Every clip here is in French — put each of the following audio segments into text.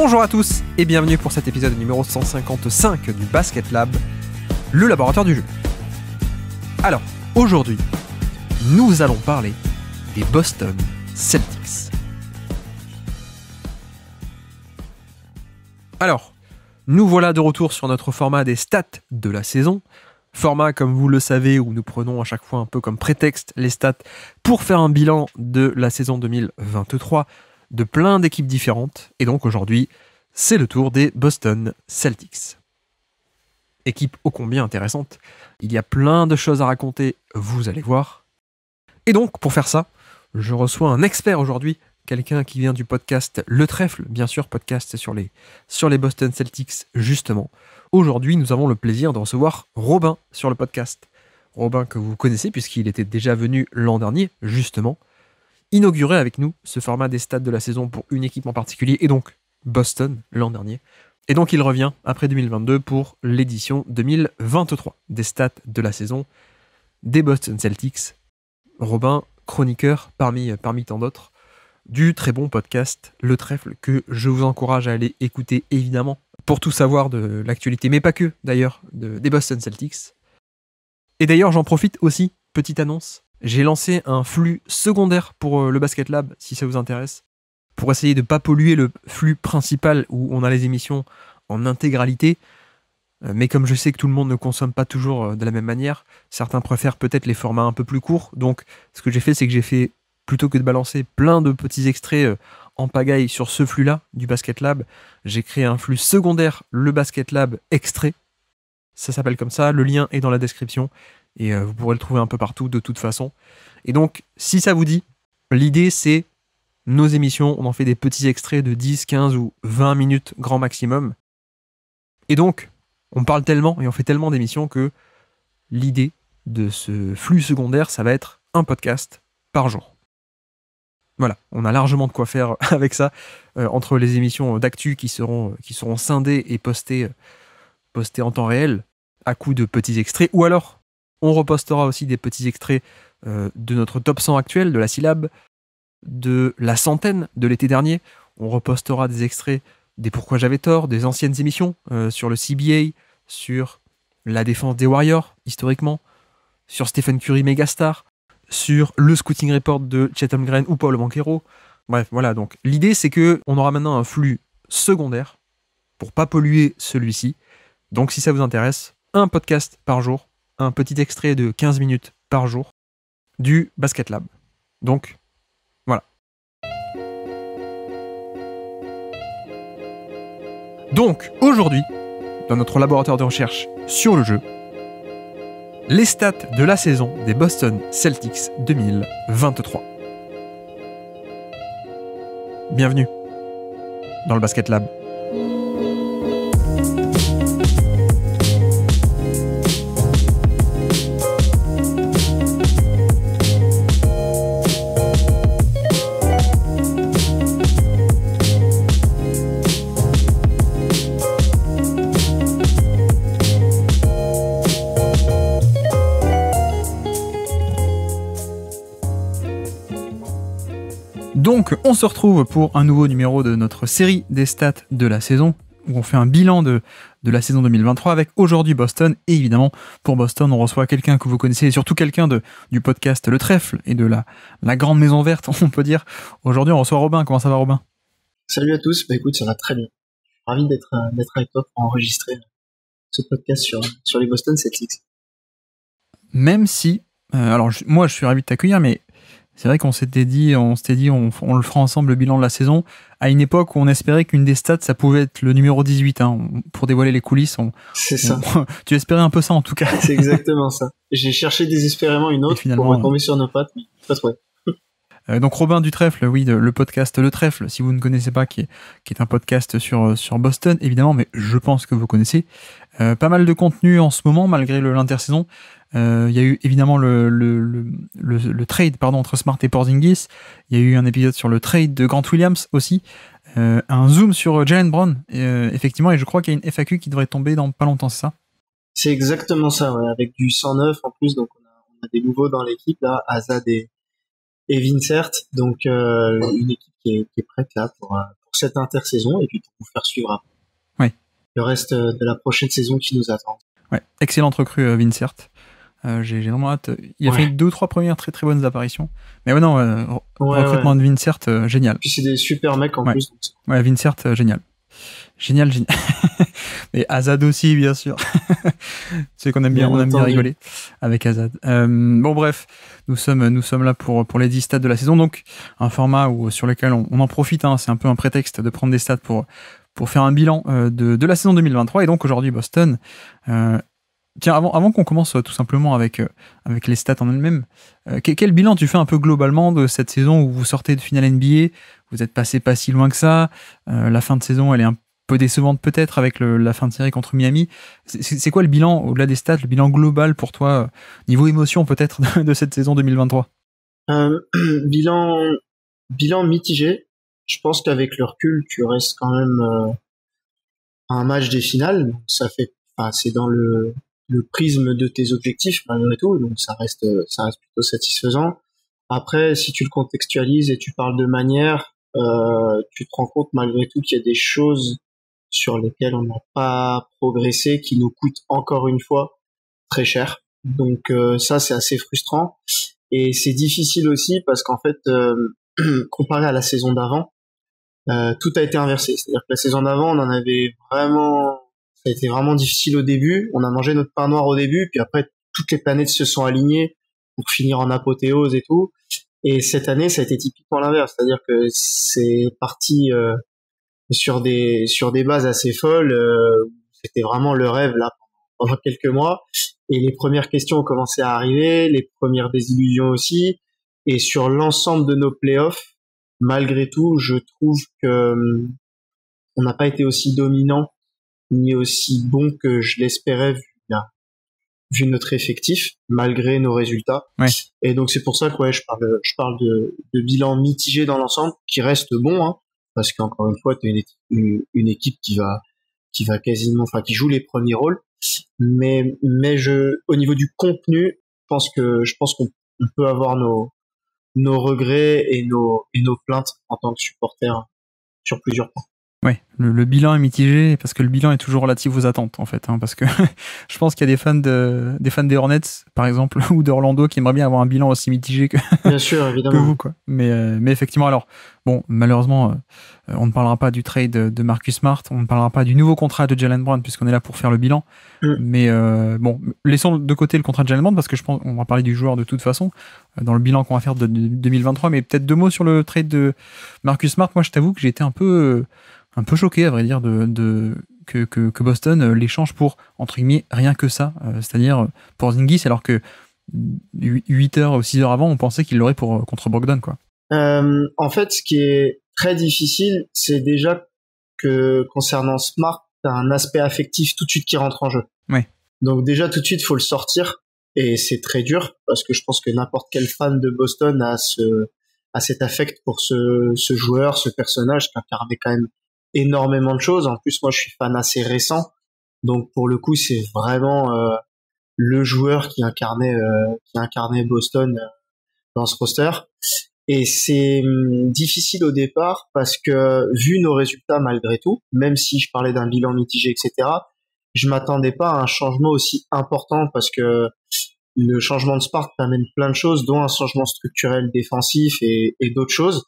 Bonjour à tous et bienvenue pour cet épisode numéro 155 du Basket Lab, le laboratoire du jeu. Alors, aujourd'hui, nous allons parler des Boston Celtics. Alors, nous voilà de retour sur notre format des stats de la saison. Format, comme vous le savez, où nous prenons à chaque fois un peu comme prétexte les stats pour faire un bilan de la saison 2023 de plein d'équipes différentes. Et donc aujourd'hui, c'est le tour des Boston Celtics. Équipe ô combien intéressante. Il y a plein de choses à raconter, vous allez voir. Et donc, pour faire ça, je reçois un expert aujourd'hui, quelqu'un qui vient du podcast Le Trèfle, bien sûr, podcast sur les Boston Celtics, justement. Aujourd'hui, nous avons le plaisir de recevoir Robin sur le podcast. Robin que vous connaissez, puisqu'il était déjà venu l'an dernier, justement, inaugurer avec nous ce format des stats de la saison pour une équipe en particulier, et donc Boston l'an dernier. Et donc il revient après 2022 pour l'édition 2023 des stats de la saison des Boston Celtics. Robin, chroniqueur parmi tant d'autres, du très bon podcast Le Trèfle, que je vous encourage à aller écouter évidemment pour tout savoir de l'actualité, mais pas que d'ailleurs, des Boston Celtics. Et d'ailleurs j'en profite aussi, petite annonce, j'ai lancé un flux secondaire pour le Basket Lab, si ça vous intéresse, pour essayer de ne pas polluer le flux principal où on a les émissions en intégralité. Mais comme je sais que tout le monde ne consomme pas toujours de la même manière, certains préfèrent peut-être les formats un peu plus courts. Donc ce que j'ai fait, c'est que j'ai fait, plutôt que de balancer plein de petits extraits en pagaille sur ce flux-là du Basket Lab, j'ai créé un flux secondaire, le Basket Lab extrait. Ça s'appelle comme ça, le lien est dans la description. Et vous pourrez le trouver un peu partout de toute façon. Et donc, si ça vous dit, l'idée c'est nos émissions, on en fait des petits extraits de 10, 15 ou 20 minutes grand maximum. Et donc, on parle tellement et on fait tellement d'émissions que l'idée de ce flux secondaire, ça va être un podcast par jour. Voilà, on a largement de quoi faire avec ça, entre les émissions d'actu qui seront scindées et postées en temps réel, à coup de petits extraits, ou alors on repostera aussi des petits extraits de notre top 100 actuel, de la syllabe, de la centaine de l'été dernier. On repostera des extraits des Pourquoi j'avais tort, des anciennes émissions sur le CBA, sur la défense des Warriors, historiquement, sur Stephen Curry Megastar, sur le scouting report de Chet Holmgren ou Paolo Banchero. Bref, voilà, donc l'idée c'est que on aura maintenant un flux secondaire pour pas polluer celui-ci. Donc si ça vous intéresse, un podcast par jour, un petit extrait de 15 minutes par jour du Basket Lab. Donc, voilà. Donc, aujourd'hui, dans notre laboratoire de recherche sur le jeu, les stats de la saison des Boston Celtics 2023. Bienvenue dans le Basket Lab. Donc, on se retrouve pour un nouveau numéro de notre série des stats de la saison, où on fait un bilan de la saison 2023 avec aujourd'hui Boston. Et évidemment, pour Boston, on reçoit quelqu'un que vous connaissez, et surtout quelqu'un du podcast Le Trèfle et de la grande maison verte, on peut dire. Aujourd'hui, on reçoit Robin. Comment ça va, Robin ? Salut à tous. Écoute, ça va très bien. Ravi d'être avec toi pour enregistrer ce podcast sur les Boston Celtics. Même si, moi, je suis ravi de t'accueillir, mais c'est vrai qu'on s'était dit, on le fera ensemble le bilan de la saison, à une époque où on espérait qu'une des stats, ça pouvait être le numéro 18, pour dévoiler les coulisses. C'est ça. Tu espérais un peu ça, en tout cas. C'est exactement ça. J'ai cherché désespérément une autre pour tomber sur nos pattes, mais pas trouvé. Donc Robin du Trèfle, oui, le podcast Le Trèfle, si vous ne connaissez pas, qui est un podcast sur Boston, évidemment, mais je pense que vous connaissez. Pas mal de contenu en ce moment, malgré l'intersaison. Il y a eu évidemment le trade entre Smart et Porzingis. Il y a eu un épisode sur le trade de Grant Williams aussi. Un zoom sur Jaylen Brown, effectivement, et je crois qu'il y a une FAQ qui devrait tomber dans pas longtemps, c'est ça ? C'est exactement ça, ouais, avec du 109 en plus, donc on a des nouveaux dans l'équipe, là, Azad et Vincert, donc une équipe qui est prête là pour cette intersaison et puis pour vous faire suivre le reste de la prochaine saison qui nous attend. Ouais, excellente recrue Vincert. J'ai vraiment hâte. Il a fait 2 ou 3 premières très très bonnes apparitions. Mais recrutement de Vincert, génial. Puis c'est des super mecs en plus. Donc ouais, Vincert, génial. Génial. Et Azad aussi, bien sûr. C'est qu'on aime bien, on aime bien rigoler avec Azad. Bon, bref, nous sommes là pour les 10 stats de la saison. Donc, un format sur lequel on en profite. C'est un peu un prétexte de prendre des stats pour faire un bilan de la saison 2023. Et donc, aujourd'hui, Boston. Tiens, avant qu'on commence tout simplement avec les stats en elles-mêmes, quel bilan tu fais un peu globalement de cette saison où vous sortez de finale NBA? Vous êtes passé pas si loin que ça. La fin de saison, elle est un peu décevante peut-être avec la fin de série contre Miami. C'est quoi le bilan, au-delà des stats, le bilan global pour toi, niveau émotion peut-être, de cette saison 2023? Bilan mitigé. Je pense qu'avec le recul, tu restes quand même à un match des finales. Ça fait, c'est dans le prisme de tes objectifs malgré tout, donc ça reste plutôt satisfaisant. Après, si tu le contextualises et tu parles de manière, tu te rends compte malgré tout qu'il y a des choses sur lesquelles on n'a pas progressé, qui nous coûtent encore une fois très cher. Donc ça, c'est assez frustrant et c'est difficile aussi parce qu'en fait, comparé à la saison d'avant, tout a été inversé. C'est-à-dire que la saison d'avant, on en avait vraiment, ça a été vraiment difficile au début. On a mangé notre pain noir au début, puis après toutes les planètes se sont alignées pour finir en apothéose et tout. Et cette année, ça a été typiquement l'inverse, c'est-à-dire que c'est parti sur des bases assez folles. C'était vraiment le rêve là pendant quelques mois. Et les premières questions ont commencé à arriver, les premières désillusions aussi. Et sur l'ensemble de nos playoffs, malgré tout, je trouve que on n'a pas été aussi dominant ni aussi bon que je l'espérais vu notre effectif, malgré nos résultats. Ouais. Et donc c'est pour ça que je parle de bilan mitigé dans l'ensemble, qui reste bon, parce qu'encore une fois, t'as une équipe qui va quasiment, qui joue les premiers rôles. Mais au niveau du contenu, je pense qu'on peut avoir nos regrets et nos plaintes en tant que supporter sur plusieurs points. Ouais, le bilan est mitigé parce que le bilan est toujours relatif aux attentes en fait, parce que je pense qu'il y a des fans des Hornets par exemple ou d'Orlando qui aimeraient bien avoir un bilan aussi mitigé que bien sûr évidemment que vous quoi. Mais effectivement, alors bon, malheureusement on ne parlera pas du trade de Marcus Smart, on ne parlera pas du nouveau contrat de Jaylen Brown puisqu'on est là pour faire le bilan. Mais bon, laissons de côté le contrat de Jaylen Brown parce que je pense qu'on va parler du joueur de toute façon dans le bilan qu'on va faire de 2023. Mais peut-être 2 mots sur le trade de Marcus Smart. Moi, je t'avoue que j'ai été un peu choqué, à vrai dire, que Boston l'échange pour, entre guillemets, rien que ça. C'est-à-dire pour Porzingis, alors que 8 heures ou 6 heures avant, on pensait qu'il l'aurait contre Brogdon, quoi. En fait, ce qui est très difficile, c'est déjà que concernant Smart, t'as un aspect affectif tout de suite qui rentre en jeu. Ouais. Donc déjà, tout de suite, faut le sortir. Et c'est très dur, parce que je pense que n'importe quel fan de Boston a cet affect pour ce joueur, ce personnage qui incarnait quand même énormément de choses. En plus, moi, je suis fan assez récent, donc pour le coup, c'est vraiment le joueur qui incarnait Boston dans ce roster. Et c'est difficile au départ parce que vu nos résultats malgré tout, même si je parlais d'un bilan mitigé, etc., je m'attendais pas à un changement aussi important parce que le changement de Smart amène plein de choses, dont un changement structurel défensif et d'autres choses.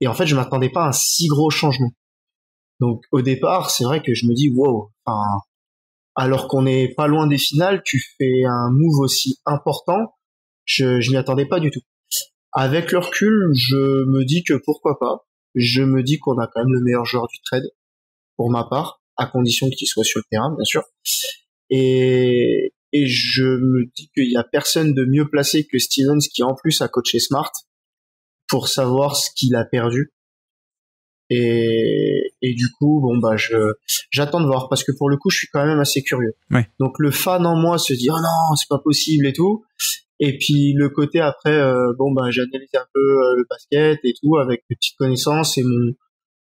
Et en fait, je m'attendais pas à un si gros changement. Donc au départ, c'est vrai que je me dis wow, alors qu'on est pas loin des finales, tu fais un move aussi important, je m'y attendais pas du tout. Avec le recul, je me dis que pourquoi pas. Je me dis qu'on a quand même le meilleur joueur du trade, pour ma part, à condition qu'il soit sur le terrain, bien sûr. Et je me dis qu'il y a personne de mieux placé que Stevens, qui en plus a coaché Smart, pour savoir ce qu'il a perdu. Et du coup, j'attends de voir parce que pour le coup, je suis quand même assez curieux. Ouais. Donc le fan en moi se dit oh non, c'est pas possible et tout. Et puis le côté après, j'ai analysé un peu le basket et tout avec mes petites connaissances et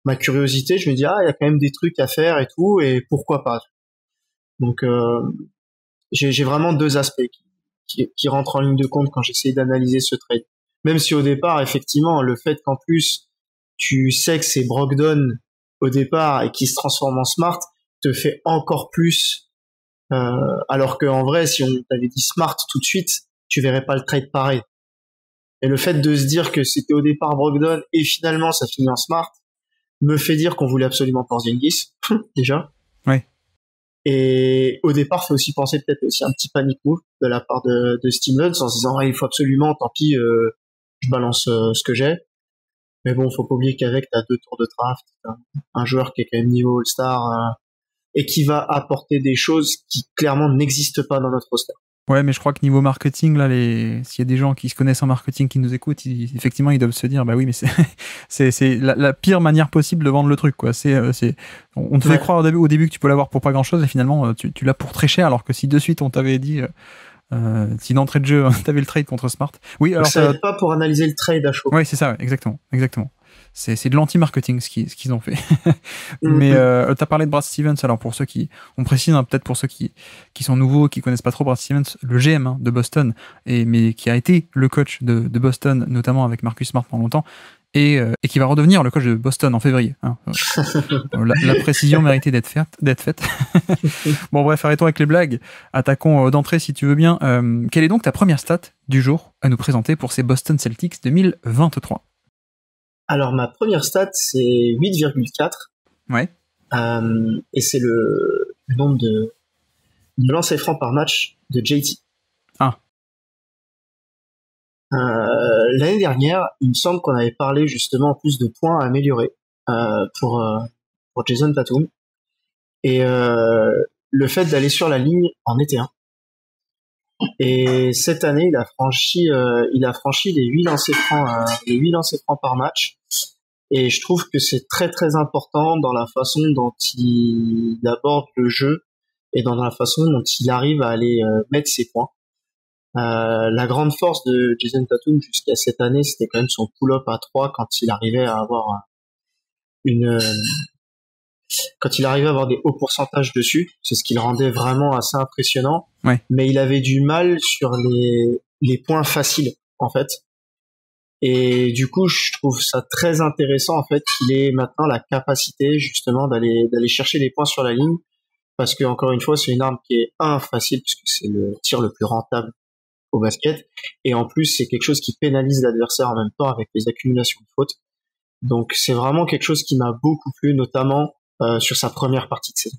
ma curiosité. Je me dis il y a quand même des trucs à faire et tout et pourquoi pas. Donc j'ai vraiment 2 aspects qui rentrent en ligne de compte quand j'essaie d'analyser ce trade. Même si au départ, effectivement, le fait qu'en plus tu sais que c'est Brogdon au départ et qui se transforme en smart te fait encore plus. Alors qu'en vrai, si on t'avait dit smart tout de suite, tu verrais pas le trade pareil. Et le fait de se dire que c'était au départ Brogdon et finalement ça finit en smart me fait dire qu'on voulait absolument Porzingis déjà. Ouais. Et au départ, fait aussi penser peut-être aussi un petit panic move de la part de Stevens en se disant il faut absolument, tant pis, je balance ce que j'ai. Mais bon, faut pas oublier qu'avec t'as 2 tours de draft, un joueur qui est quand même niveau All-Star et qui va apporter des choses qui clairement n'existent pas dans notre roster. Ouais, mais je crois que niveau marketing, là, s'il y a des gens qui se connaissent en marketing qui nous écoutent, effectivement, ils doivent se dire, bah oui, mais c'est la pire manière possible de vendre le truc, quoi. On te fait croire au début que tu peux l'avoir pour pas grand chose et finalement, tu l'as pour très cher, alors que si de suite on t'avait dit, si d'entrée de jeu, t'avais le trade contre Smart. Oui, alors. Ça aide pas pour analyser le trade à chaud. Ouais, c'est ça, ouais, exactement. C'est de l'anti-marketing ce qu'ils ont fait. Mais t'as parlé de Brad Stevens, alors pour ceux on précise peut-être pour ceux qui sont nouveaux, qui connaissent pas trop Brad Stevens, le GM de Boston, mais qui a été le coach de Boston, notamment avec Marcus Smart pendant longtemps, et qui va redevenir le coach de Boston en février. Hein. La précision méritait d'être faite. Bon bref, arrêtons avec les blagues. Attaquons d'entrée si tu veux bien. Quelle est donc ta première stat du jour à nous présenter pour ces Boston Celtics 2023 ? Alors, ma première stat, c'est 8,4. Ouais. Et c'est le nombre de lancers francs par match de JT. Ah. L'année dernière, il me semble qu'on avait parlé justement en plus de points à améliorer pour Jason Tatum. Et le fait d'aller sur la ligne en était un. Et cette année, il a franchi les 8 lancers francs par match. Et je trouve que c'est très très important dans la façon dont il aborde le jeu et dans la façon dont il arrive à aller mettre ses points. La grande force de Jason Tatum jusqu'à cette année, c'était quand même son pull-up à 3 quand il arrivait à avoir des hauts pourcentages dessus. C'est ce qui le rendait vraiment assez impressionnant. Ouais. Mais il avait du mal sur les points faciles, en fait. Et du coup, je trouve ça très intéressant, en fait, qu'il ait maintenant la capacité, justement, d'aller chercher des points sur la ligne. Parce que, encore une fois, c'est une arme qui est facile, puisque c'est le tir le plus rentable au basket. Et en plus, c'est quelque chose qui pénalise l'adversaire en même temps avec les accumulations de fautes. Donc, c'est vraiment quelque chose qui m'a beaucoup plu, notamment sur sa première partie de saison.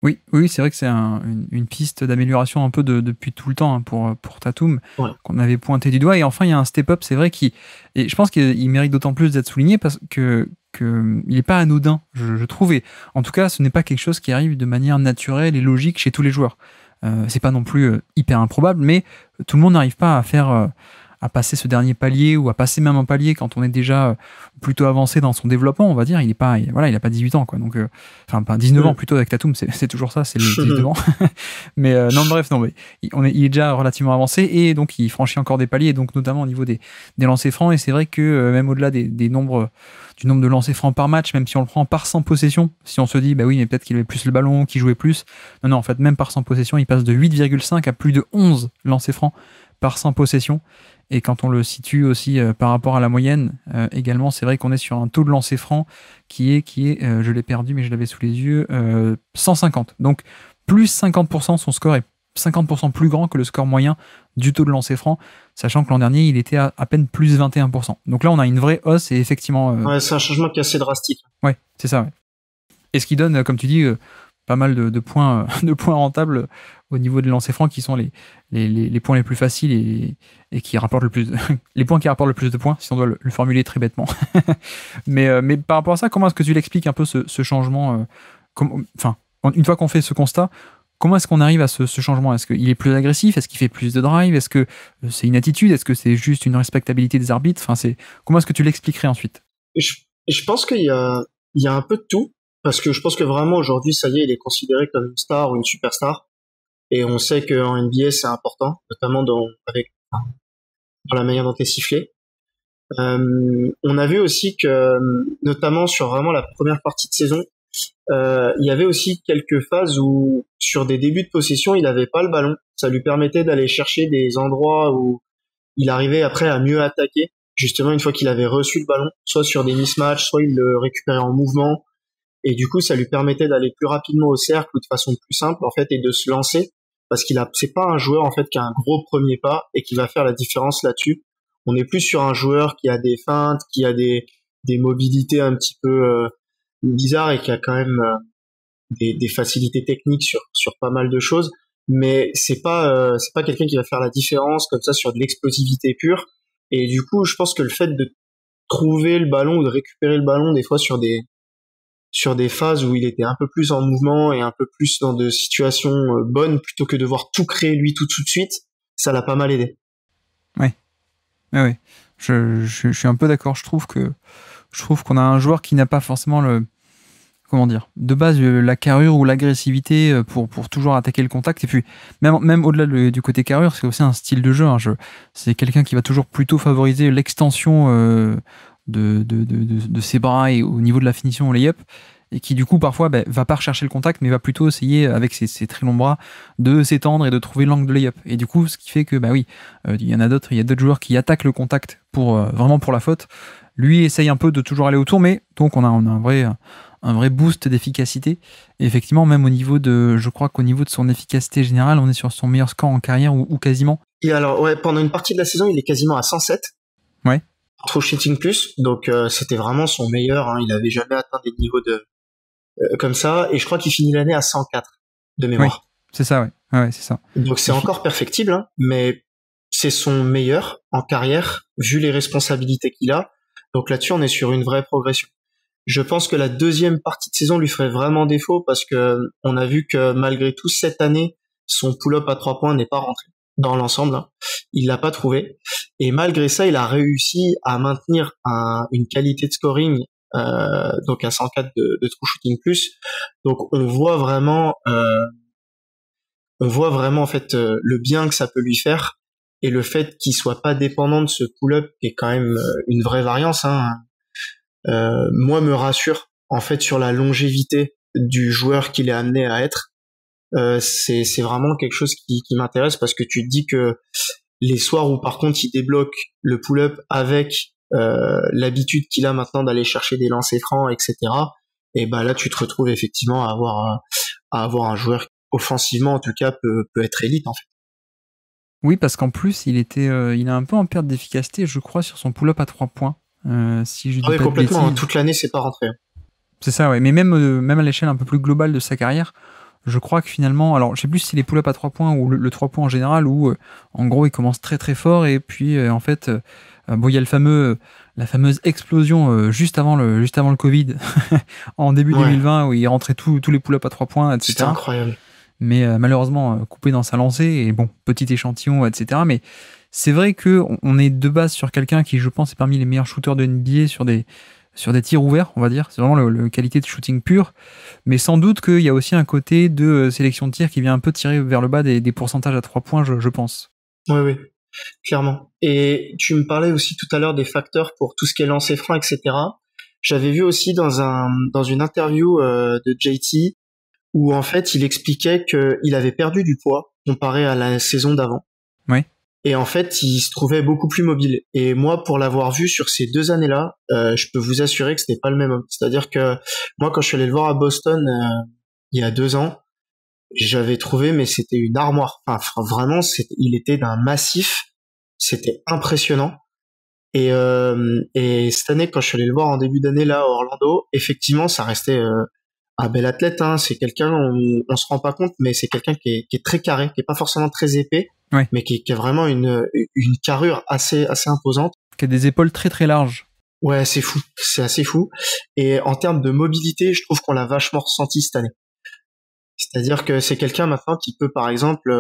Oui, c'est vrai que c'est une piste d'amélioration un peu depuis tout le temps hein, pour Tatum, ouais. Qu'on avait pointé du doigt. Et enfin, il y a un step-up, c'est vrai, et je pense qu'il mérite d'autant plus d'être souligné parce que il n'est pas anodin, je trouve. Et en tout cas, ce n'est pas quelque chose qui arrive de manière naturelle et logique chez tous les joueurs. C'est pas non plus hyper improbable, mais tout le monde n'arrive pas à passer ce dernier palier ou à passer même un palier quand on est déjà plutôt avancé dans son développement, on va dire. Il a pas 18 ans, quoi. Donc, enfin, pas 19 ans plutôt avec Tatum, c'est toujours ça, c'est les 19 ans. Mais il est déjà relativement avancé et donc il franchit encore des paliers, donc notamment au niveau des lancers francs. Et c'est vrai que même au-delà du nombre de lancers francs par match, même si on le prend par 100 possessions, si on se dit, bah oui, mais peut-être qu'il avait plus le ballon, qu'il jouait plus. Non, en fait, même par 100 possessions, il passe de 8,5 à plus de 11 lancers francs par 100 possessions. Et quand on le situe aussi par rapport à la moyenne, également, c'est vrai qu'on est sur un taux de lancer franc qui est je l'ai perdu, mais je l'avais sous les yeux, 150. Donc, plus 50%, son score est 50% plus grand que le score moyen du taux de lancer franc, sachant que l'an dernier, il était à peine plus 21%. Donc là, on a une vraie hausse et effectivement... Ouais, c'est un changement qui est assez drastique. Ouais, c'est ça, ouais. Et ce qui donne, comme tu dis... pas mal de points rentables au niveau des lancers francs qui sont les points les plus faciles et qui rapportent le plus les points qui rapportent le plus de points si on doit le formuler très bêtement. mais par rapport à ça, comment est-ce que tu l'expliques un peu ce changement une fois qu'on fait ce constat, comment est-ce qu'on arrive à ce changement? Est-ce qu'il est plus agressif? Est-ce qu'il fait plus de drive? Est-ce que c'est une attitude? Est-ce que c'est juste une respectabilité des arbitres? Comment est-ce que tu l'expliquerais ensuite? Je pense qu'il y a un peu de tout. Parce que je pense que vraiment aujourd'hui, ça y est, il est considéré comme une star ou une superstar. Et on sait qu'en NBA, c'est important, notamment dans la manière dont il est sifflé. On a vu aussi que, notamment sur vraiment la première partie de saison, il y avait aussi quelques phases où, sur des débuts de possession, il n'avait pas le ballon. Ça lui permettait d'aller chercher des endroits où il arrivait après à mieux attaquer. justement une fois qu'il avait reçu le ballon, soit sur des mismatchs, soit il le récupérait en mouvement, et du coup ça lui permettait d'aller plus rapidement au cercle ou de façon plus simple en fait et de se lancer, parce c'est pas un joueur en fait qui a un gros premier pas et qui va faire la différence là-dessus. On est plus sur un joueur qui a des feintes, qui a des mobilités un petit peu bizarres et qui a quand même des facilités techniques sur pas mal de choses, mais c'est pas quelqu'un qui va faire la différence comme ça sur de l'explosivité pure. Et du coup, je pense que le fait de trouver le ballon ou de récupérer le ballon des fois sur des phases où il était un peu plus en mouvement et un peu plus dans de situations bonnes plutôt que de devoir tout créer lui tout de suite, ça l'a pas mal aidé. Ouais. Ouais. Je suis un peu d'accord. Je trouve qu'on a un joueur qui n'a pas forcément de base la carrure ou l'agressivité pour toujours attaquer le contact, et puis même au-delà du côté carrure, c'est aussi un style de jeu, hein. C'est quelqu'un qui va toujours plutôt favoriser l'extension de ses bras et au niveau de la finition au lay-up, et qui du coup parfois va pas rechercher le contact mais va plutôt essayer avec ses très longs bras de s'étendre et de trouver l'angle de lay-up, et du coup ce qui fait que il y a d'autres joueurs qui attaquent le contact vraiment pour la faute. Lui essaye un peu de toujours aller autour, mais donc on a un vrai boost d'efficacité. Et effectivement, même je crois qu'au niveau de son efficacité générale, on est sur son meilleur score en carrière ou quasiment. Et alors, ouais, pendant une partie de la saison, il est quasiment à 107. Ouais. True Shooting Plus. Donc, c'était vraiment son meilleur, hein. Il avait jamais atteint des niveaux comme ça. Et je crois qu'il finit l'année à 104 de mémoire. Oui, c'est ça, ouais. Ouais, c'est ça. Donc, c'est encore perfectible, hein, mais c'est son meilleur en carrière, vu les responsabilités qu'il a. Donc là-dessus, on est sur une vraie progression. Je pense que la deuxième partie de saison lui ferait vraiment défaut parce que on a vu que malgré tout cette année, son pull-up à 3 points n'est pas rentré dans l'ensemble, hein. Il l'a pas trouvé. Et malgré ça, il a réussi à maintenir une qualité de scoring, donc à 104 de True Shooting Plus. Donc on voit vraiment en fait le bien que ça peut lui faire, et le fait qu'il soit pas dépendant de ce pull-up qui est quand même une vraie variance, hein. Moi me rassure en fait sur la longévité du joueur qu'il est amené à être. C'est vraiment quelque chose qui m'intéresse, parce que tu te dis que les soirs où par contre il débloque le pull-up avec l'habitude qu'il a maintenant d'aller chercher des lancers francs, etc. Et là tu te retrouves effectivement à avoir un joueur qui, offensivement en tout cas, peut être élite en fait. Oui, parce qu'en plus il a un peu en perte d'efficacité, je crois, sur son pull-up à 3 points. Si je dis pas complètement, de bêtises. toute l'année c'est pas rentré. C'est ça, ouais. Mais même à l'échelle un peu plus globale de sa carrière, je crois que finalement, alors je sais plus si c'est les pull-up à 3 points ou le 3 points en général, où en gros il commence très très fort, et puis en fait, il y a la fameuse explosion juste avant le Covid en début 2020, où il rentrait tous les pull-up à 3 points, etc. C'était incroyable. Mais malheureusement coupé dans sa lancée, et bon, petit échantillon, etc. Mais c'est vrai que on est de base sur quelqu'un qui, je pense, est parmi les meilleurs shooters de NBA sur des tirs ouverts, on va dire. C'est vraiment le qualité de shooting pur. Mais sans doute qu'il y a aussi un côté de sélection de tir qui vient un peu tirer vers le bas des pourcentages à 3 points, je pense. Oui, clairement. Et tu me parlais aussi tout à l'heure des facteurs pour tout ce qui est lancer franc, etc. J'avais vu aussi dans une interview de JT, où en fait il expliquait qu'il avait perdu du poids comparé à la saison d'avant. Ouais. Et en fait, il se trouvait beaucoup plus mobile. Et moi, pour l'avoir vu sur ces 2 années-là, je peux vous assurer que c'était pas le même homme. C'est-à-dire que moi, quand je suis allé le voir à Boston il y a 2 ans, j'avais trouvé, mais c'était une armoire. Enfin, vraiment, il était d'un massif. C'était impressionnant. Et cette année, quand je suis allé le voir en début d'année là à Orlando, effectivement, ça restait un bel athlète, hein. C'est quelqu'un, on se rend pas compte, mais c'est quelqu'un qui est très carré, qui est pas forcément très épais, ouais, mais qui a vraiment une carrure assez imposante. Qui a des épaules très très larges. Ouais, c'est fou, c'est assez fou. Et en termes de mobilité, je trouve qu'on l'a vachement ressenti cette année. C'est-à-dire que c'est quelqu'un maintenant qui peut, par exemple,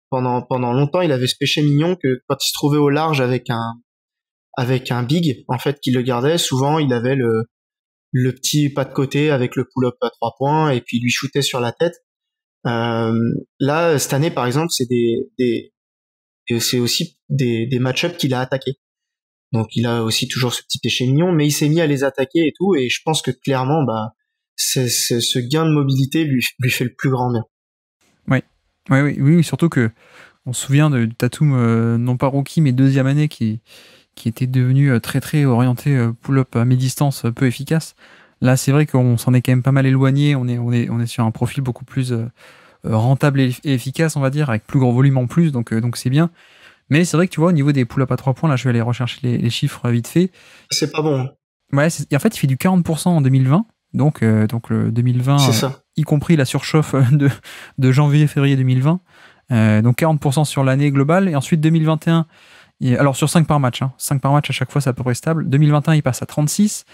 pendant longtemps, il avait ce péché mignon que quand il se trouvait au large avec un big, en fait, qui le gardait, souvent il avait le petit pas de côté avec le pull-up à 3 points, et puis il lui shootait sur la tête. Là, cette année, par exemple, c'est aussi des match-ups qu'il a attaqués. Donc il a aussi toujours ce petit péché mignon, mais il s'est mis à les attaquer et tout, et je pense que clairement, ce gain de mobilité lui fait le plus grand bien. Oui, surtout que on se souvient de Tatum, non pas rookie, mais deuxième année, qui qui était devenu très très orienté pull-up à mi-distance, peu efficace. Là, c'est vrai qu'on s'en est quand même pas mal éloigné. On est sur un profil beaucoup plus rentable et efficace, on va dire, avec plus gros volume en plus, donc c'est bien. Mais c'est vrai que tu vois, au niveau des pull-up à 3 points, là, je vais aller rechercher les chiffres vite fait. C'est pas bon. Ouais, en fait, il fait du 40% en 2020. Donc le 2020, c'est ça. Y compris la surchauffe de janvier-février 2020. Donc 40% sur l'année globale. Et ensuite 2021, alors sur 5 par match. 5 par match à chaque fois, c'est à peu près stable. 2021, il passe à 36.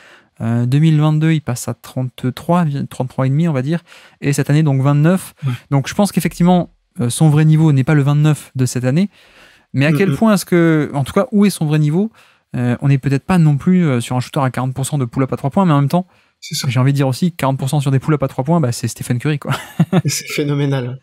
2022, il passe à 33,5, on va dire. Et cette année, donc 29. Donc je pense qu'effectivement, son vrai niveau n'est pas le 29 de cette année. Mais à quel point est-ce que, en tout cas, où est son vrai niveau ? On n'est peut-être pas non plus sur un shooter à 40% de pull-up à 3 points, mais en même temps, j'ai envie de dire aussi 40% sur des pull-up à 3 points, bah, c'est Stephen Curry, quoi. C'est phénoménal.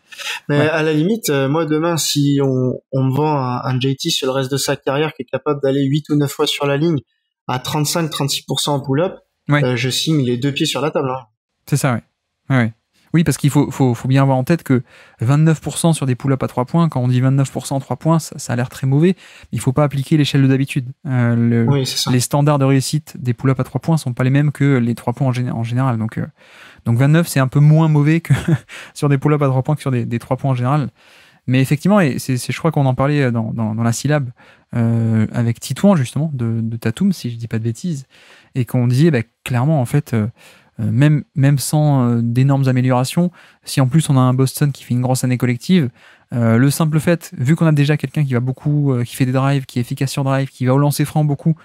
Mais à la limite, moi demain, si on me vend un JT sur le reste de sa carrière qui est capable d'aller 8 ou 9 fois sur la ligne à 35-36% en pull-up, je signe les 2 pieds sur la table. Hein. C'est ça, ouais. Oui, parce qu'il faut bien avoir en tête que 29% sur des pull-ups à 3 points, quand on dit 29% à 3 points, ça a l'air très mauvais. Il ne faut pas appliquer l'échelle de d'habitude. Les standards de réussite des pull-ups à 3 points ne sont pas les mêmes que les 3 points en général. Donc 29, c'est un peu moins mauvais que sur des pull-ups à 3 points que sur des 3 points en général. Mais effectivement, et je crois qu'on en parlait dans la syllabe avec Titouan, justement, de Tatum, si je ne dis pas de bêtises, et qu'on disait clairement, en fait... même sans d'énormes améliorations, si en plus on a un Boston qui fait une grosse année collective, le simple fait, vu qu'on a déjà quelqu'un qui va beaucoup, qui fait des drives, qui est efficace sur drive, qui va au lancer franc beaucoup,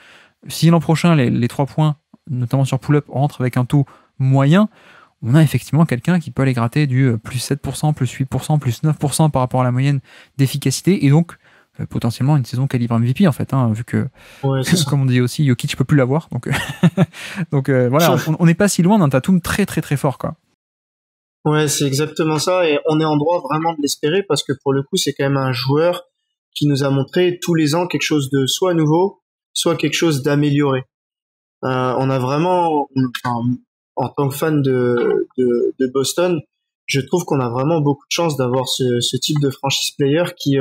si l'an prochain les 3 points, notamment sur pull-up, rentrent avec un taux moyen, on a effectivement quelqu'un qui peut aller gratter du plus 7%, plus 8%, plus 9% par rapport à la moyenne d'efficacité, et donc potentiellement une saison calibre MVP en fait, vu que comme on dit aussi, Jokic peut plus l'avoir, donc voilà, on n'est pas si loin d'un Tatum très très très fort, quoi. Ouais, c'est exactement ça, et on est en droit vraiment de l'espérer, parce que pour le coup c'est quand même un joueur qui nous a montré tous les ans quelque chose de soit nouveau, soit quelque chose d'amélioré. On a vraiment, en tant que fan de Boston, je trouve qu'on a vraiment beaucoup de chance d'avoir ce type de franchise player qui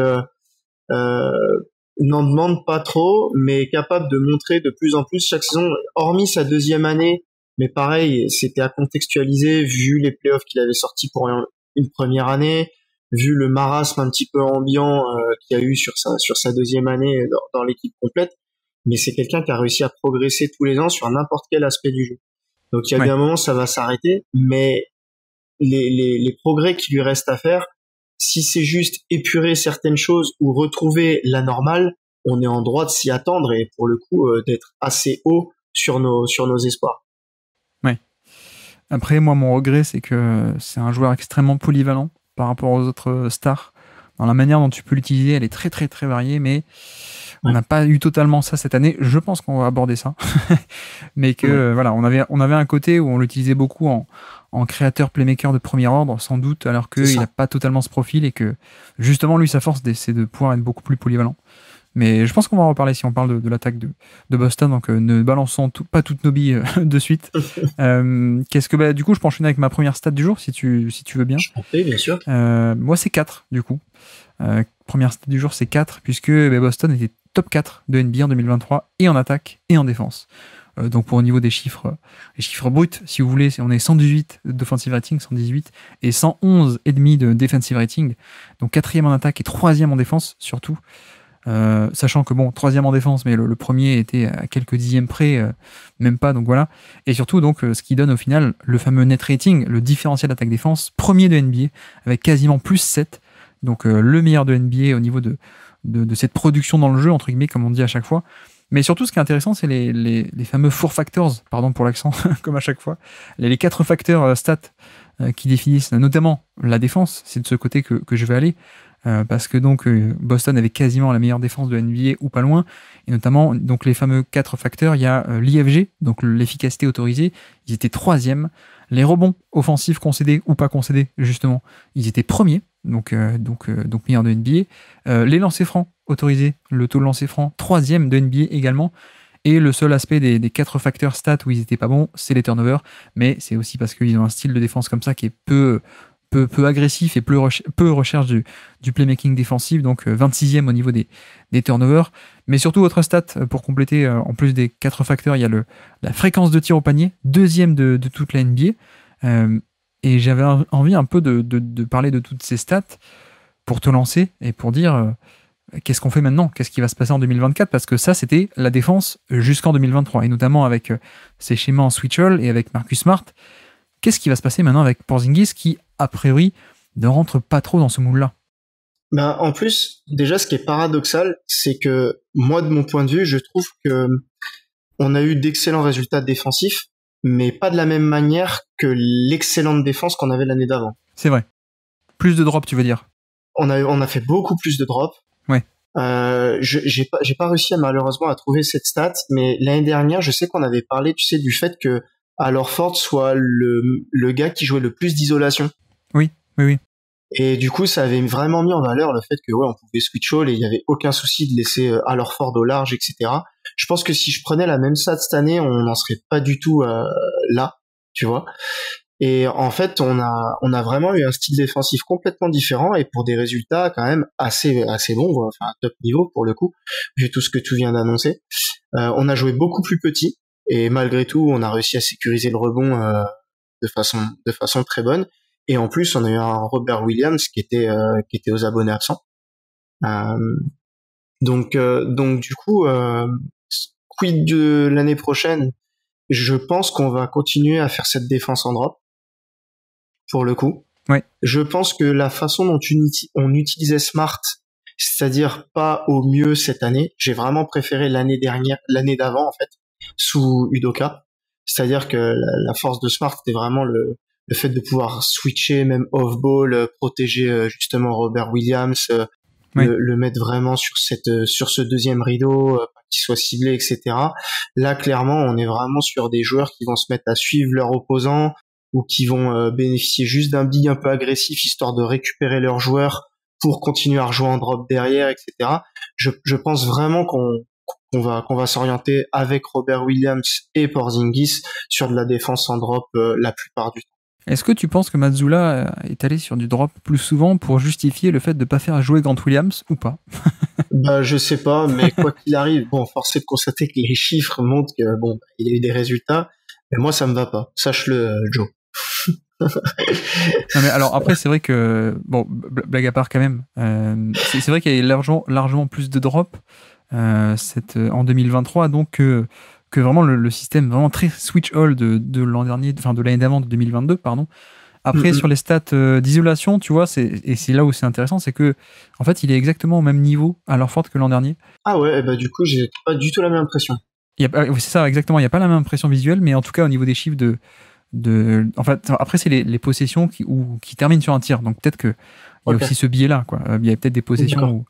n'en demande pas trop, mais est capable de montrer de plus en plus chaque saison, hormis sa 2e année, mais pareil, c'était à contextualiser vu les playoffs qu'il avait sortis pour une première année, vu le marasme un petit peu ambiant qu'il y a eu sur sa 2e année dans l'équipe complète, mais c'est quelqu'un qui a réussi à progresser tous les ans sur n'importe quel aspect du jeu. Donc il y a bien un moment, ça va s'arrêter, mais les progrès qui lui restent à faire, si c'est juste épurer certaines choses ou retrouver la normale, on est en droit de s'y attendre et pour le coup d'être assez haut sur nos espoirs. Ouais. Après, moi, mon regret, c'est que c'est un joueur extrêmement polyvalent par rapport aux autres stars. Dans la manière dont tu peux l'utiliser, elle est très très très variée, mais on n'a pas eu totalement ça cette année. Je pense qu'on va aborder ça, mais que voilà, on avait un côté où on l'utilisait beaucoup en créateur playmaker de premier ordre, sans doute, alors qu'il n'a pas totalement ce profil et que justement lui, sa force, c'est de pouvoir être beaucoup plus polyvalent. Mais je pense qu'on va en reparler si on parle de l'attaque de Boston, donc ne balançons pas toutes nos billes de suite. Du coup, je peux enchaîner avec ma première stat du jour, si tu veux bien. Oui, bien sûr. Moi, c'est 4, du coup. Première stat du jour, c'est 4, puisque Boston était top 4 de NBA en 2023, et en attaque, et en défense. Donc pour au niveau des chiffres, les chiffres bruts, si vous voulez, on est 118 d'offensive rating, 118, et 111,5 de defensive rating. Donc 4e en attaque et 3e en défense, surtout. Sachant que 3e en défense, mais le premier était à quelques dixièmes près, même pas, donc voilà. Et surtout, donc, ce qui donne au final le fameux net rating, le différentiel attaque-défense, premier de NBA, avec quasiment plus 7. Donc le meilleur de NBA au niveau de cette production dans le jeu, entre guillemets, comme on dit à chaque fois. Mais surtout, ce qui est intéressant, c'est les fameux 4 factors, pardon pour l'accent, comme à chaque fois, les 4 facteurs stats qui définissent notamment la défense. C'est de ce côté que je vais aller. Parce que donc Boston avait quasiment la meilleure défense de NBA ou pas loin, et notamment donc les fameux 4 facteurs, il y a l'IFG, donc l'efficacité autorisée, ils étaient 3e, les rebonds offensifs concédés ou pas concédés justement, ils étaient premiers, donc meilleur de NBA, les lancers francs autorisés, le taux de lancers francs 3e de NBA également, et le seul aspect des 4 facteurs stats où ils étaient pas bons, c'est les turnovers, mais c'est aussi parce qu'ils ont un style de défense comme ça qui est peu peu agressif et peu recherche du playmaking défensif, donc 26e au niveau des turnovers. Mais surtout, autre stat pour compléter, en plus des 4 facteurs, il y a la fréquence de tir au panier, 2e de toute la NBA. Et j'avais envie un peu de parler de toutes ces stats pour te lancer et pour dire qu'est-ce qu'on fait maintenant, qu'est-ce qui va se passer en 2024, parce que ça, c'était la défense jusqu'en 2023, et notamment avec ces schémas en switch-all et avec Marcus Smart. Qu'est-ce qui va se passer maintenant avec Porzingis qui, a priori, ne rentre pas trop dans ce moule-là? Ben, en plus, déjà, ce qui est paradoxal, c'est que moi, de mon point de vue, je trouve que on a eu d'excellents résultats défensifs, mais pas de la même manière que l'excellente défense qu'on avait l'année d'avant. C'est vrai. Plus de drops, tu veux dire? On a fait beaucoup plus de drops. Ouais. J'ai pas réussi malheureusement à trouver cette stat, mais l'année dernière, je sais qu'on avait parlé, tu sais, du fait que Al Horford soit le gars qui jouait le plus d'isolation. Oui. Et du coup, ça avait vraiment mis en valeur le fait que on pouvait switch all et il y avait aucun souci de laisser Al Horford au large, etc. Je pense que si je prenais la même stat cette année, on n'en serait pas du tout là, tu vois. Et en fait, on a vraiment eu un style défensif complètement différent et pour des résultats quand même assez bons, enfin top niveau pour le coup, vu tout ce que tu viens d'annoncer. On a joué beaucoup plus petit et malgré tout, on a réussi à sécuriser le rebond de façon très bonne. Et en plus, on a eu un Robert Williams qui était aux abonnés absents. Donc du coup, quid de l'année prochaine? Je pense qu'on va continuer à faire cette défense en drop. Pour le coup. Ouais. Je pense que la façon dont on utilisait Smart, c'est-à-dire pas au mieux cette année, j'ai vraiment préféré l'année d'avant en fait, sous Udoka. C'est-à-dire que la force de Smart c'était vraiment le fait de pouvoir switcher même off-ball, protéger justement Robert Williams, le mettre vraiment sur ce deuxième rideau, qu'il soit ciblé, etc. Là clairement on est vraiment sur des joueurs qui vont se mettre à suivre leur opposant, ou qui vont bénéficier juste d'un big un peu agressif histoire de récupérer leurs joueurs pour continuer à rejouer en drop derrière, etc. Je pense vraiment qu'on va s'orienter avec Robert Williams et Porzingis sur de la défense en drop la plupart du temps. Est-ce que tu penses que Mazzulla est allé sur du drop plus souvent pour justifier le fait de ne pas faire jouer Grant Williams ou pas? Bah je sais pas, mais quoi qu'il arrive, force est de constater que les chiffres montrent que il y a eu des résultats, mais moi ça me va pas. Sache-le, Joe. Non mais alors après c'est vrai que blague à part quand même, c'est vrai qu'il y a largement plus de drops en 2023, donc que vraiment le système vraiment très switch all de l'an dernier, enfin de l'année d'avant, de 2022 pardon. Après sur les stats d'isolation, tu vois, et c'est là où c'est intéressant, c'est que en fait il est exactement au même niveau à Horford que l'an dernier. Ah ouais, bah du coup j'ai pas du tout la même impression. C'est ça exactement, il y a pas la même impression visuelle, mais en tout cas au niveau des chiffres en fait, après c'est les possessions qui terminent sur un tir, donc peut-être que il y a aussi ce biais-là, quoi. Il y a peut-être des possessions où,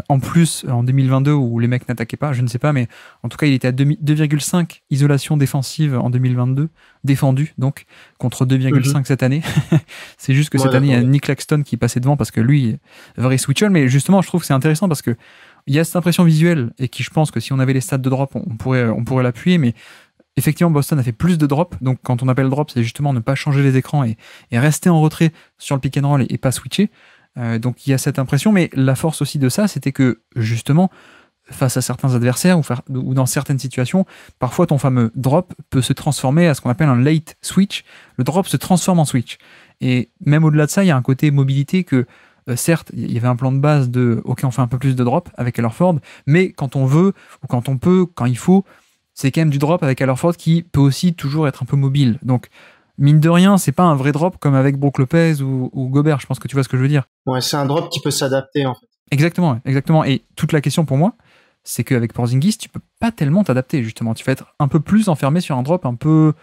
en plus en 2022 où les mecs n'attaquaient pas, je ne sais pas, mais en tout cas il était à 2,5 isolation défensive en 2022 défendu, donc contre 2,5 cette année. C'est juste que cette année il y a Nick Claxton qui passait devant parce que lui vrai switch-all, mais justement je trouve que c'est intéressant parce que il y a cette impression visuelle et qui je pense que si on avait les stats de drop on pourrait l'appuyer, mais effectivement, Boston a fait plus de drops, donc quand on appelle drop, c'est justement ne pas changer les écrans et rester en retrait sur le pick and roll et pas switcher. Donc il y a cette impression, mais la force aussi de ça, c'était que justement, face à certains adversaires ou dans certaines situations, parfois ton fameux drop peut se transformer à ce qu'on appelle un late switch. Le drop se transforme en switch. Et même au-delà de ça, il y a un côté mobilité que certes, il y avait un plan de base de « ok, on fait un peu plus de drop avec Al Horford », mais quand on veut, ou quand on peut, quand il faut, c'est quand même du drop avec Al Horford qui peut aussi toujours être un peu mobile. Donc, mine de rien, c'est pas un vrai drop comme avec Brook Lopez ou Gobert. Je pense que tu vois ce que je veux dire. Ouais, c'est un drop qui peut s'adapter, en fait. Exactement. Et toute la question pour moi, c'est qu'avec Porzingis, tu peux pas tellement t'adapter, justement. Tu vas être un peu plus enfermé sur un drop un peu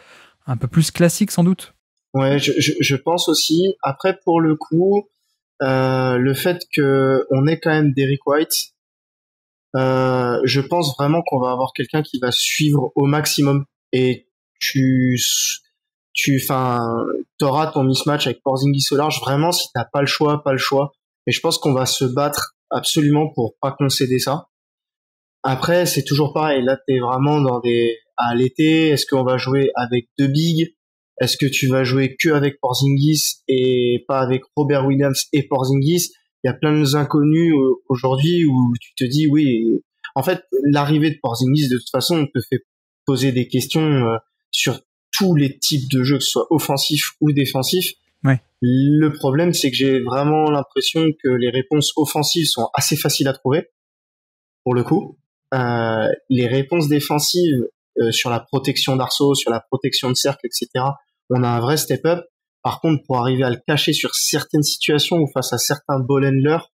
plus classique, sans doute. Ouais, je pense aussi. Après, pour le coup, le fait qu'on ait quand même Derrick White, je pense vraiment qu'on va avoir quelqu'un qui va suivre au maximum et t'auras ton mismatch avec Porzingis au large vraiment si t'as pas le choix. Et je pense qu'on va se battre absolument pour pas concéder ça. Après, c'est toujours pareil. Là, t'es vraiment à l'été. Est-ce qu'on va jouer avec deux bigs? Est-ce que tu vas jouer que avec Porzingis et pas avec Robert Williams et Porzingis? Il y a plein d'inconnus aujourd'hui où tu te dis oui. En fait, l'arrivée de Porzingis de toute façon te fait poser des questions sur tous les types de jeux, que ce soit offensif ou défensif. Ouais. Le problème, c'est que j'ai vraiment l'impression que les réponses offensives sont assez faciles à trouver, pour le coup. Les réponses défensives sur la protection d'arceau, sur la protection de cercle, etc., on a un vrai step-up. Par contre, pour arriver à le cacher sur certaines situations ou face à certains ball handlers,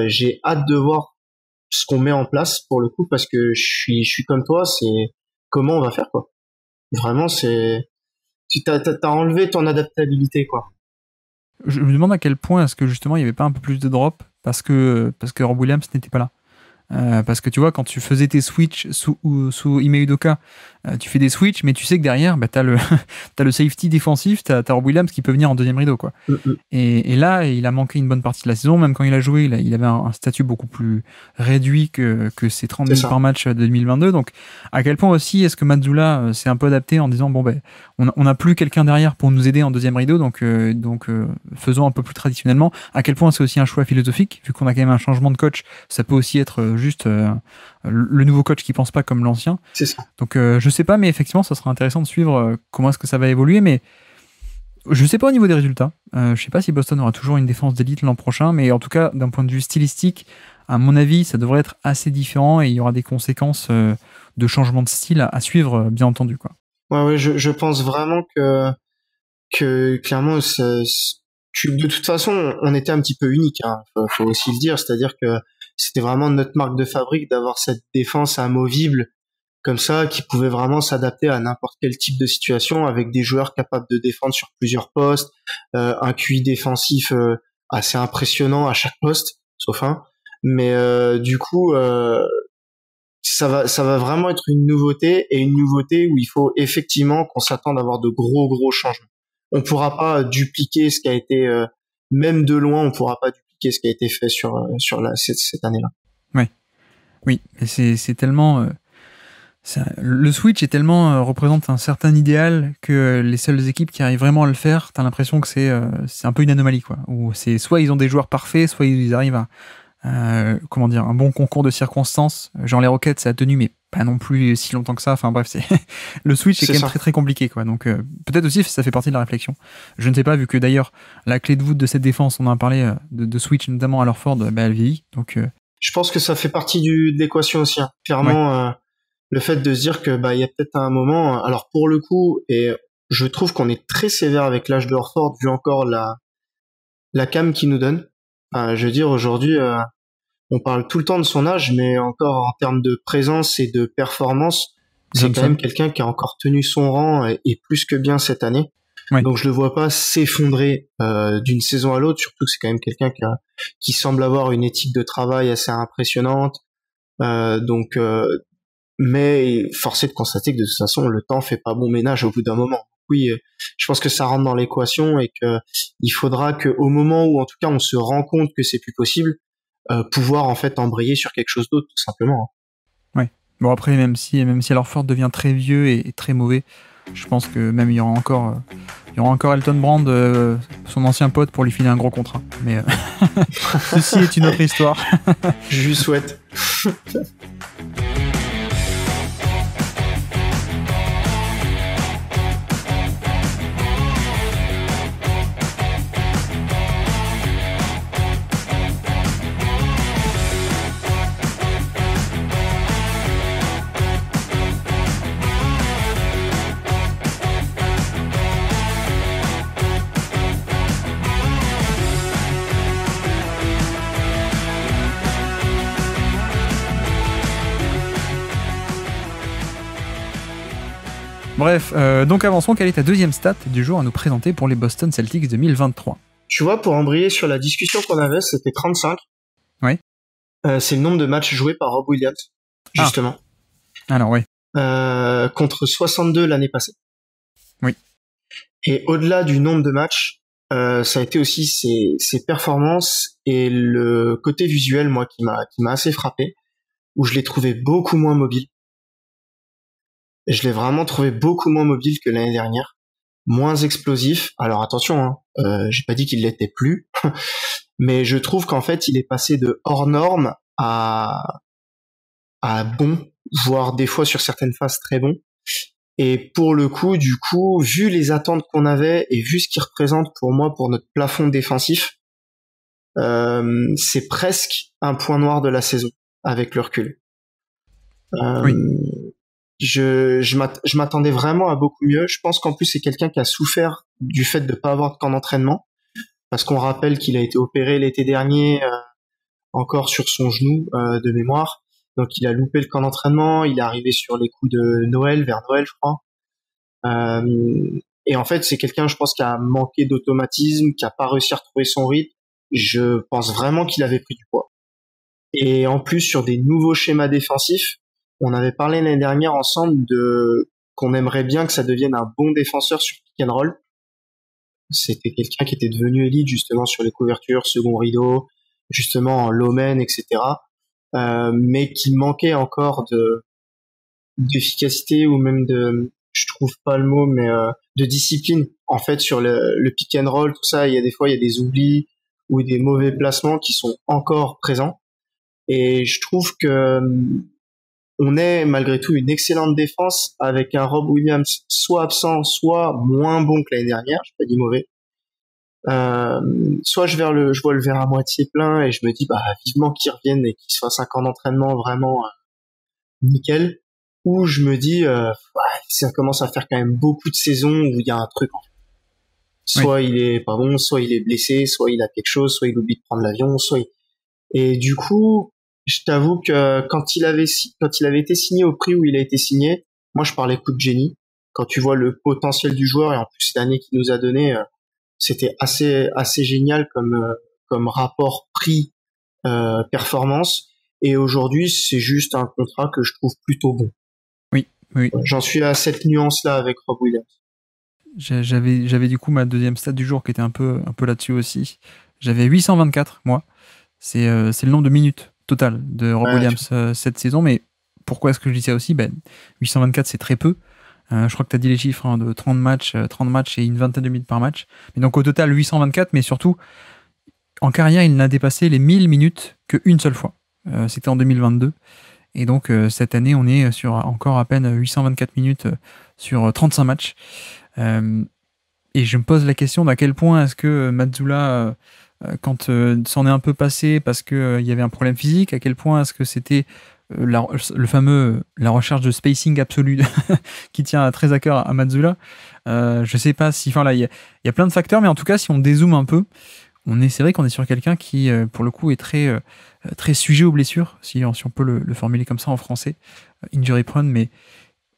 j'ai hâte de voir ce qu'on met en place, pour le coup, parce que je suis comme toi, c'est comment on va faire, quoi. Vraiment, c'est... T'as enlevé ton adaptabilité, quoi. Je me demande à quel point est-ce que justement il n'y avait pas un peu plus de drop parce que Rob Williams n'était pas là. Parce que tu vois, quand tu faisais tes switches sous Ime Udoka, tu fais des switches, mais tu sais que derrière, t'as le safety défensif, t'as Rob Williams qui peut venir en deuxième rideau, quoi. Et là, il a manqué une bonne partie de la saison. Même quand il a joué, il avait un statut beaucoup plus réduit que ses 30 minutes par match de 2022. Donc, à quel point aussi est-ce que Mazzulla s'est un peu adapté en disant, on n'a plus quelqu'un derrière pour nous aider en deuxième rideau, donc faisons un peu plus traditionnellement. À quel point c'est aussi un choix philosophique, vu qu'on a quand même un changement de coach, ça peut aussi être juste le nouveau coach qui pense pas comme l'ancien. C'est ça. Donc je sais pas, mais effectivement ça sera intéressant de suivre comment est-ce que ça va évoluer, mais je sais pas au niveau des résultats. Je sais pas si Boston aura toujours une défense d'élite l'an prochain, mais en tout cas d'un point de vue stylistique, à mon avis ça devrait être assez différent et il y aura des conséquences de changement de style à suivre, bien entendu, quoi. Ouais, je pense vraiment que clairement de toute façon, on était un petit peu unique, hein. Faut aussi le dire, c'est-à-dire que c'était vraiment notre marque de fabrique d'avoir cette défense amovible comme ça, qui pouvait vraiment s'adapter à n'importe quel type de situation, avec des joueurs capables de défendre sur plusieurs postes, un QI défensif assez impressionnant à chaque poste, sauf un. Mais du coup, ça va vraiment être une nouveauté, et une nouveauté où il faut effectivement qu'on s'attende à avoir de gros changements. On pourra pas dupliquer ce qui a été, même de loin, on pourra pas dupliquer ce qui a été fait sur cette année-là. Ouais. Oui, et c'est tellement le Switch est tellement représente un certain idéal que les seules équipes qui arrivent vraiment à le faire, t'as l'impression que c'est un peu une anomalie, quoi. Où c'est soit ils ont des joueurs parfaits, soit ils arrivent à un bon concours de circonstances. Genre les Rockets, ça a tenu, mais pas non plus si longtemps que ça. Enfin bref, le Switch est quand même très très compliqué, quoi. Donc peut-être aussi ça fait partie de la réflexion. Je ne sais pas, vu que d'ailleurs la clé de voûte de cette défense, on en a parlé de Switch notamment à Horford, elle vieillit. Donc je pense que ça fait partie de l'équation aussi, hein. Clairement. Ouais. Le fait de se dire que il y a peut-être un moment, alors pour le coup, et je trouve qu'on est très sévère avec l'âge de Horford, vu encore la cam qu'il nous donne. Je veux dire, aujourd'hui, on parle tout le temps de son âge, mais encore en termes de présence et de performance, c'est quand même quelqu'un qui a encore tenu son rang et plus que bien cette année. Ouais. Donc je le vois pas s'effondrer d'une saison à l'autre, surtout que c'est quand même quelqu'un qui semble avoir une éthique de travail assez impressionnante. Mais force est de constater que de toute façon le temps fait pas bon ménage au bout d'un moment. Oui, je pense que ça rentre dans l'équation et que il faudra que au moment où en tout cas on se rend compte que c'est plus possible, pouvoir en fait embrayer sur quelque chose d'autre tout simplement. Ouais. Bon après même si Horford devient très vieux et très mauvais, je pense que même il y aura encore Elton Brand, son ancien pote, pour lui filer un gros contrat. Mais ceci est une autre histoire. Je lui souhaite. Bref, donc avançons. Quelle est ta deuxième stat du jour à nous présenter pour les Boston Celtics 2023 ? Tu vois, pour embrayer sur la discussion qu'on avait, c'était 35. Oui. C'est le nombre de matchs joués par Rob Williams, justement. Alors oui. Contre 62 l'année passée. Oui. Et au-delà du nombre de matchs, ça a été aussi ses performances et le côté visuel, moi, qui m'a assez frappé, où je l'ai trouvé beaucoup moins mobile. Je l'ai vraiment trouvé beaucoup moins mobile que l'année dernière. moins explosif. Alors attention, j'ai pas dit qu'il l'était plus, mais je trouve qu'en fait, il est passé de hors norme à bon, voire des fois sur certaines phases très bon. Et pour le coup, du coup, vu les attentes qu'on avait et vu ce qu'il représente pour moi pour notre plafond défensif, c'est presque un point noir de la saison avec le recul. Oui. Je m'attendais vraiment à beaucoup mieux. Je pense qu'en plus c'est quelqu'un qui a souffert du fait de pas avoir de camp d'entraînement, parce qu'on rappelle qu'il a été opéré l'été dernier encore sur son genou de mémoire. Donc il a loupé le camp d'entraînement, il est arrivé sur les coups de Noël, vers Noël je crois. Et en fait c'est quelqu'un, je pense, qui a manqué d'automatisme, qui a pas réussi à retrouver son rythme. Je pense vraiment qu'il avait pris du poids. Et en plus sur des nouveaux schémas défensifs, on avait parlé l'année dernière ensemble qu'on aimerait bien que ça devienne un bon défenseur sur pick and roll. C'était quelqu'un qui était devenu élite justement sur les couvertures, second rideau, justement en low man, etc. Mais qui manquait encore d'efficacité ou même je trouve pas le mot, mais de discipline. En fait, sur le pick and roll, tout ça, il y a des fois, il y a des oublis ou des mauvais placements qui sont encore présents. Et je trouve que on est malgré tout une excellente défense avec un Rob Williams soit absent, soit moins bon que l'année dernière. Je pas dit mauvais. Soit je vois le verre à moitié plein et je me dis vivement qu'il revienne et qu'il se fasse un camp d'entraînement vraiment nickel. Ou je me dis ça commence à faire quand même beaucoup de saisons où il y a un truc. Soit il est pas bon, soit il est blessé, soit il a quelque chose, soit il oublie de prendre l'avion, et du coup, je t'avoue que quand il avait été signé au prix où il a été signé, moi je parlais coup de génie. Quand tu vois le potentiel du joueur et en plus l'année qu'il nous a donné, c'était assez génial comme rapport prix performance. Et aujourd'hui, c'est juste un contrat que je trouve plutôt bon. Oui. J'en suis à cette nuance-là avec Rob Williams. J'avais du coup ma deuxième stat du jour qui était un peu là-dessus aussi. J'avais 824 moi. C'est le nombre de minutes total de Rob Williams cette saison. Mais pourquoi est-ce que je dis ça aussi? 824 c'est très peu. Je crois que tu as dit les chiffres de 30 matchs et une vingtaine de minutes par match. Mais donc au total 824, mais surtout en carrière il n'a dépassé les 1000 minutes qu'une seule fois. C'était en 2022. Et donc cette année on est sur encore à peine 824 minutes sur 35 matchs. Et je me pose la question d'à quel point est-ce que Mazzulla, quand s'en est un peu passé parce qu'il y avait un problème physique, à quel point est-ce que c'était la recherche de spacing absolu qui tient très à cœur à Mazzulla. Je sais pas si, il y a plein de facteurs, mais en tout cas, si on dézoome un peu, c'est vrai qu'on est sur quelqu'un qui, pour le coup, est très, très sujet aux blessures, si on peut le formuler comme ça en français, injury prone, mais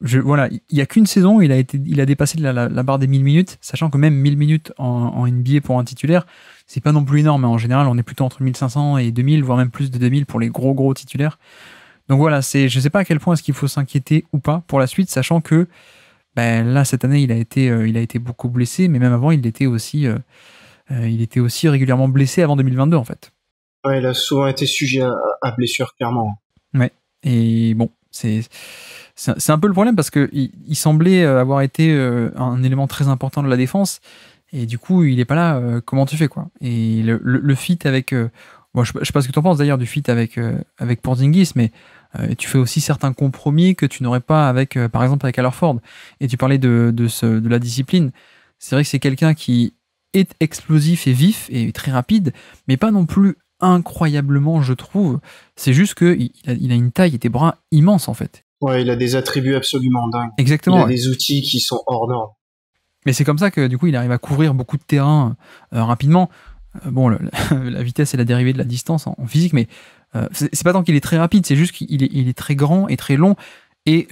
il y a qu'une saison où il a dépassé la barre des 1000 minutes, sachant que même 1000 minutes en NBA pour un titulaire, c'est pas non plus énorme. En général, on est plutôt entre 1500 et 2000, voire même plus de 2000 pour les gros titulaires. Donc voilà, je sais pas à quel point est-ce qu'il faut s'inquiéter ou pas pour la suite, sachant que là cette année il a été beaucoup blessé, mais même avant il était aussi régulièrement blessé avant 2022 en fait. Ouais, il a souvent été sujet à blessure, clairement. Ouais. Et bon, c'est un peu le problème parce que il semblait avoir été un élément très important de la défense et du coup il est pas là. Comment tu fais quoi? Et le fit avec je sais pas ce que tu en penses d'ailleurs du fit avec Porzingis, mais tu fais aussi certains compromis que tu n'aurais pas avec par exemple avec Al Horford. Et tu parlais de la discipline. C'est vrai que c'est quelqu'un qui est explosif et vif et très rapide, mais pas non plus incroyablement, je trouve. C'est juste que il a une taille et des bras immenses en fait. Ouais, il a des attributs absolument dingues. Exactement. Il a des outils qui sont hors normes. Mais c'est comme ça que du coup il arrive à couvrir beaucoup de terrain rapidement. La vitesse et la dérivée de la distance en physique, mais c'est pas tant qu'il est très rapide, c'est juste qu'il est très grand et très long et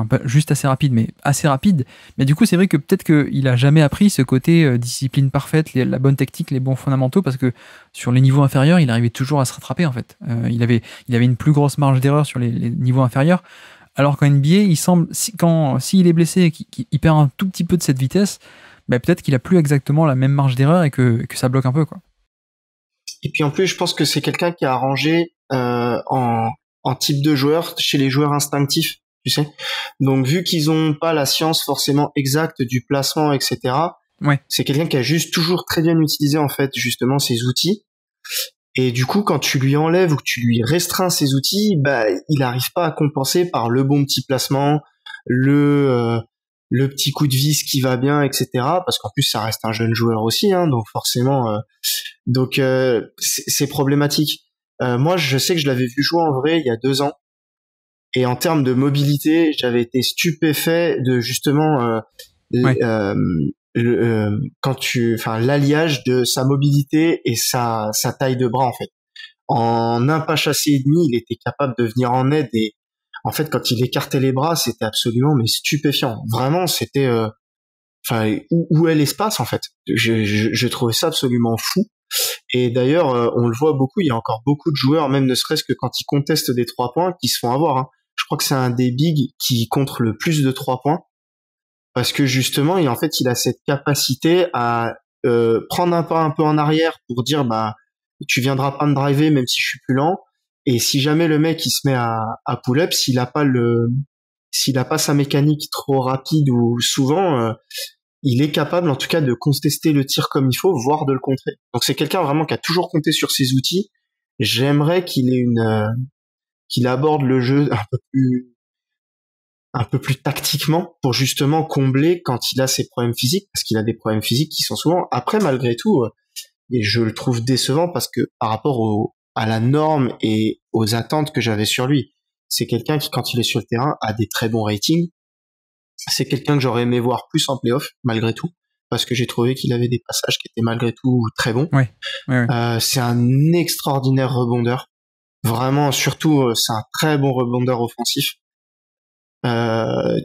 pas juste assez rapide, mais assez rapide. Mais du coup, c'est vrai que peut-être qu'il a jamais appris ce côté discipline parfaite, la bonne technique, les bons fondamentaux, parce que sur les niveaux inférieurs, il arrivait toujours à se rattraper en fait. Il avait une plus grosse marge d'erreur sur les niveaux inférieurs. Alors qu'en NBA, il semble, s'il est blessé et qu'il perd un tout petit peu de cette vitesse, peut-être qu'il a plus exactement la même marge d'erreur et que ça bloque un peu, quoi. Et puis en plus, je pense que c'est quelqu'un qui a arrangé en type de joueur chez les joueurs instinctifs. tu sais. Donc vu qu'ils ont pas la science forcément exacte du placement, etc. Ouais. C'est quelqu'un qui a juste toujours très bien utilisé en fait justement ces outils. Et du coup, quand tu lui enlèves ou que tu lui restreins ces outils, bah il arrive pas à compenser par le bon petit placement, le petit coup de vis qui va bien, etc. Parce qu'en plus ça reste un jeune joueur aussi, hein, donc forcément, c'est problématique. Moi, je sais que je l'avais vu jouer en vrai il y a 2 ans. Et en termes de mobilité, j'avais été stupéfait de justement Ouais. l'alliage de sa mobilité et sa taille de bras en fait. En un pas chassé et demi, il était capable de venir en aide et en fait quand il écartait les bras, c'était absolument mais stupéfiant. Vraiment, c'était où est l'espace en fait. Je trouvais ça absolument fou. Et d'ailleurs, on le voit beaucoup, il y a encore beaucoup de joueurs, même ne serait-ce que quand ils contestent des 3 points, qui se font avoir, hein. Je crois que c'est un des bigs qui contre le plus de 3 points parce que justement, en fait, il a cette capacité à prendre un pas un peu en arrière pour dire bah tu viendras pas me driver même si je suis plus lent. Et si jamais le mec il se met à pull-up, s'il a pas sa mécanique trop rapide ou souvent, il est capable en tout cas de contester le tir comme il faut, voire de le contrer. Donc c'est quelqu'un vraiment qui a toujours compté sur ses outils. J'aimerais qu'il aborde le jeu un peu plus tactiquement pour justement combler quand il a ses problèmes physiques, parce qu'il a des problèmes physiques qui sont souvent. Après, malgré tout, et je le trouve décevant parce que par rapport à la norme et aux attentes que j'avais sur lui, c'est quelqu'un qui, quand il est sur le terrain, a des très bons ratings. C'est quelqu'un que j'aurais aimé voir plus en playoff, malgré tout, parce que j'ai trouvé qu'il avait des passages qui étaient malgré tout très bons. Ouais. C'est un extraordinaire rebondeur. Vraiment, surtout, c'est un très bon rebondeur offensif.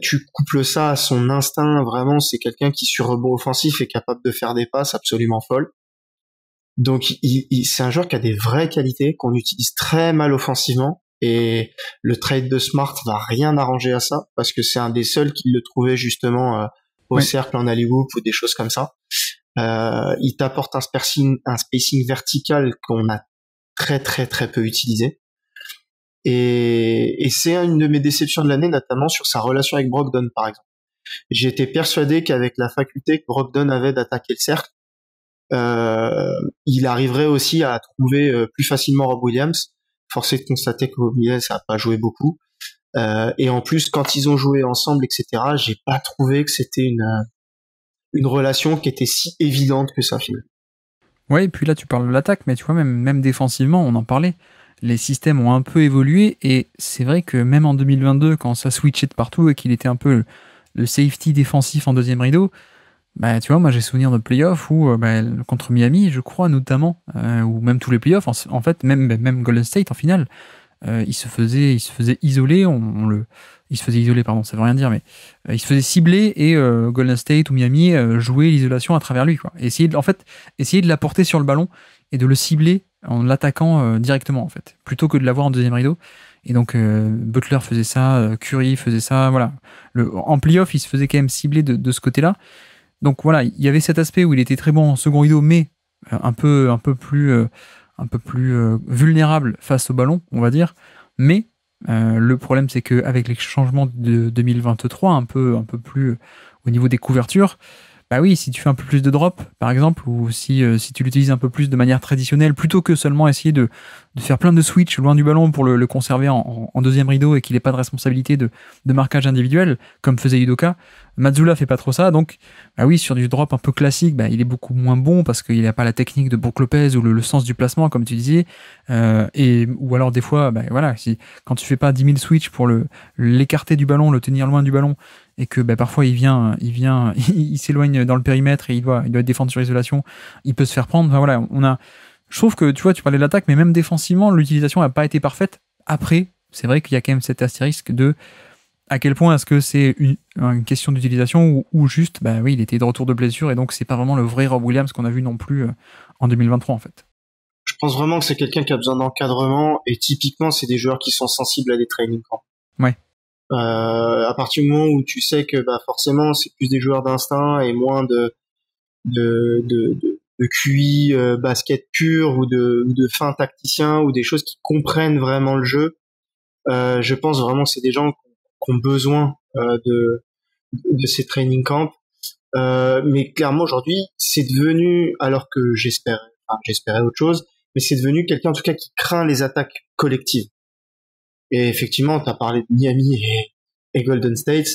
Tu couples ça à son instinct, vraiment, c'est quelqu'un qui sur rebond offensif est capable de faire des passes absolument folles. Donc, c'est un joueur qui a des vraies qualités, qu'on utilise très mal offensivement. Et le trade de Smart va rien arranger à ça, parce que c'est un des seuls qui le trouvait justement au cercle en alley-oop ou des choses comme ça. Il t'apporte un spacing vertical qu'on a très très très peu utilisé. Et c'est une de mes déceptions de l'année, notamment sur sa relation avec Brogdon, par exemple. J'étais persuadé qu'avec la faculté que Brogdon avait d'attaquer le cercle, il arriverait aussi à trouver plus facilement Rob Williams. Forcé de constater que Rob Williams n'a pas joué beaucoup. Et en plus, quand ils ont joué ensemble, etc., j'ai pas trouvé que c'était une relation qui était si évidente que ça, finalement. Ouais, et puis là, tu parles de l'attaque, mais tu vois, même défensivement, on en parlait. Les systèmes ont un peu évolué, et c'est vrai que même en 2022, quand ça switchait de partout et qu'il était un peu le safety défensif en deuxième rideau, bah, tu vois, moi j'ai souvenir de playoffs où, contre Miami, je crois notamment, ou même tous les playoffs, en fait, même Golden State en finale, il se faisait isoler, il se faisait isoler, pardon, ça veut rien dire, mais il se faisait cibler et Golden State ou Miami jouait l'isolation à travers lui, quoi. Essayer de l'apporter sur le ballon et de le cibler en l'attaquant directement, en fait, plutôt que de l'avoir en deuxième rideau. Et donc Butler faisait ça, Curry faisait ça, voilà. En playoff, il se faisait quand même cibler de ce côté-là. Donc voilà, il y avait cet aspect où il était très bon en second rideau, mais un peu plus vulnérable face au ballon, on va dire. Mais le problème, c'est qu'avec les changements de 2023, un peu plus au niveau des couvertures, bah oui, si tu fais un peu plus de drop, par exemple, ou si tu l'utilises un peu plus de manière traditionnelle, plutôt que seulement essayer de faire plein de switch loin du ballon pour le conserver en deuxième rideau et qu'il n'ait pas de responsabilité de marquage individuel, comme faisait Udoka, Mazzulla fait pas trop ça, donc bah oui, sur du drop un peu classique, bah, il est beaucoup moins bon parce qu'il n'a pas la technique de Brook Lopez ou le sens du placement, comme tu disais, ou alors des fois, bah, voilà, quand tu fais pas 10 000 switch pour l'écarter du ballon, le tenir loin du ballon, et que parfois il s'éloigne dans le périmètre et il doit défendre sur isolation, il peut se faire prendre. Enfin, voilà, je trouve que tu vois, tu parlais de l'attaque, mais même défensivement, l'utilisation n'a pas été parfaite. Après, c'est vrai qu'il y a quand même cet astérisque de à quel point est-ce que c'est une question d'utilisation ou juste, bah oui, il était de retour de blessure et donc c'est pas vraiment le vrai Rob Williams qu'on a vu non plus en 2023 en fait. Je pense vraiment que c'est quelqu'un qui a besoin d'encadrement et typiquement c'est des joueurs qui sont sensibles à des training camps. Ouais. À partir du moment où tu sais que forcément c'est plus des joueurs d'instinct et moins de QI basket pur ou de fins tacticiens ou des choses qui comprennent vraiment le jeu, je pense vraiment que c'est des gens qui ont ont besoin de ces training camps. Mais clairement aujourd'hui, c'est devenu, alors que j'espérais autre chose, mais c'est devenu quelqu'un en tout cas qui craint les attaques collectives. Et effectivement, tu as parlé de Miami et Golden State.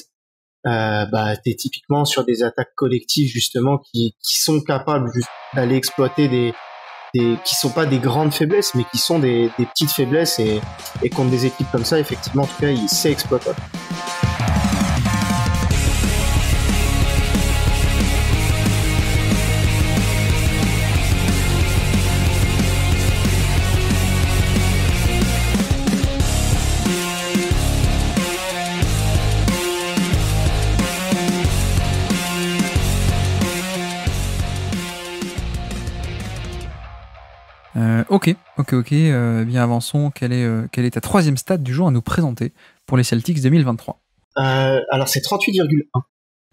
T'es typiquement sur des attaques collectives justement qui sont capables juste d'aller exploiter qui sont pas des grandes faiblesses, mais qui sont des petites faiblesses et contre des équipes comme ça, effectivement, en tout cas, c'est exploitable. Ok. Bien avançons. Quelle est ta troisième stat du jour à nous présenter pour les Celtics 2023 ? Alors c'est 38,1.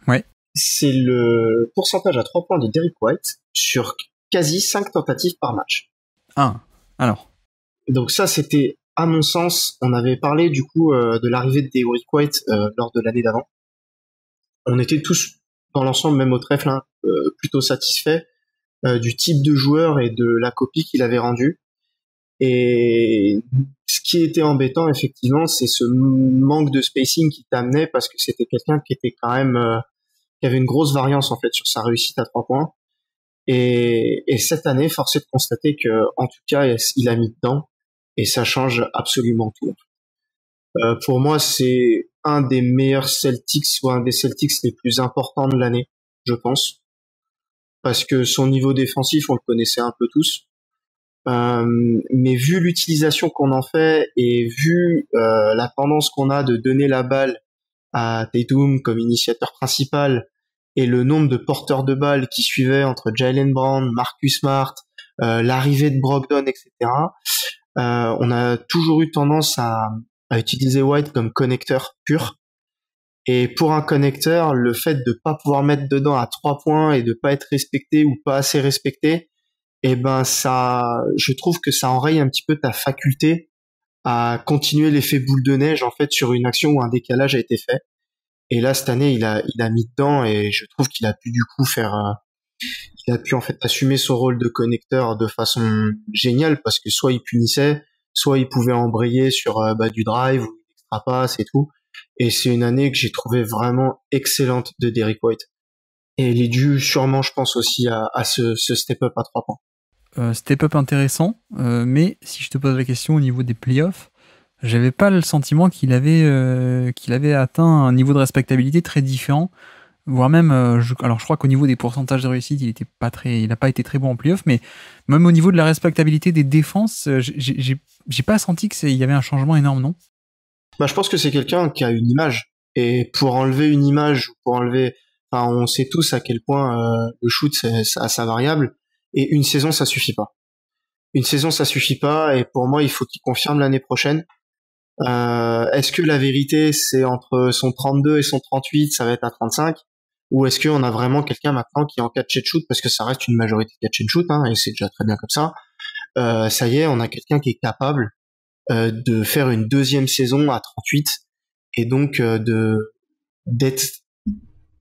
Ouais. C'est le pourcentage à 3 points de Derrick White sur quasi 5 tentatives par match. Alors. Donc ça, c'était, à mon sens, on avait parlé du coup de l'arrivée de Derrick White lors de l'année d'avant. On était tous, dans l'ensemble, même au trèfle, plutôt satisfaits du type de joueur et de la copie qu'il avait rendue. Et ce qui était embêtant, effectivement, c'est ce manque de spacing qui t'amenait, parce que c'était quelqu'un qui était quand même qui avait une grosse variance en fait sur sa réussite à 3 points. Et cette année, force est de constater que, en tout cas, il a mis dedans et ça change absolument tout. Pour moi, c'est un des meilleurs Celtics ou un des Celtics les plus importants de l'année, je pense. Parce que son niveau défensif, on le connaissait un peu tous. Mais vu l'utilisation qu'on en fait et vu la tendance qu'on a de donner la balle à Tatum comme initiateur principal et le nombre de porteurs de balles qui suivaient entre Jaylen Brown, Marcus Smart, l'arrivée de Brogdon, etc., on a toujours eu tendance à utiliser White comme connecteur pur. Et pour un connecteur, le fait de pas pouvoir mettre dedans à 3 points et de pas être respecté ou pas assez respecté, je trouve que ça enraye un petit peu ta faculté à continuer l'effet boule de neige en fait sur une action où un décalage a été fait. Et là cette année, il a mis dedans et je trouve qu'il a pu du coup il a pu en fait assumer son rôle de connecteur de façon géniale, parce que soit il punissait, soit il pouvait embrayer sur du drive ou extra pass et tout. Et c'est une année que j'ai trouvé vraiment excellente de Derrick White. Et il est dû sûrement, je pense aussi, à ce step-up à 3 points. Step-up intéressant, mais si je te pose la question au niveau des playoffs, j'avais pas le sentiment qu'il avait atteint un niveau de respectabilité très différent, voire même, je crois qu'au niveau des pourcentages de réussite, il n'a pas été très bon en playoffs, mais même au niveau de la respectabilité des défenses, j'ai pas senti qu'il y avait un changement énorme, non ? Je pense que c'est quelqu'un qui a une image, et pour enlever une image, on sait tous à quel point le shoot c'est sa variable, et une saison ça suffit pas. Une saison ça suffit pas, et pour moi il faut qu'il confirme l'année prochaine. Est-ce que la vérité c'est entre son 32 et son 38, ça va être à 35, ou est-ce qu'on a vraiment quelqu'un maintenant qui est en catch and shoot, parce que ça reste une majorité de catch and shoot, et c'est déjà très bien comme ça. Ça y est, on a quelqu'un qui est capable de faire une deuxième saison à 38, et donc d'être,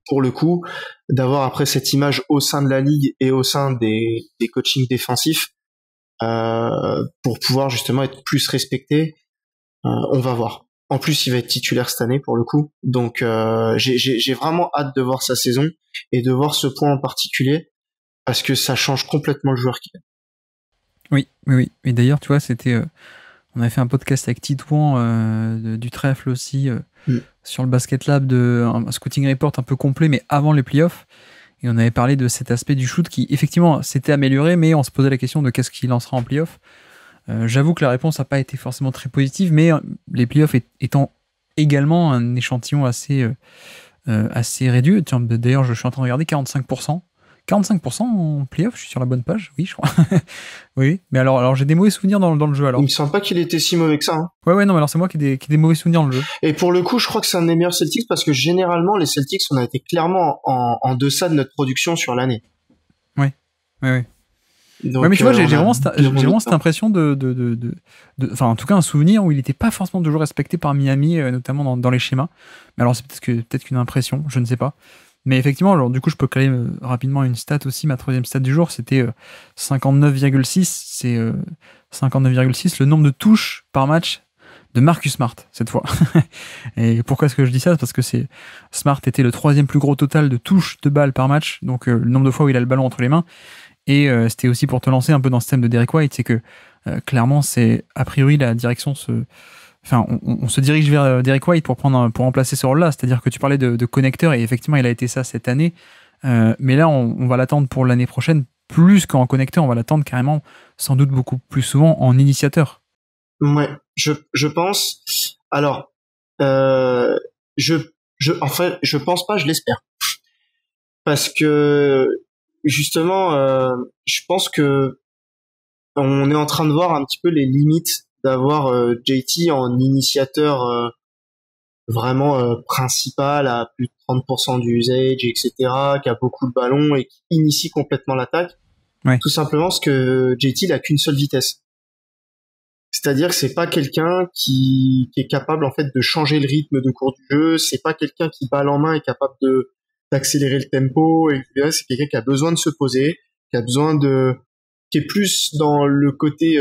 pour le coup, d'avoir après cette image au sein de la ligue et au sein des coachings défensifs pour pouvoir justement être plus respecté. On va voir. En plus, il va être titulaire cette année pour le coup, donc j'ai vraiment hâte de voir sa saison et de voir ce point en particulier, parce que ça change complètement le joueur qu'il est. Oui. Et d'ailleurs, tu vois, on avait fait un podcast avec Titouan du trèfle aussi sur le Basket Lab, un scouting report un peu complet, mais avant les playoffs. Et on avait parlé de cet aspect du shoot qui, effectivement, s'était amélioré, mais on se posait la question de qu'est-ce qu'il lancera en playoffs. J'avoue que la réponse n'a pas été forcément très positive, mais les playoffs étant également un échantillon assez réduit. Tiens, d'ailleurs, je suis en train de regarder 45%. 45% en playoff, je suis sur la bonne page, oui, je crois. Oui, mais alors j'ai des mauvais souvenirs dans le jeu alors. Il me semble pas qu'il était si mauvais que ça. Ouais, non, mais alors c'est moi qui ai des mauvais souvenirs dans le jeu. Et pour le coup, je crois que c'est un des meilleurs Celtics, parce que généralement, les Celtics, on a été clairement en deçà de notre production sur l'année. Ouais. Donc, ouais, mais tu vois, j'ai on a vraiment, bien j'ai moins vraiment de cette temps. impression enfin, en tout cas, un souvenir où il n'était pas forcément toujours respecté par Miami, notamment dans les schémas. Mais alors, c'est peut-être qu'une impression, je ne sais pas. Mais effectivement, alors, du coup, je peux caler rapidement une stat aussi. Ma troisième stat du jour, c'était 59,6. C'est 59,6, le nombre de touches par match de Marcus Smart, cette fois. Et pourquoi est-ce que je dis ça? Parce que Smart était le troisième plus gros total de touches de balles par match, donc le nombre de fois où il a le ballon entre les mains. Et c'était aussi pour te lancer un peu dans ce thème de Derek White, c'est que clairement, c'est a priori la direction Enfin, on se dirige vers Derek White pour remplacer ce rôle-là. C'est-à-dire que tu parlais de connecteur, et effectivement, il a été ça cette année. Mais là, on va l'attendre pour l'année prochaine, plus qu'en connecteur, on va l'attendre carrément, sans doute beaucoup plus souvent, en initiateur. Ouais, je pense. Alors, je, en fait, je pense pas, je l'espère, parce que justement, je pense que on est en train de voir un petit peu les limites d'avoir JT en initiateur vraiment principal à plus de 30% du usage, etc., qui a beaucoup de ballons et qui initie complètement l'attaque. Ouais. Tout simplement parce que JT il a qu'une seule vitesse. C'est-à-dire que c'est pas quelqu'un qui est capable en fait de changer le rythme de cours du jeu, c'est pas quelqu'un qui balle en main est capable d'accélérer le tempo, et c'est quelqu'un qui a besoin de se poser, qui a besoin qui est plus dans le côté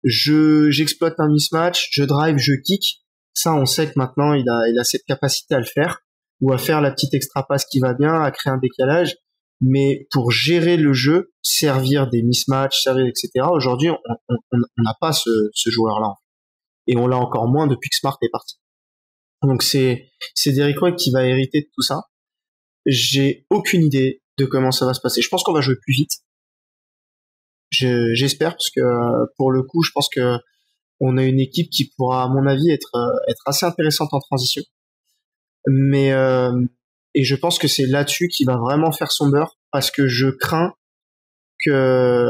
j'exploite un mismatch, je drive, je kick. Ça on sait que maintenant il a cette capacité à le faire, ou à faire la petite extra passe qui va bien, à créer un décalage. Mais pour gérer le jeu, servir des mismatchs, servir, etc. Aujourd'hui, on n'a pas ce joueur-là. Et on l'a encore moins depuis que Smart est parti. Donc c'est Derrick White qui va hériter de tout ça. J'ai aucune idée de comment ça va se passer. Je pense qu'on va jouer plus vite. J'espère, parce que pour le coup, je pense que on a une équipe qui pourra, à mon avis, être assez intéressante en transition. Mais et je pense que c'est là-dessus qu'il va vraiment faire son beurre, parce que je crains que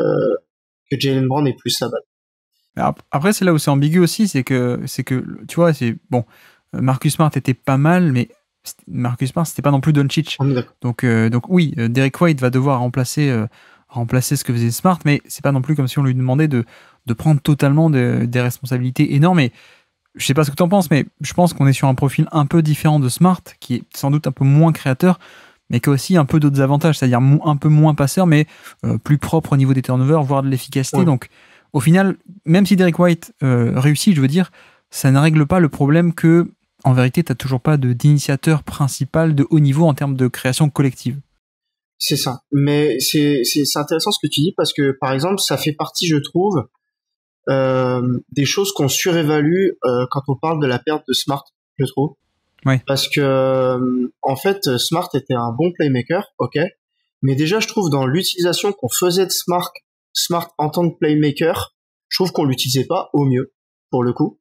Jaylen Brown ait plus sa balle. Après, c'est là où c'est ambigu aussi, c'est que tu vois, c'est bon. Marcus Smart était pas mal, mais Marcus Smart, c'était pas non plus Doncic. Donc oui, Derek White va devoir remplacer ce que faisait Smart, mais c'est pas non plus comme si on lui demandait de prendre totalement des responsabilités énormes. Et je sais pas ce que tu en penses, mais je pense qu'on est sur un profil un peu différent de Smart, qui est sans doute un peu moins créateur, mais qui a aussi un peu d'autres avantages, c'est-à-dire un peu moins passeur, mais plus propre au niveau des turnovers, voire de l'efficacité. Ouais. Donc, au final, même si Derek White réussit, je veux dire, ça ne règle pas le problème que, en vérité, tu n'as toujours pas d'initiateur principal de haut niveau en termes de création collective. C'est ça. Mais c'est intéressant ce que tu dis, parce que, par exemple, ça fait partie, je trouve, des choses qu'on surévalue quand on parle de la perte de Smart, je trouve. Ouais. Parce que en fait, Smart était un bon playmaker, ok, mais déjà je trouve dans l'utilisation qu'on faisait de Smart en tant que playmaker, je trouve qu'on l'utilisait pas au mieux pour le coup.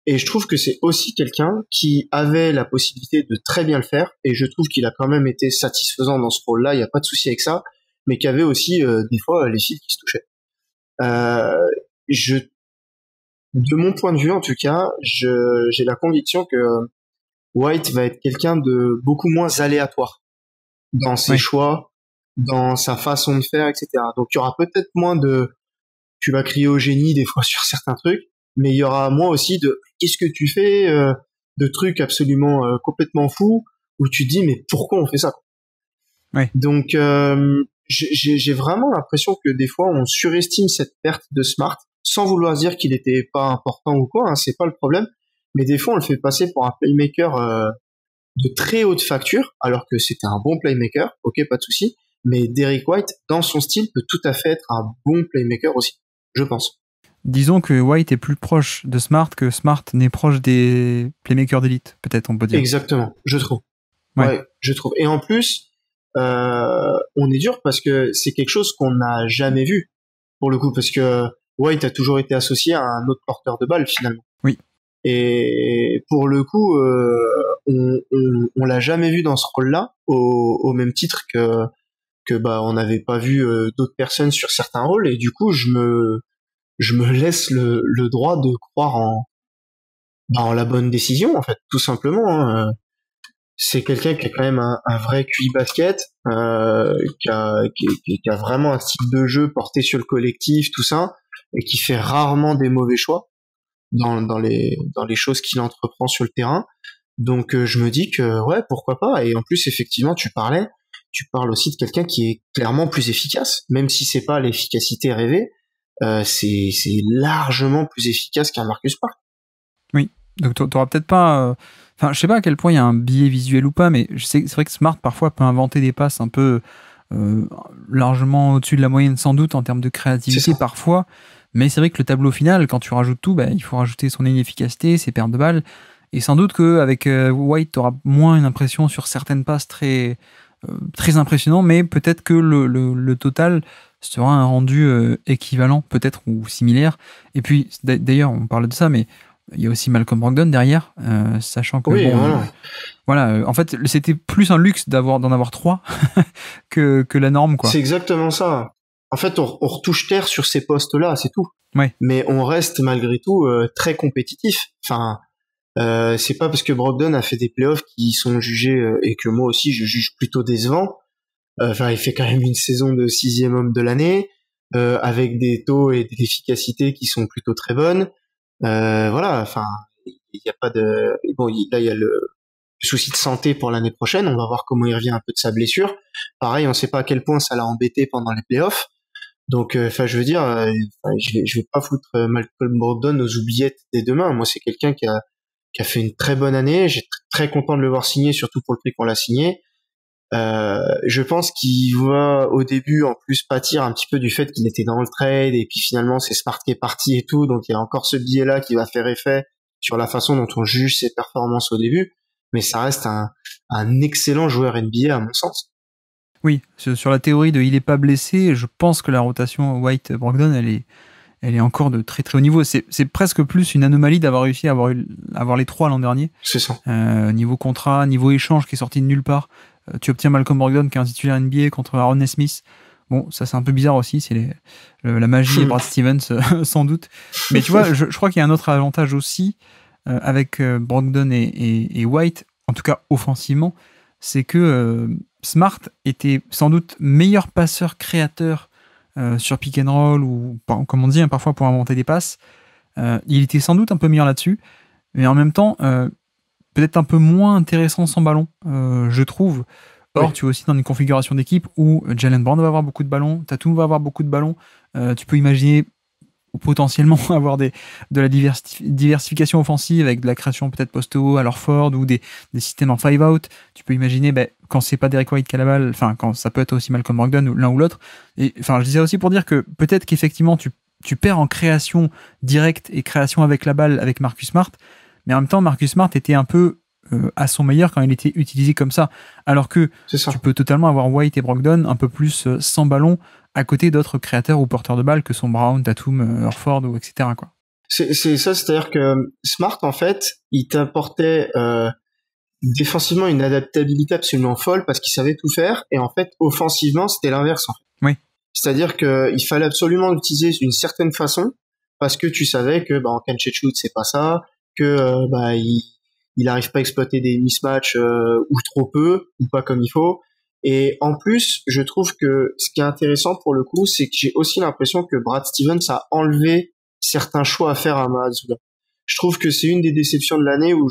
Et je trouve que c'est aussi quelqu'un qui avait la possibilité de très bien le faire, et je trouve qu'il a quand même été satisfaisant dans ce rôle-là, il y a pas de souci avec ça, mais qui avait aussi des fois les fils qui se touchaient. De mon point de vue en tout cas, j'ai la conviction que White va être quelqu'un de beaucoup moins aléatoire dans ses choix, dans sa façon de faire, etc. Donc il y aura peut-être moins tu vas crier au génie des fois sur certains trucs, mais il y aura moins aussi de qu'est-ce que tu fais, de trucs absolument complètement fous où tu te dis mais pourquoi on fait ça, quoi. Ouais. Donc j'ai vraiment l'impression que des fois on surestime cette perte de Smart, sans vouloir dire qu'il était pas important ou quoi, hein, c'est pas le problème. Mais des fois, on le fait passer pour un playmaker de très haute facture, alors que c'était un bon playmaker, ok, pas de souci. Mais Derek White, dans son style, peut tout à fait être un bon playmaker aussi, je pense. Disons que White est plus proche de Smart que Smart n'est proche des playmakers d'élite, peut-être on peut dire. Exactement, je trouve. Ouais, je trouve. Et en plus, on est dur parce que c'est quelque chose qu'on n'a jamais vu, pour le coup, parce que White a toujours été associé à un autre porteur de balle, finalement. Oui. Et pour le coup, on l'a jamais vu dans ce rôle-là, au même titre que bah on n'avait pas vu d'autres personnes sur certains rôles. Et du coup, je me laisse le droit de croire en la bonne décision, en fait, tout simplement. Hein. c'est quelqu'un qui a quand même un vrai QI basket, qui a vraiment un style de jeu porté sur le collectif, tout ça, et qui fait rarement des mauvais choix dans les choses qu'il entreprend sur le terrain. Donc je me dis que ouais, pourquoi pas. Et en plus, effectivement, tu parles aussi de quelqu'un qui est clairement plus efficace, même si c'est pas l'efficacité rêvée. C'est largement plus efficace qu'un Marcus Smart. Oui, donc t'auras peut-être pas... Enfin, je sais pas à quel point il y a un biais visuel ou pas, mais c'est vrai que Smart parfois peut inventer des passes un peu largement au-dessus de la moyenne sans doute en termes de créativité parfois, mais c'est vrai que le tableau final, quand tu rajoutes tout, il faut rajouter son inefficacité, ses pertes de balles, et sans doute qu'avec White, t'auras moins une impression sur certaines passes très impressionnant, mais peut-être que le total sera un rendu équivalent peut-être ou similaire. Et puis d'ailleurs on parle de ça, mais il y a aussi Malcolm Brogdon derrière, sachant que en fait c'était plus un luxe d'en avoir 3 que la norme, quoi. C'est exactement ça. En fait, on retouche terre sur ces postes-là, c'est tout. Ouais. Mais on reste malgré tout très compétitif. Enfin, c'est pas parce que Brogdon a fait des playoffs qui sont jugés et que moi aussi je juge plutôt décevant. Enfin, il fait quand même une saison de 6e homme de l'année avec des taux et des efficacités qui sont plutôt très bonnes. Voilà. Enfin, il y a pas de là il y a le souci de santé pour l'année prochaine. On va voir comment il revient un peu de sa blessure. Pareil, on sait pas à quel point ça l'a embêté pendant les playoffs. Donc, je veux dire, je vais pas foutre Malcolm Brogdon aux oubliettes dès demain. Moi, c'est quelqu'un qui a fait une très bonne année. J'ai très content de le voir signer, surtout pour le prix qu'on l'a signé. Je pense qu'il va au début en plus pâtir un petit peu du fait qu'il était dans le trade et puis finalement c'est Smart qui est parti et tout. Donc, il y a encore ce biais-là qui va faire effet sur la façon dont on juge ses performances au début. Mais ça reste un excellent joueur NBA à mon sens. Oui, sur la théorie de il est pas blessé, je pense que la rotation White-Brogdon, elle est encore de très très haut niveau. C'est presque plus une anomalie d'avoir réussi à avoir les 3 l'an dernier. C'est ça. Niveau contrat, niveau échange qui est sorti de nulle part. Tu obtiens Malcolm Brogdon qui est un titulaire NBA contre Aaron Smith. Bon, ça c'est un peu bizarre aussi, c'est la magie et Brad Stevens sans doute. Mais tu vois, je crois qu'il y a un autre avantage aussi avec Brogdon et White, en tout cas offensivement, c'est que Smart était sans doute meilleur passeur créateur sur pick and roll ou comme on dit parfois pour inventer des passes. Il était sans doute un peu meilleur là-dessus, mais en même temps peut-être un peu moins intéressant sans ballon, je trouve. Or, tu es aussi dans une configuration d'équipe où Jaylen Brown va avoir beaucoup de ballons, Tatum va avoir beaucoup de ballons. Tu peux imaginer ou potentiellement avoir de la diversification offensive avec de la création peut-être post-haut à l'Orford ou des systèmes en 5-out. Tu peux imaginer quand c'est pas Derek White qui a la balle, enfin quand ça peut être aussi Malcolm Brogdon ou l'un ou l'autre. Et enfin, je disais aussi pour dire que peut-être qu'effectivement tu perds en création directe et création avec la balle avec Marcus Smart, mais en même temps Marcus Smart était un peu à son meilleur quand il était utilisé comme ça, alors que tu peux totalement avoir White et Brogdon un peu plus sans ballon à côté d'autres créateurs ou porteurs de balles que sont Brown, Tatum, Horford ou etc. quoi. C'est ça, c'est-à-dire que Smart en fait, il t'apportait défensivement une adaptabilité absolument folle parce qu'il savait tout faire, et en fait offensivement c'était l'inverse en fait. Oui. C'est-à-dire que il fallait absolument l'utiliser d'une certaine façon parce que tu savais que en catch and shoot c'est pas ça, que il arrive pas à exploiter des mismatchs ou trop peu ou pas comme il faut. Et en plus, je trouve que ce qui est intéressant pour le coup, c'est que j'ai aussi l'impression que Brad Stevens a enlevé certains choix à faire à Mazzulla. Je trouve que c'est une des déceptions de l'année où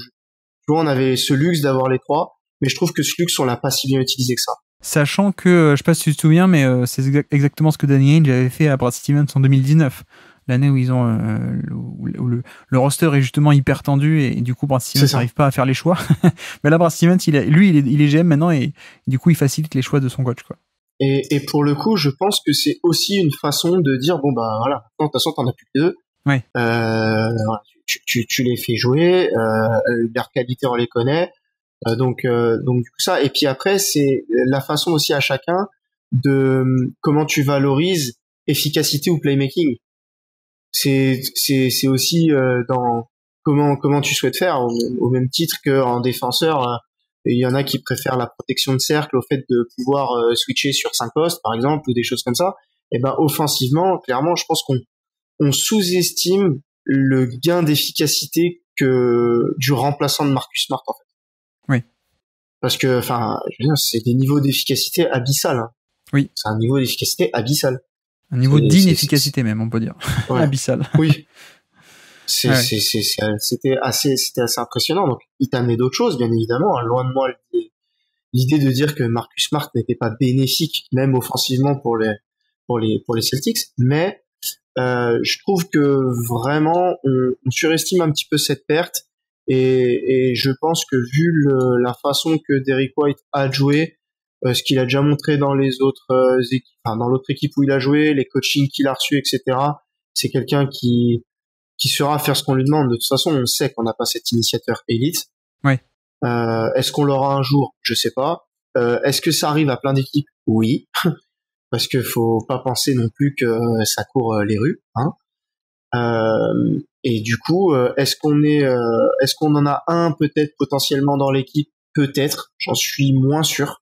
on avait ce luxe d'avoir les 3, mais je trouve que ce luxe on l'a pas si bien utilisé que ça. Sachant que, je sais pas si tu te souviens, mais c'est exactement ce que Danny Ainge avait fait à Brad Stevens en 2019. L'année où ils ont où le roster est justement hyper tendu et du coup Brad Stevens n'arrive pas à faire les choix. Mais là Brad Stevens il est GM maintenant et du coup il facilite les choix de son coach, quoi. Et pour le coup je pense que c'est aussi une façon de dire voilà, de toute façon t'en as plus que 2. Ouais. Tu les fais jouer, leur qualité on les connaît, donc du coup ça. Et puis après c'est la façon aussi à chacun de comment tu valorises efficacité ou playmaking. C'est aussi dans comment tu souhaites faire au même titre qu'en défenseur. Il y en a qui préfèrent la protection de cercle au fait de pouvoir switcher sur 5 postes par exemple ou des choses comme ça. Et offensivement clairement je pense qu'on sous-estime le gain d'efficacité que du remplaçant de Marcus Smart en fait. Oui. Parce que, enfin, je veux dire, c'est des niveaux d'efficacité abyssal. Hein. Oui. C'est un niveau d'efficacité abyssal. Un niveau d'inefficacité même, on peut dire. Ouais. Abyssal. Oui. C'était assez impressionnant. Donc, il t'a amené d'autres choses, bien évidemment. Hein. Loin de moi l'idée de dire que Marcus Smart n'était pas bénéfique, même offensivement pour les Celtics. Mais je trouve que vraiment, on surestime un petit peu cette perte. Et je pense que vu la façon que Derrick White a joué, ce qu'il a déjà montré dans les autres équipes, enfin, dans l'autre équipe où il a joué, les coachings qu'il a reçus, etc., c'est quelqu'un qui saura faire ce qu'on lui demande. De toute façon, on sait qu'on n'a pas cet initiateur élite. Ouais. Est-ce qu'on l'aura un jour? Je sais pas. Est-ce que ça arrive à plein d'équipes? Oui. Parce que faut pas penser non plus que ça court les rues, hein. Et du coup, est-ce qu'on en a un peut-être potentiellement dans l'équipe? Peut-être. J'en suis moins sûr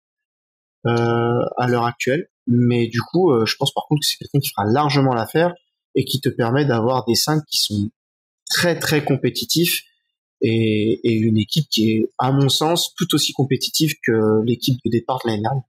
à l'heure actuelle. Mais du coup, je pense par contre que c'est quelqu'un qui fera largement l'affaire et qui te permet d'avoir des 5 qui sont très très compétitifs et une équipe qui est, à mon sens, tout aussi compétitive que l'équipe de départ de l'année dernière.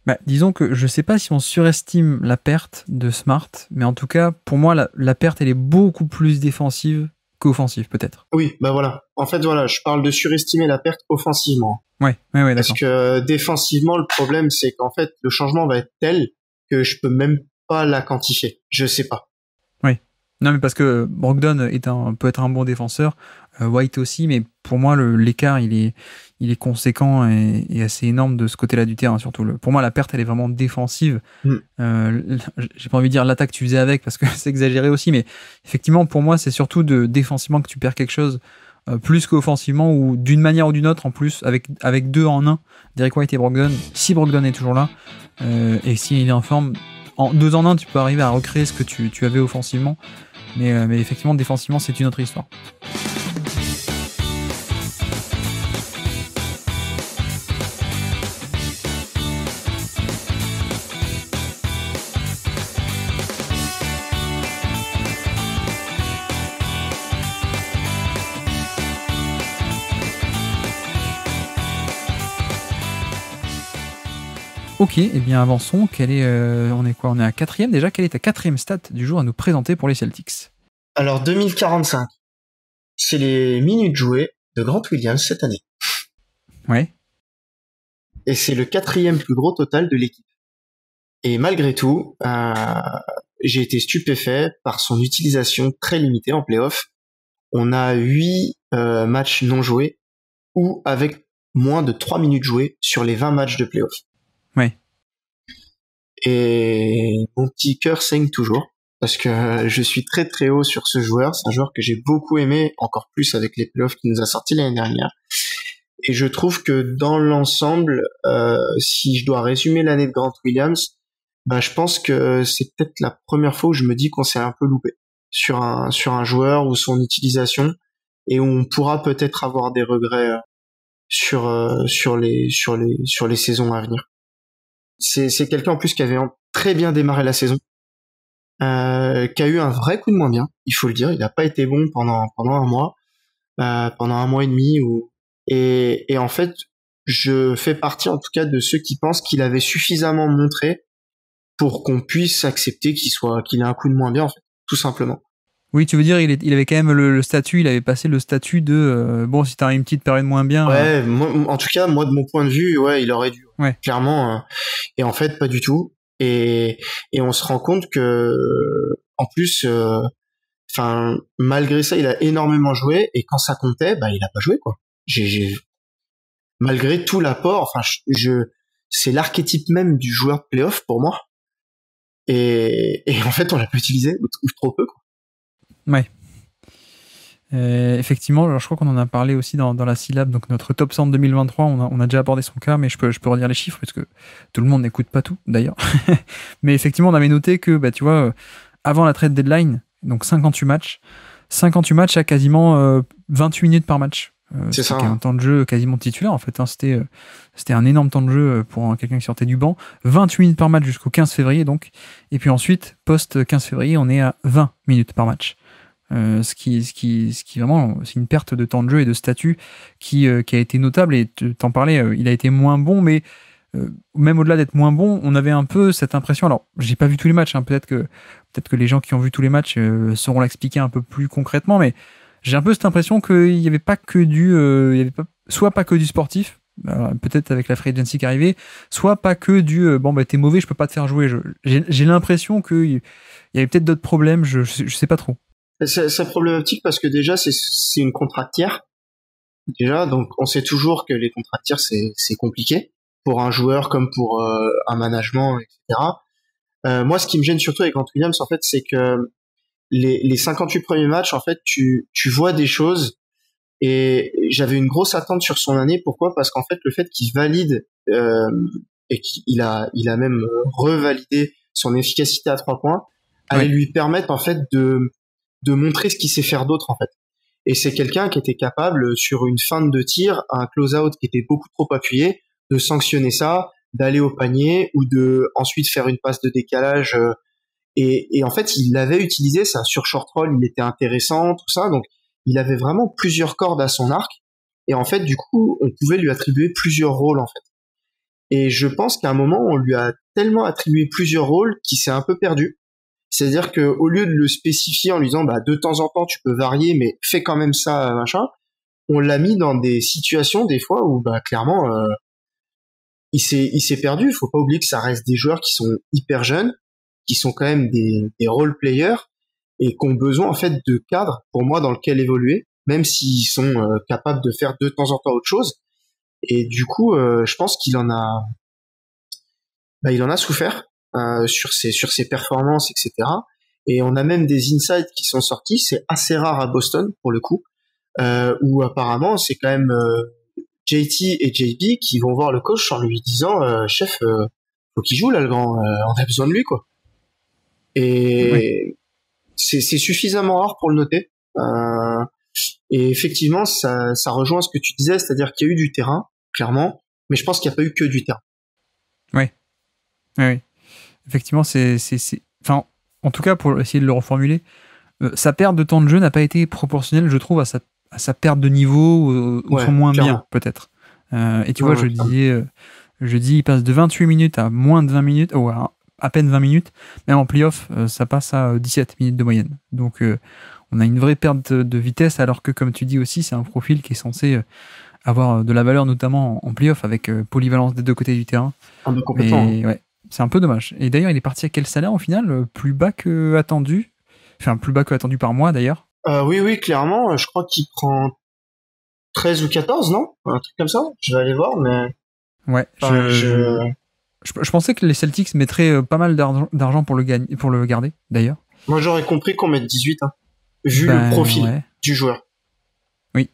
Bah, disons que je sais pas si on surestime la perte de Smart, mais en tout cas, pour moi, la perte, elle est beaucoup plus défensive qu'offensive, peut-être. Oui, bah voilà. En fait, voilà, je parle de surestimer la perte offensivement. Ouais, d'accord. Parce que défensivement, le problème, c'est qu'en fait, le changement va être tel que je peux même pas la quantifier. Je sais pas. Oui. Non, mais parce que Brogdon peut être un bon défenseur, White aussi, mais pour moi, l'écart, il est conséquent et assez énorme de ce côté-là du terrain, surtout. Pour moi, la perte, elle est vraiment défensive. J'ai pas envie de dire l'attaque que tu faisais avec, parce que c'est exagéré aussi, mais effectivement, pour moi, c'est surtout défensivement que tu perds quelque chose, plus qu'offensivement, ou d'une manière ou d'une autre, en plus, avec 2 en 1, Derrick White et Brogdon, si Brogdon est toujours là, et s'il est en forme, en 2 en 1, tu peux arriver à recréer ce que tu avais offensivement, mais effectivement, défensivement, c'est une autre histoire. Ok, et bien avançons. On est quoi? On est à 4e déjà. Quelle est ta 4e stat du jour à nous présenter pour les Celtics? Alors 2045, c'est les minutes jouées de Grant Williams cette année. Ouais. Et c'est le 4e plus gros total de l'équipe. Et malgré tout, j'ai été stupéfait par son utilisation très limitée en play-off. On a 8 matchs non joués ou avec moins de 3 minutes jouées sur les 20 matchs de play-off. Ouais. Et mon petit cœur saigne toujours parce que je suis très très haut sur ce joueur. C'est un joueur que j'ai beaucoup aimé, encore plus avec les playoffs qu'il nous a sortis l'année dernière. Et je trouve que dans l'ensemble, si je dois résumer l'année de Grant Williams, je pense que c'est peut-être la première fois où je me dis qu'on s'est un peu loupé sur un joueur ou son utilisation et où on pourra peut-être avoir des regrets sur les saisons à venir. C'est quelqu'un en plus qui avait très bien démarré la saison, qui a eu un vrai coup de moins bien, il faut le dire. Il n'a pas été bon pendant un mois, pendant un mois et demi. Et en fait, je fais partie en tout cas de ceux qui pensent qu'il avait suffisamment montré pour qu'on puisse accepter qu'il ait un coup de moins bien, en fait, tout simplement. Oui, tu veux dire, il avait quand même le statut, il avait passé le statut de bon, si t'as une petite période moins bien. Ouais, en tout cas, moi de mon point de vue, ouais, il aurait dû. Ouais. Clairement. Et en fait, pas du tout. Et on se rend compte que, en plus, malgré ça, il a énormément joué. Et quand ça comptait, il a pas joué, quoi. Malgré tout l'apport, c'est l'archétype même du joueur de playoff pour moi. Et en fait, on l'a pas utilisé ou trop peu, quoi. Ouais. Effectivement, alors je crois qu'on en a parlé aussi dans la syllabe, donc notre top 100 2023, on a déjà abordé son cas, mais je peux redire les chiffres, parce que tout le monde n'écoute pas tout, d'ailleurs. Mais effectivement, on avait noté que, tu vois, avant la trade deadline, donc 58 matchs à quasiment 28 minutes par match. C'est ça. Un temps de jeu quasiment titulaire, en fait. Hein. C'était un énorme temps de jeu pour quelqu'un qui sortait du banc. 28 minutes par match jusqu'au 15 février, donc. Et puis ensuite, post-15 février, on est à 20 minutes par match. Ce qui vraiment, c'est une perte de temps de jeu et de statut qui a été notable. Et t'en parlais, il a été moins bon, mais même au-delà d'être moins bon, on avait un peu cette impression. Alors, j'ai pas vu tous les matchs, hein, peut-être que les gens qui ont vu tous les matchs sauront l'expliquer un peu plus concrètement, mais j'ai un peu cette impression qu'il n'y avait pas que il y avait soit pas que du sportif, peut-être avec la free agency qui arrivait, soit pas que du bon bah t'es mauvais, je peux pas te faire jouer. J'ai l'impression qu'il y avait peut-être d'autres problèmes, je sais pas trop. C'est problématique parce que déjà c'est une contractière. Déjà, donc on sait toujours que les contractières c'est compliqué pour un joueur comme pour un management, etc. Moi, ce qui me gêne surtout avec Grant Williams, en fait, c'est que les 58 premiers matchs, en fait, tu vois des choses. Et j'avais une grosse attente sur son année. Pourquoi ? Parce qu'en fait, le fait qu'il valide et qu'il a même revalidé son efficacité à 3 points, allait lui permettre en fait de montrer ce qu'il sait faire d'autre en fait. Et c'est quelqu'un qui était capable sur une feinte de tir, un close-out qui était beaucoup trop appuyé, de sanctionner ça, d'aller au panier ou de ensuite faire une passe de décalage. Et en fait, il l'avait utilisé ça sur short roll, il était intéressant, tout ça. Donc il avait vraiment plusieurs cordes à son arc. Et en fait, du coup, on pouvait lui attribuer plusieurs rôles, en fait. Et je pense qu'à un moment, on lui a tellement attribué plusieurs rôles qu'il s'est un peu perdu. C'est-à-dire que au lieu de le spécifier en lui disant, bah, de temps en temps, tu peux varier, mais fais quand même ça, machin, on l'a mis dans des situations, des fois, où, bah, clairement, il s'est perdu. Il faut pas oublier que ça reste des joueurs qui sont hyper jeunes, qui sont quand même des role players, et qui ont besoin en fait de cadres pour moi dans lequel évoluer, même s'ils sont capables de faire de temps en temps autre chose. Et du coup, je pense qu'il en a, il en a souffert sur ses performances, etc. Et on a même des insights qui sont sortis. C'est assez rare à Boston pour le coup, où apparemment c'est quand même JT et JB qui vont voir le coach en lui disant chef, faut qu'il joue là le grand, on a besoin de lui quoi. Et oui. C'est suffisamment rare pour le noter. Et effectivement, ça rejoint ce que tu disais, c'est-à-dire qu'il y a eu du terrain, clairement, mais je pense qu'il n'y a pas eu que du terrain. Oui. Effectivement, enfin, en tout cas, pour essayer de le reformuler, sa perte de temps de jeu n'a pas été proportionnelle, je trouve, à sa perte de niveau ou son moins clairement. Bien, peut-être. Et tu vois, je dis, il passe de 28 minutes à moins de 20 minutes, ou à peine 20 minutes, même en play-off, ça passe à 17 minutes de moyenne. Donc, on a une vraie perte de vitesse, alors que, comme tu dis aussi, c'est un profil qui est censé avoir de la valeur, notamment en play-off, avec polyvalence des deux côtés du terrain. Complètement. Et, ouais, c'est un peu dommage. Et d'ailleurs, il est parti à quel salaire au final ? Plus bas que attendu. Enfin, plus bas que attendu par mois, d'ailleurs. Oui, clairement. Je crois qu'il prend 13 ou 14, non ? Un truc comme ça. Je vais aller voir, mais... Ouais, je pensais que les Celtics mettraient pas mal d'argent pour le garder, d'ailleurs. Moi, j'aurais compris qu'on mette 18, hein, vu le profil du joueur. Oui.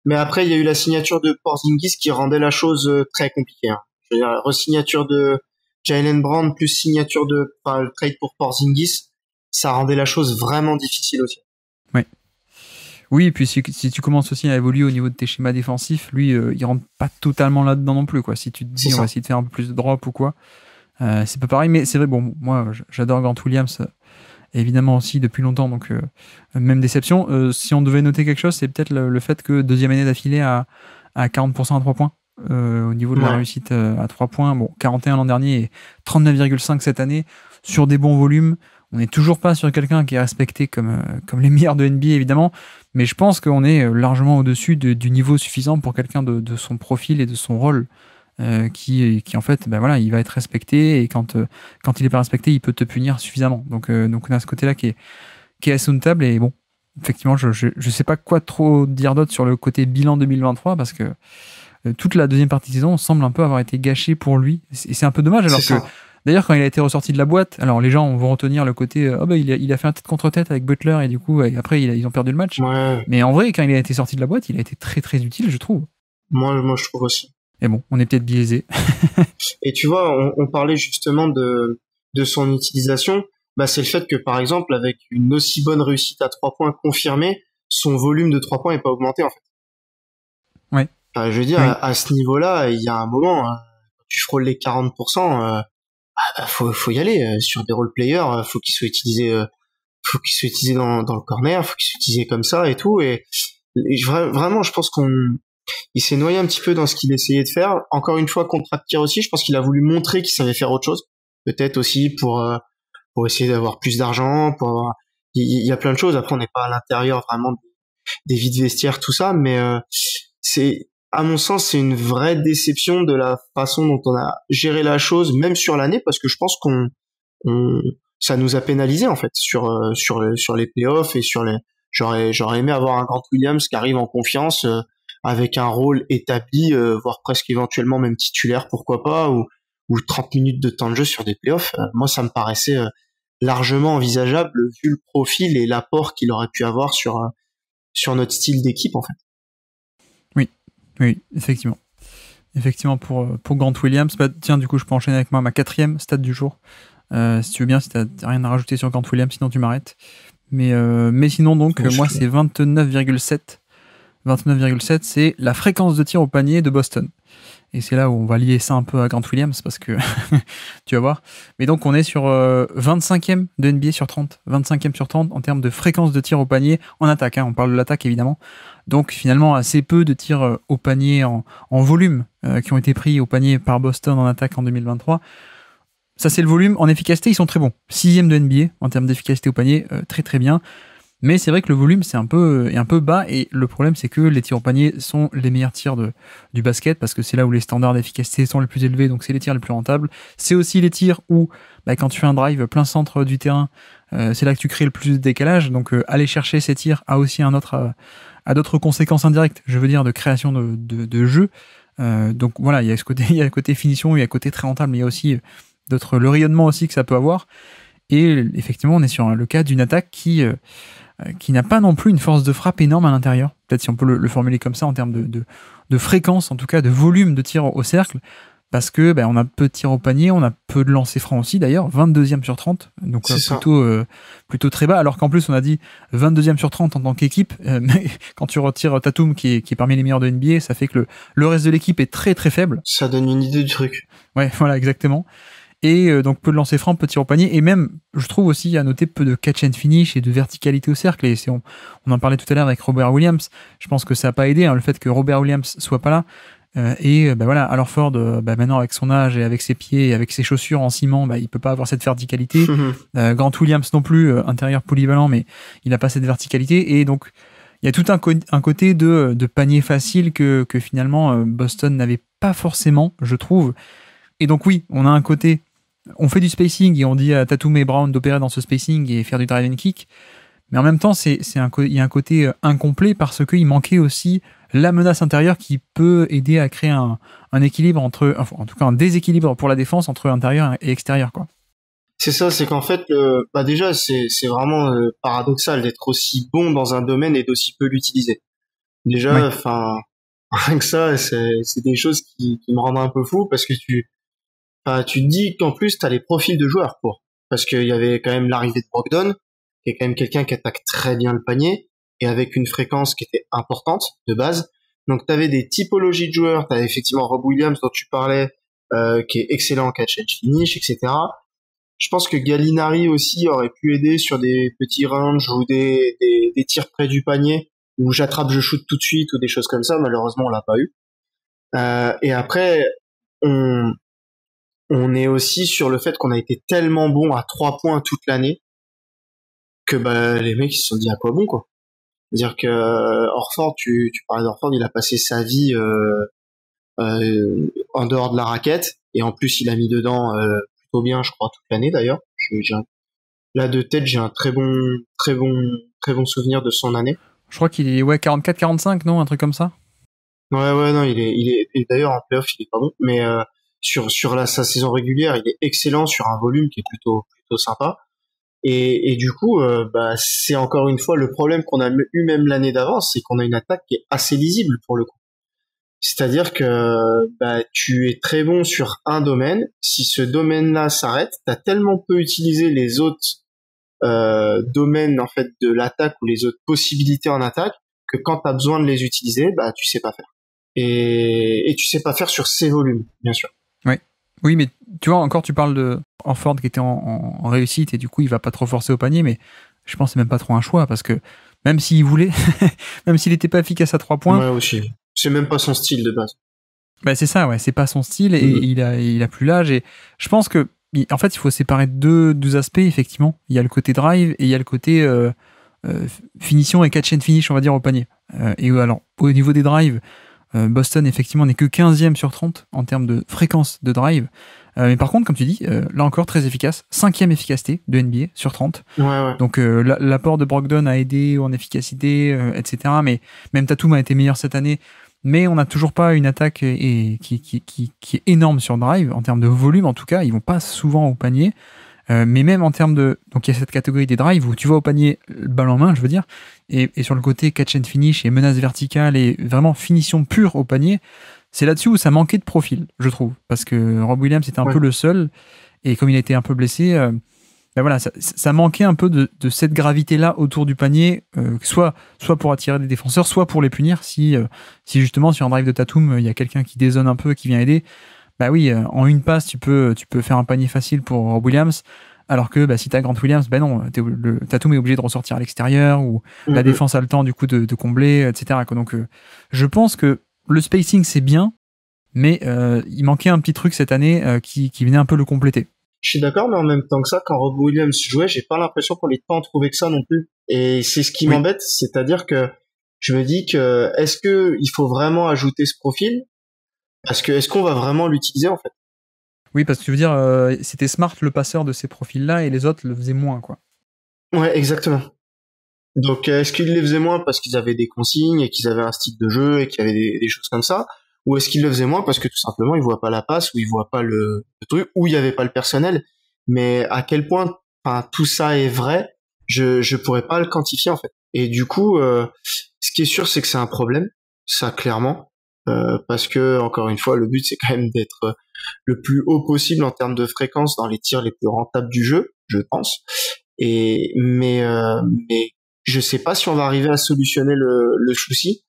Mais après, il y a eu la signature de Porzingis qui rendait la chose très compliquée. Hein. Je veux dire, la resignature de Jaylen Brown plus signature le trade pour Porzingis, ça rendait la chose vraiment difficile aussi. Oui, et puis si tu commences aussi à évoluer au niveau de tes schémas défensifs, lui, il rentre pas totalement là-dedans non plus, quoi. Si tu te dis, on va essayer de faire un peu plus de drop ou quoi, c'est pas pareil. Mais c'est vrai, bon, moi, j'adore Grant Williams, évidemment aussi depuis longtemps, donc même déception. Si on devait noter quelque chose, c'est peut-être le fait que deuxième année d'affilée à 40% à 3 points. Au niveau de la réussite à 3 points, bon, 41 l'an dernier et 39,5 cette année, sur des bons volumes. On n'est toujours pas sur quelqu'un qui est respecté comme les meilleurs de NBA, évidemment, mais je pense qu'on est largement au-dessus du niveau suffisant pour quelqu'un de son profil et de son rôle, qui en fait, il va être respecté, et quand il n'est pas respecté, il peut te punir suffisamment. Donc on a ce côté-là qui est assez notable, et bon, effectivement, je sais pas quoi trop dire d'autre sur le côté bilan 2023, parce que toute la deuxième partie de saison semble un peu avoir été gâchée pour lui, et c'est un peu dommage, alors que d'ailleurs, quand il a été ressorti de la boîte, alors les gens vont retenir le côté il a fait un tête contre tête avec Butler, et du coup après ils ont perdu le match. Ouais. Mais en vrai, quand il a été sorti de la boîte, il a été très très utile, je trouve. Moi je trouve aussi. Et bon, on est peut-être biaisé. Et tu vois, on parlait justement de son utilisation. C'est le fait que par exemple, avec une aussi bonne réussite à 3 points confirmée, son volume de 3 points n'est pas augmenté en fait. Ouais. Je veux dire, à ce niveau-là, il y a un moment, quand tu frôles les 40%, faut y aller sur des role players, faut qu'ils soient utilisés faut qu'il soit utilisé dans le corner, faut qu'il soit utilisé comme ça et tout. Et vraiment, je pense il s'est noyé un petit peu dans ce qu'il essayait de faire. Encore une fois, contre tir aussi, je pense qu'il a voulu montrer qu'il savait faire autre chose. Peut-être aussi pour essayer d'avoir plus d'argent, il y a plein de choses. Après, on n'est pas à l'intérieur vraiment des vides vestiaires, tout ça, mais à mon sens, c'est une vraie déception de la façon dont on a géré la chose, même sur l'année, parce que je pense ça nous a pénalisé en fait sur les playoffs et j'aurais aimé avoir un Grant Williams qui arrive en confiance avec un rôle établi, voire presque éventuellement même titulaire, pourquoi pas, ou 30 minutes de temps de jeu sur des playoffs. Moi, ça me paraissait largement envisageable vu le profil et l'apport qu'il aurait pu avoir sur notre style d'équipe en fait. Oui, effectivement. Effectivement, pour Grant Williams, tiens, du coup, je peux enchaîner avec ma 4e stat du jour. Si tu veux bien, si t'as rien à rajouter sur Grant Williams, sinon tu m'arrêtes. Mais sinon, donc, moi, c'est 29,7. 29,7, c'est la fréquence de tir au panier de Boston. Et c'est là où on va lier ça un peu à Grant Williams, parce que tu vas voir. Mais donc, on est sur 25e de NBA sur 30. 25e sur 30 en termes de fréquence de tir au panier en attaque. On parle de l'attaque, évidemment. Donc, finalement, assez peu de tirs au panier en volume qui ont été pris au panier par Boston en attaque en 2023. Ça, c'est le volume. En efficacité, ils sont très bons. 6e de NBA en termes d'efficacité au panier, très très bien. Mais c'est vrai que le volume est un peu bas, et le problème c'est que les tirs au panier sont les meilleurs tirs du basket, parce que c'est là où les standards d'efficacité sont les plus élevés, donc c'est les tirs les plus rentables. C'est aussi les tirs où quand tu fais un drive plein centre du terrain, c'est là que tu crées le plus de décalage, donc aller chercher ces tirs a aussi a d'autres conséquences indirectes, je veux dire de création de jeu. Donc voilà, il y a le côté finition, il y a le côté très rentable, mais il y a aussi le rayonnement aussi que ça peut avoir. Et effectivement, on est sur le cas d'une attaque qui n'a pas non plus une force de frappe énorme à l'intérieur. Peut-être si on peut le formuler comme ça en termes de fréquence, en tout cas de volume de tir au cercle, parce que on a peu de tirs au panier, on a peu de lancers francs aussi d'ailleurs, 22e sur 30, donc plutôt très bas, alors qu'en plus on a dit 22e sur 30 en tant qu'équipe, mais quand tu retires Tatum qui est parmi les meilleurs de NBA, ça fait que le reste de l'équipe est très très faible. Ça donne une idée du truc. Ouais, voilà, exactement. Et donc peu de lancers francs, peu de tirs au panier, et même, je trouve aussi à noter peu de catch and finish et de verticalité au cercle. Et on en parlait tout à l'heure avec Robert Williams, je pense que ça n'a pas aidé, le fait que Robert Williams soit pas là. Voilà, Al Horford, maintenant avec son âge et avec ses pieds et avec ses chaussures en ciment, il peut pas avoir cette verticalité. Grant Williams non plus, intérieur polyvalent, mais il n'a pas cette verticalité. Et donc, il y a tout un côté de panier facile que finalement Boston n'avait pas forcément, je trouve. Et donc oui, on a un côté, on fait du spacing et on dit à Tatum et Brown d'opérer dans ce spacing et faire du drive and kick, mais en même temps, il y a un côté incomplet parce qu'il manquait aussi la menace intérieure qui peut aider à créer un équilibre en tout cas un déséquilibre pour la défense entre intérieur et extérieur, quoi. C'est ça, c'est qu'en fait, déjà, c'est vraiment paradoxal d'être aussi bon dans un domaine et d'aussi peu l'utiliser. Déjà, rien que ça, c'est des choses qui me rendent un peu fou, parce que tu te dis qu'en plus, t'as les profils de joueurs parce qu'il y avait quand même l'arrivée de Brogdon, qui est quand même quelqu'un qui attaque très bien le panier, et avec une fréquence qui était importante, de base. Donc, t'avais des typologies de joueurs, t'avais effectivement Rob Williams, dont tu parlais, qui est excellent en catch and finish, etc. Je pense que Gallinari aussi aurait pu aider sur des petits ranges ou des tirs près du panier, où j'attrape, je shoot tout de suite, ou des choses comme ça. Malheureusement, on l'a pas eu. Et après, on est aussi sur le fait qu'on a été tellement bon à 3 points toute l'année que les mecs ils se sont dit à quoi bon, quoi. C'est-à-dire que Horford, tu parlais d'Horford, il a passé sa vie en dehors de la raquette, et en plus il a mis dedans plutôt bien, je crois, toute l'année d'ailleurs. Là de tête, j'ai un très bon souvenir de son année. Je crois qu'il est 44-45, non, un truc comme ça. Ouais, non, il est et d'ailleurs en playoff il est pas bon, mais sur sa saison régulière, il est excellent sur un volume qui est plutôt sympa. Et du coup, c'est encore une fois le problème qu'on a eu même l'année d'avant, c'est qu'on a une attaque qui est assez lisible pour le coup. C'est-à-dire que tu es très bon sur un domaine. Si ce domaine-là s'arrête, t'as tellement peu utilisé les autres domaines en fait de l'attaque ou les autres possibilités en attaque que quand t'as besoin de les utiliser, tu sais pas faire. Et tu sais pas faire sur ces volumes, bien sûr. Oui, mais tu vois, encore tu parles de Horford qui était en réussite et du coup il va pas trop forcer au panier, mais je pense que c'est même pas trop un choix parce que même s'il voulait, même s'il n'était pas efficace à 3 points. Ouais, aussi. C'est même pas son style de base. Bah c'est ça, ouais, c'est pas son style et il a plus l'âge. Et je pense que, en fait, il faut séparer deux aspects, effectivement. Il y a le côté drive et il y a le côté finition et catch and finish, on va dire, au panier. Et alors, au niveau des drives, Boston, effectivement, n'est que 15e sur 30 en termes de fréquence de drive. Mais par contre, comme tu dis, là encore, très efficace. 5e efficacité de NBA sur 30. Ouais. Donc, l'apport de Brogdon a aidé en efficacité, etc. Mais même Tatum a été meilleur cette année. Mais on n'a toujours pas une attaque qui est énorme sur drive, en termes de volume en tout cas. Ils vont pas souvent au panier. Mais même en termes de... Donc il y a cette catégorie des drives où tu vas au panier, balle en main, je veux dire. Et sur le côté catch and finish et menace verticale et vraiment finition pure au panier, c'est là-dessus où ça manquait de profil, je trouve. Parce que Rob Williams était un peu le seul. Et comme il était un peu blessé... ben voilà, ça manquait un peu de cette gravité-là autour du panier, soit pour attirer des défenseurs, soit pour les punir. Si justement sur un drive de Tatum, il y a quelqu'un qui dézone un peu, qui vient aider, bah oui, en une passe, tu peux faire un panier facile pour Rob Williams, alors que si t'as Grant Williams, ben non, Tatum est obligé de ressortir à l'extérieur, ou la défense a le temps du coup de combler, etc. Donc je pense que le spacing c'est bien, mais il manquait un petit truc cette année qui venait un peu le compléter. Je suis d'accord, mais en même temps que ça, quand Rob Williams jouait, j'ai pas l'impression qu'on ait tant trouvé que ça non plus. Et c'est ce qui m'embête, c'est-à-dire que je me dis que est-ce que il faut vraiment ajouter ce profil? Parce que est-ce qu'on va vraiment l'utiliser en fait? Oui, parce que tu veux dire, c'était Smart le passeur de ces profils-là et les autres le faisaient moins, quoi. Ouais, exactement. Donc est-ce qu'ils les faisaient moins parce qu'ils avaient des consignes et qu'ils avaient un style de jeu et qu'il y avait des choses comme ça? Ou est-ce qu'ils le faisaient moins parce que tout simplement ils voient pas la passe, ou ils voient pas le truc, ou il y avait pas le personnel? Mais à quel point, tout ça est vrai, je pourrais pas le quantifier en fait. Et du coup, ce qui est sûr, c'est que c'est un problème, ça clairement, parce que encore une fois, le but c'est quand même d'être le plus haut possible en termes de fréquence dans les tirs les plus rentables du jeu, je pense. Mais je sais pas si on va arriver à solutionner le souci.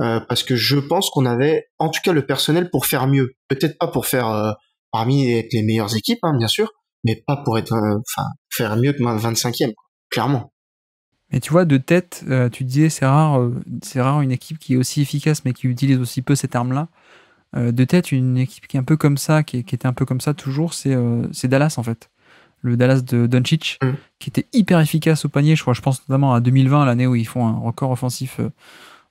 Parce que je pense qu'on avait, en tout cas, le personnel pour faire mieux. Peut-être pas pour faire parmi les meilleures équipes, hein, bien sûr, mais pas pour être, faire mieux que 25e, quoi, clairement. Mais tu vois, de tête, tu disais c'est rare une équipe qui est aussi efficace mais qui utilise aussi peu cette arme-là. De tête, une équipe qui est un peu comme ça, qui était un peu comme ça toujours, c'est Dallas en fait. Le Dallas de Doncic, qui était hyper efficace au panier. Je pense notamment à 2020, l'année où ils font un record offensif.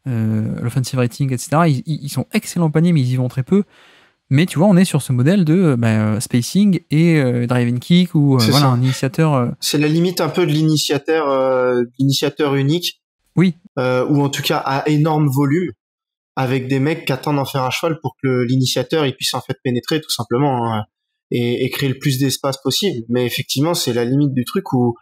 L'offensive rating, etc. Ils sont excellents au panier, mais ils y vont très peu. Mais tu vois, on est sur ce modèle de spacing et drive and kick, ou voilà, un initiateur. C'est la limite un peu de l'initiateur unique. Oui. Ou en tout cas à énorme volume, avec des mecs qui attendent d'en faire un cheval pour que l'initiateur il puisse en fait pénétrer tout simplement, hein, et créer le plus d'espace possible. Mais effectivement, c'est la limite du truc où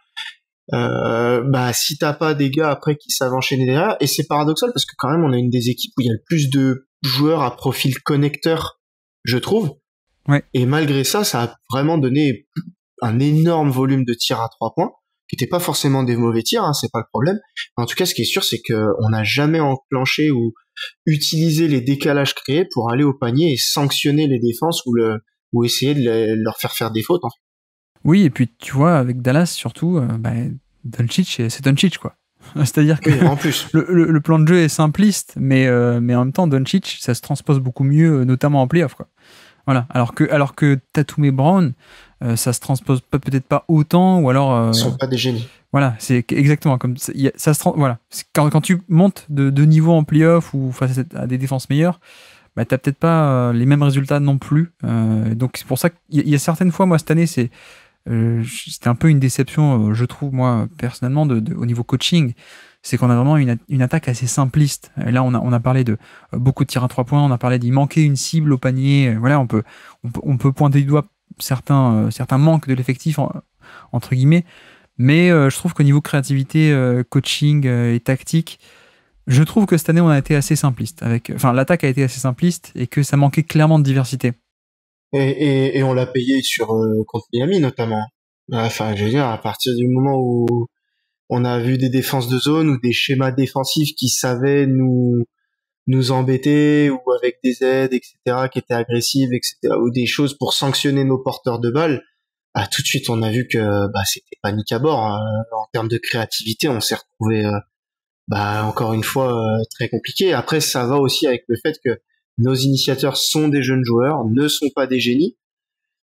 si t'as pas des gars après qui savent enchaîner derrière, et c'est paradoxal parce que quand même on a une des équipes où il y a le plus de joueurs à profil connecteur, je trouve. Ouais. Et malgré ça, ça a vraiment donné un énorme volume de tirs à 3 points, qui étaient pas forcément des mauvais tirs, hein, c'est pas le problème. Mais en tout cas, ce qui est sûr, c'est que on n'a jamais enclenché ou utilisé les décalages créés pour aller au panier et sanctionner les défenses ou essayer de leur faire des fautes, en fait. Oui, et puis tu vois, avec Dallas surtout, Doncic, c'est Doncic, quoi. C'est-à-dire que oui, en plus. le plan de jeu est simpliste, mais en même temps, Doncic, ça se transpose beaucoup mieux, notamment en playoff, quoi. Voilà. Alors que Tatum et Brown, ça se transpose peut-être pas autant, ou alors. Ils sont pas des génies. Voilà, c'est exactement comme ça. Voilà. Quand tu montes de niveau en playoff ou face à des défenses meilleures, t'as peut-être pas les mêmes résultats non plus. Donc c'est pour ça qu'il y a certaines fois, moi cette année, c'était un peu une déception, je trouve, moi personnellement, au niveau coaching. C'est qu'on a vraiment une attaque assez simpliste. Et là, on a parlé de beaucoup de tirs à 3 points, on a parlé d'y manquer une cible au panier. Voilà, on peut pointer du doigt certains manques de l'effectif, entre guillemets. Mais je trouve qu'au niveau créativité, coaching et tactique, je trouve que cette année, on a été assez simpliste. L'attaque a été assez simpliste et que ça manquait clairement de diversité. Et on l'a payé contre Miami, notamment. Je veux dire, à partir du moment où on a vu des défenses de zone ou des schémas défensifs qui savaient nous embêter, ou avec des aides, etc., qui étaient agressives, etc., ou des choses pour sanctionner nos porteurs de balles, tout de suite on a vu que c'était panique à bord. En termes de créativité, on s'est retrouvé encore une fois très compliqué. Après, ça va aussi avec le fait que nos initiateurs sont des jeunes joueurs, ne sont pas des génies.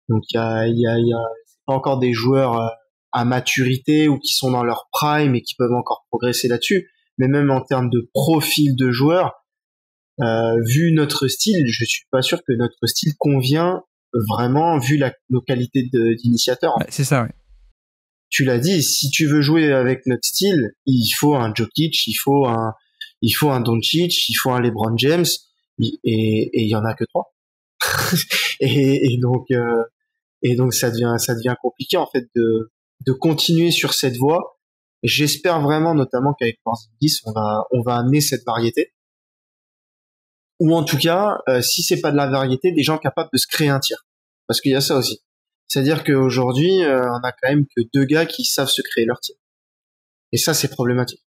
Donc il y a c'est pas encore des joueurs à maturité ou qui sont dans leur prime et qui peuvent encore progresser là-dessus. Mais même en termes de profil de joueur, vu notre style, je suis pas sûr que notre style convient vraiment vu nos qualités d'initiateur. Ouais, c'est ça, ouais. Tu l'as dit, si tu veux jouer avec notre style, il faut un Jokic, il faut un Doncic, il faut un LeBron James, et il y en a que 3. et donc ça devient compliqué en fait de continuer sur cette voie. J'espère vraiment notamment qu'avec Porzingis on va amener cette variété, ou en tout cas si c'est pas de la variété, des gens capables de se créer un tir, parce qu'il y a ça aussi. C'est-à-dire qu'aujourd'hui on a quand même que 2 gars qui savent se créer leur tir, et ça c'est problématique.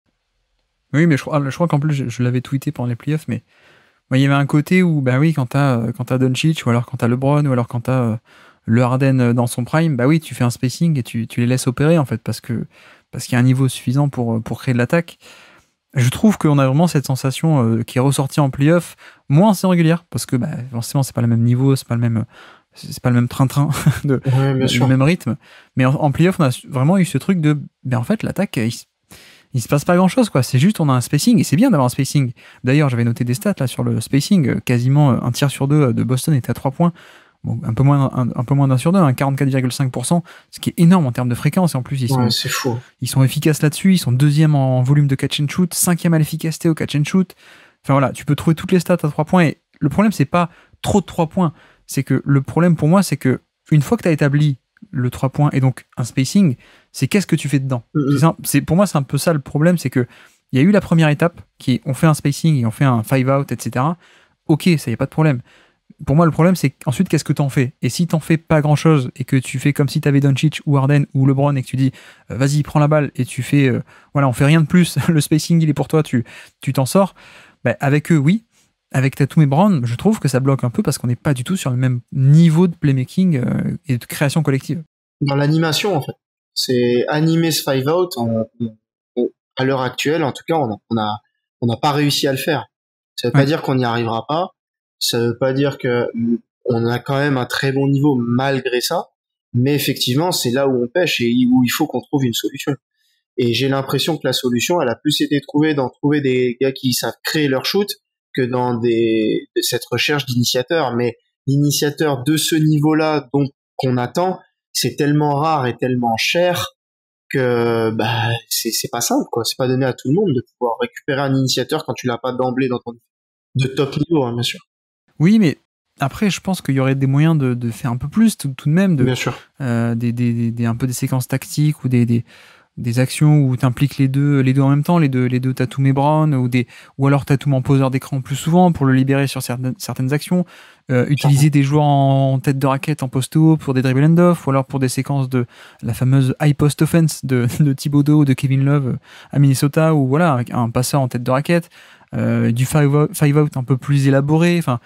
Oui, mais je crois qu'en plus je l'avais tweeté pendant les playoffs, mais il y avait un côté où oui, quand t'as Doncic, ou alors quand t'as LeBron, ou alors quand t'as le Harden dans son prime, oui, tu fais un spacing et tu les laisses opérer en fait, parce qu'il y a un niveau suffisant pour créer de l'attaque. Je trouve qu'on a vraiment cette sensation qui est ressortie en playoff, moins assez régulière, parce que forcément c'est pas le même niveau, c'est pas le même train-train le même rythme, mais en playoff on a vraiment eu ce truc de en fait l'attaque il se passe pas grand chose, quoi. C'est juste on a un spacing, et c'est bien d'avoir un spacing. D'ailleurs j'avais noté des stats là sur le spacing, quasiment un tir sur 2 de Boston était à 3 points. Bon, un peu moins d'un sur 2, 44,5%, ce qui est énorme en termes de fréquence, et en plus c'est fou. Ils sont efficaces là-dessus, ils sont 2e en volume de catch and shoot, 5e à l'efficacité au catch and shoot. Enfin voilà, tu peux trouver toutes les stats à 3 points, et le problème c'est pas trop de 3 points, c'est que le problème pour moi c'est que une fois que tu as établi le 3 points et donc un spacing, c'est qu'est-ce que tu fais dedans. Pour moi c'est un peu ça le problème, c'est que il y a eu la première étape qui est on fait un spacing et on fait un 5 out, etc. Ok, ça y a pas de problème. Pour moi, le problème, c'est ensuite qu'est-ce que t'en fais. Et si t'en fais pas grand-chose et que tu fais comme si t'avais Doncic ou Harden ou LeBron et que tu dis vas-y, prends la balle et tu fais on fait rien de plus, le spacing il est pour toi, tu t'en sors. Avec eux, oui. Avec Tatum et Brown, je trouve que ça bloque un peu parce qu'on n'est pas du tout sur le même niveau de playmaking et de création collective. Dans l'animation, en fait, c'est animer ce 5 out. À l'heure actuelle, en tout cas, on n'a pas réussi à le faire. Ça veut pas dire qu'on n'y arrivera pas. Ça veut pas dire que on a quand même un très bon niveau malgré ça, mais effectivement, c'est là où on pêche et où il faut qu'on trouve une solution. Et j'ai l'impression que la solution, elle a plus été trouvée dans trouver des gars qui savent créer leur shoot que dans cette recherche d'initiateurs. Mais l'initiateur de ce niveau-là, donc qu'on attend, c'est tellement rare et tellement cher que c'est pas simple, quoi. C'est pas donné à tout le monde de pouvoir récupérer un initiateur quand tu l'as pas d'emblée dans ton de top niveau, hein, bien sûr. Oui, mais après, je pense qu'il y aurait des moyens de faire un peu plus, tout de même, bien sûr. Un peu des séquences tactiques ou des actions où tu impliques les deux en même temps, les deux Tatum et Brown, ou alors Tatum en poseur d'écran plus souvent pour le libérer sur certaines actions, utiliser des joueurs en tête de raquette en post-haut pour des dribble end-off, ou alors pour des séquences de la fameuse high post offense de Thibodeau ou de Kevin Love à Minnesota, ou voilà, avec un passeur en tête de raquette, du 5 out un peu plus élaboré. Enfin,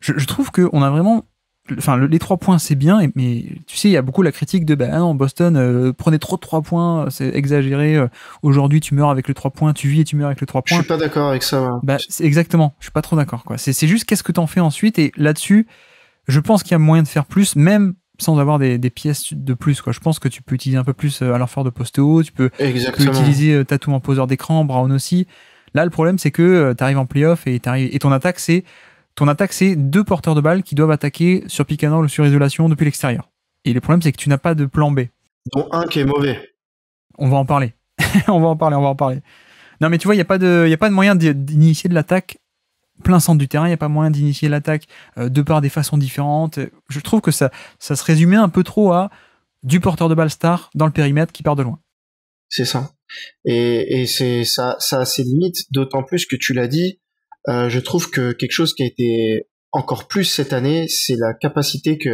je trouve qu'on a vraiment... les 3 points, c'est bien, mais tu sais, il y a beaucoup la critique de non, Boston, prenez trop de 3 points, c'est exagéré. Aujourd'hui, tu meurs avec le 3 points, tu vis et tu meurs avec le 3 points. Je suis pas d'accord avec ça. C'est exactement, je suis pas trop d'accord, quoi. C'est juste qu'est-ce que t'en fais ensuite, et là-dessus, je pense qu'il y a moyen de faire plus, même sans avoir des pièces de plus, quoi. Je pense que tu peux utiliser un peu plus à leur fort de poste haut, tu peux utiliser Tatum en poseur d'écran, Brown aussi. Là, le problème, c'est que t'arrives en playoff et ton attaque, c'est 2 porteurs de balles qui doivent attaquer sur pick and roll ou sur isolation depuis l'extérieur. Et le problème, c'est que tu n'as pas de plan B. Dont un qui est mauvais. On va en parler. on va en parler. Non, mais tu vois, il n'y a pas de moyen d'initier de l'attaque plein centre du terrain. Il n'y a pas moyen d'initier l'attaque de par des façons différentes. Je trouve que ça se résumait un peu trop à du porteur de balle star dans le périmètre qui part de loin. C'est ça. Et ça a ses limites, d'autant plus que tu l'as dit. Je trouve que quelque chose qui a été encore plus cette année, c'est la capacité que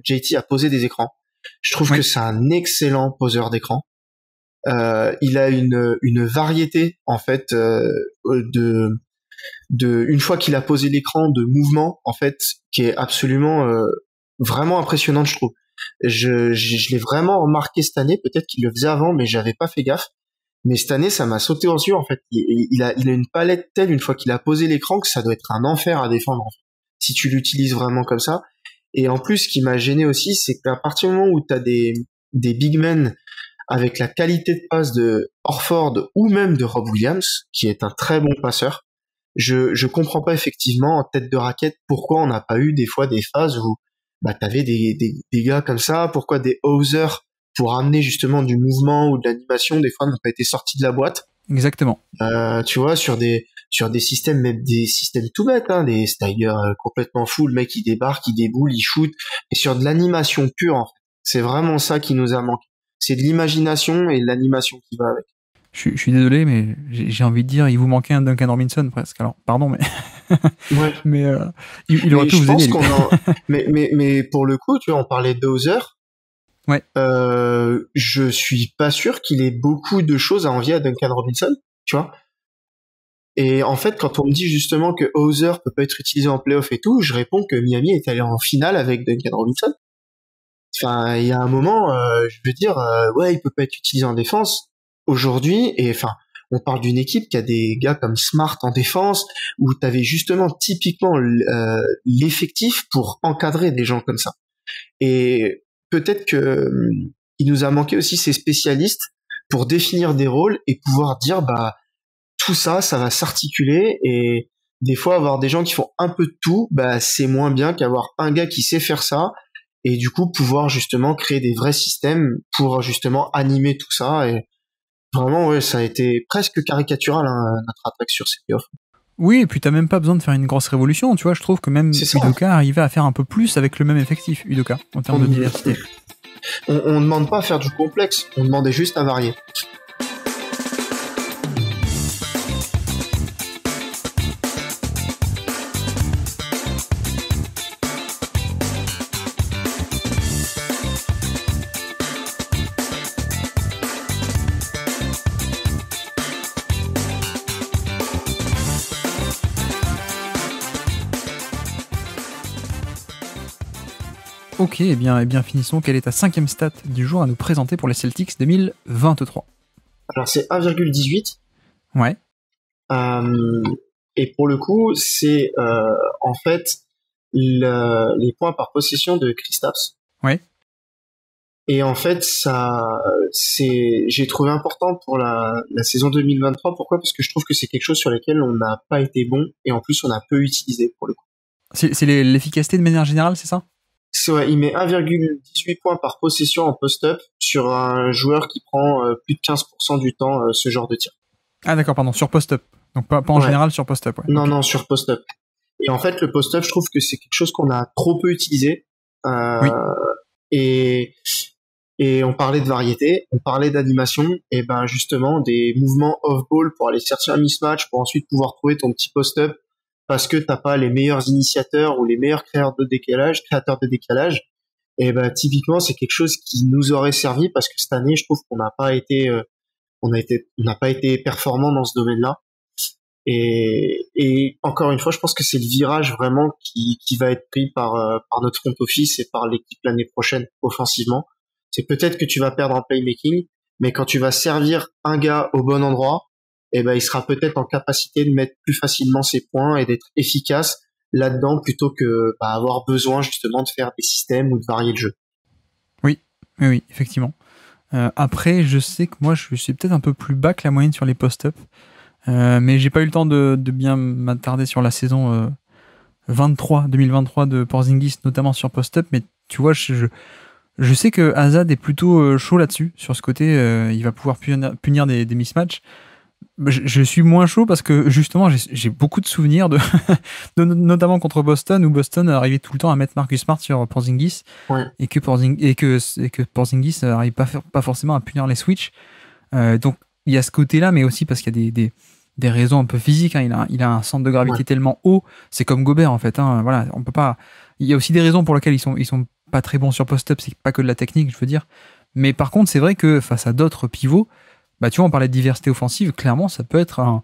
JT à poser des écrans. Je trouve que c'est un excellent poseur d'écran. Il a une variété en fait de une fois qu'il a posé l'écran, de mouvements en fait qui est absolument vraiment impressionnante, je trouve. Je l'ai vraiment remarqué cette année. Peut-être qu'il le faisait avant, mais j'avais pas fait gaffe. Mais cette année, ça m'a sauté aux yeux, en fait. Il a une palette telle, une fois qu'il a posé l'écran, que ça doit être un enfer à défendre, en fait, si tu l'utilises vraiment comme ça. Et en plus, ce qui m'a gêné aussi, c'est qu'à partir du moment où t'as des big men avec la qualité de passe de Horford ou même de Rob Williams, qui est un très bon passeur, je comprends pas effectivement en tête de raquette pourquoi on n'a pas eu des fois des phases où t'avais des gars comme ça, pourquoi des Hauser pour amener justement du mouvement ou de l'animation des fois n'ont pas été sortis de la boîte. Exactement. Tu vois, sur des systèmes, même des systèmes tout bêtes, hein, des Steiger complètement fou, le mec il débarque, il déboule, il shoot, et sur de l'animation pure, en fait. C'est vraiment ça qui nous a manqué. C'est de l'imagination et de l'animation qui va avec. Je suis désolé, mais j'ai envie de dire, il vous manquait un Duncan Robinson presque. Alors, pardon, mais Ouais. mais il aurait pu vous aider. Mais pour le coup, tu vois, on parlait d'Hauser. Ouais. Je suis pas sûr qu'il ait beaucoup de choses à envier à Duncan Robinson, tu vois. Et en fait, quand on me dit justement que Hauser peut pas être utilisé en playoff et tout, je réponds que Miami est allé en finale avec Duncan Robinson. Enfin, il y a un moment, je veux dire, ouais, il peut pas être utilisé en défense aujourd'hui. Et enfin, on parle d'une équipe qui a des gars comme Smart en défense, où t'avais justement typiquement l'effectif pour encadrer des gens comme ça. Et peut-être que il nous a manqué aussi ces spécialistes pour définir des rôles et pouvoir dire tout ça va s'articuler, et des fois avoir des gens qui font un peu de tout, c'est moins bien qu'avoir un gars qui sait faire ça et du coup pouvoir justement créer des vrais systèmes pour justement animer tout ça. Et vraiment, ouais, ça a été presque caricatural, hein, notre attaque sur ces playoffs. Oui, et puis t'as même pas besoin de faire une grosse révolution, tu vois. Je trouve que même Udoka arrivait à faire un peu plus avec le même effectif, Udoka, en termes de diversité. On demande pas à faire du complexe, on demandait juste à varier. Ok, eh bien finissons. Quelle est ta 5e stat du jour à nous présenter pour les Celtics 2023 ? Alors c'est 1,18. Ouais. Et pour le coup, c'est en fait les points par possession de Kristaps. Ouais. Et en fait, j'ai trouvé important pour la saison 2023. Pourquoi ? Parce que je trouve que c'est quelque chose sur lequel on n'a pas été bon et en plus on a peu utilisé pour le coup. C'est l'efficacité de manière générale, c'est ça ? Ouais, il met 1,18 points par possession en post-up sur un joueur qui prend plus de 15% du temps ce genre de tir. Ah d'accord, pardon, sur post-up. Donc pas en général sur post-up. Ouais. Non, non, sur post-up. Et en fait, le post-up, je trouve que c'est quelque chose qu'on a trop peu utilisé. Oui. Et on parlait de variété, on parlait d'animation, et justement des mouvements off-ball pour aller chercher un mismatch, pour ensuite pouvoir trouver ton petit post-up, parce que t'as pas les meilleurs initiateurs ou les meilleurs créateurs de décalage. Et typiquement, c'est quelque chose qui nous aurait servi, parce que cette année, je trouve qu'on n'a pas été, on n'a pas été performant dans ce domaine-là. Et encore une fois, je pense que c'est le virage vraiment qui va être pris par notre front office et par l'équipe l'année prochaine offensivement. C'est peut-être que tu vas perdre en playmaking, mais quand tu vas servir un gars au bon endroit, il sera peut-être en capacité de mettre plus facilement ses points et d'être efficace là-dedans, plutôt que avoir besoin justement de faire des systèmes ou de varier le jeu. Oui, effectivement. Après, je sais que moi, je suis peut-être un peu plus bas que la moyenne sur les post-up, mais j'ai pas eu le temps de bien m'attarder sur la saison 2023 de Porzingis, notamment sur post-up, mais tu vois, je sais que Azad est plutôt chaud là-dessus, sur ce côté, il va pouvoir punir des mismatchs. Je suis moins chaud parce que justement j'ai beaucoup de souvenirs notamment contre Boston, où Boston arrivait tout le temps à mettre Marcus Smart sur Porzingis, ouais. et que Porzingis n'arrive pas forcément à punir les switches. Donc il y a ce côté-là, mais aussi parce qu'il y a des raisons un peu physiques, hein. Il a un centre de gravité tellement haut, c'est comme Gobert en fait, hein. Voilà, on peut pas. Il y a aussi des raisons pour lesquelles ils sont pas très bons sur post-up, c'est pas que de la technique, je veux dire. Mais par contre, c'est vrai que face à d'autres pivots, tu vois, on parlait de diversité offensive, clairement, ça peut être un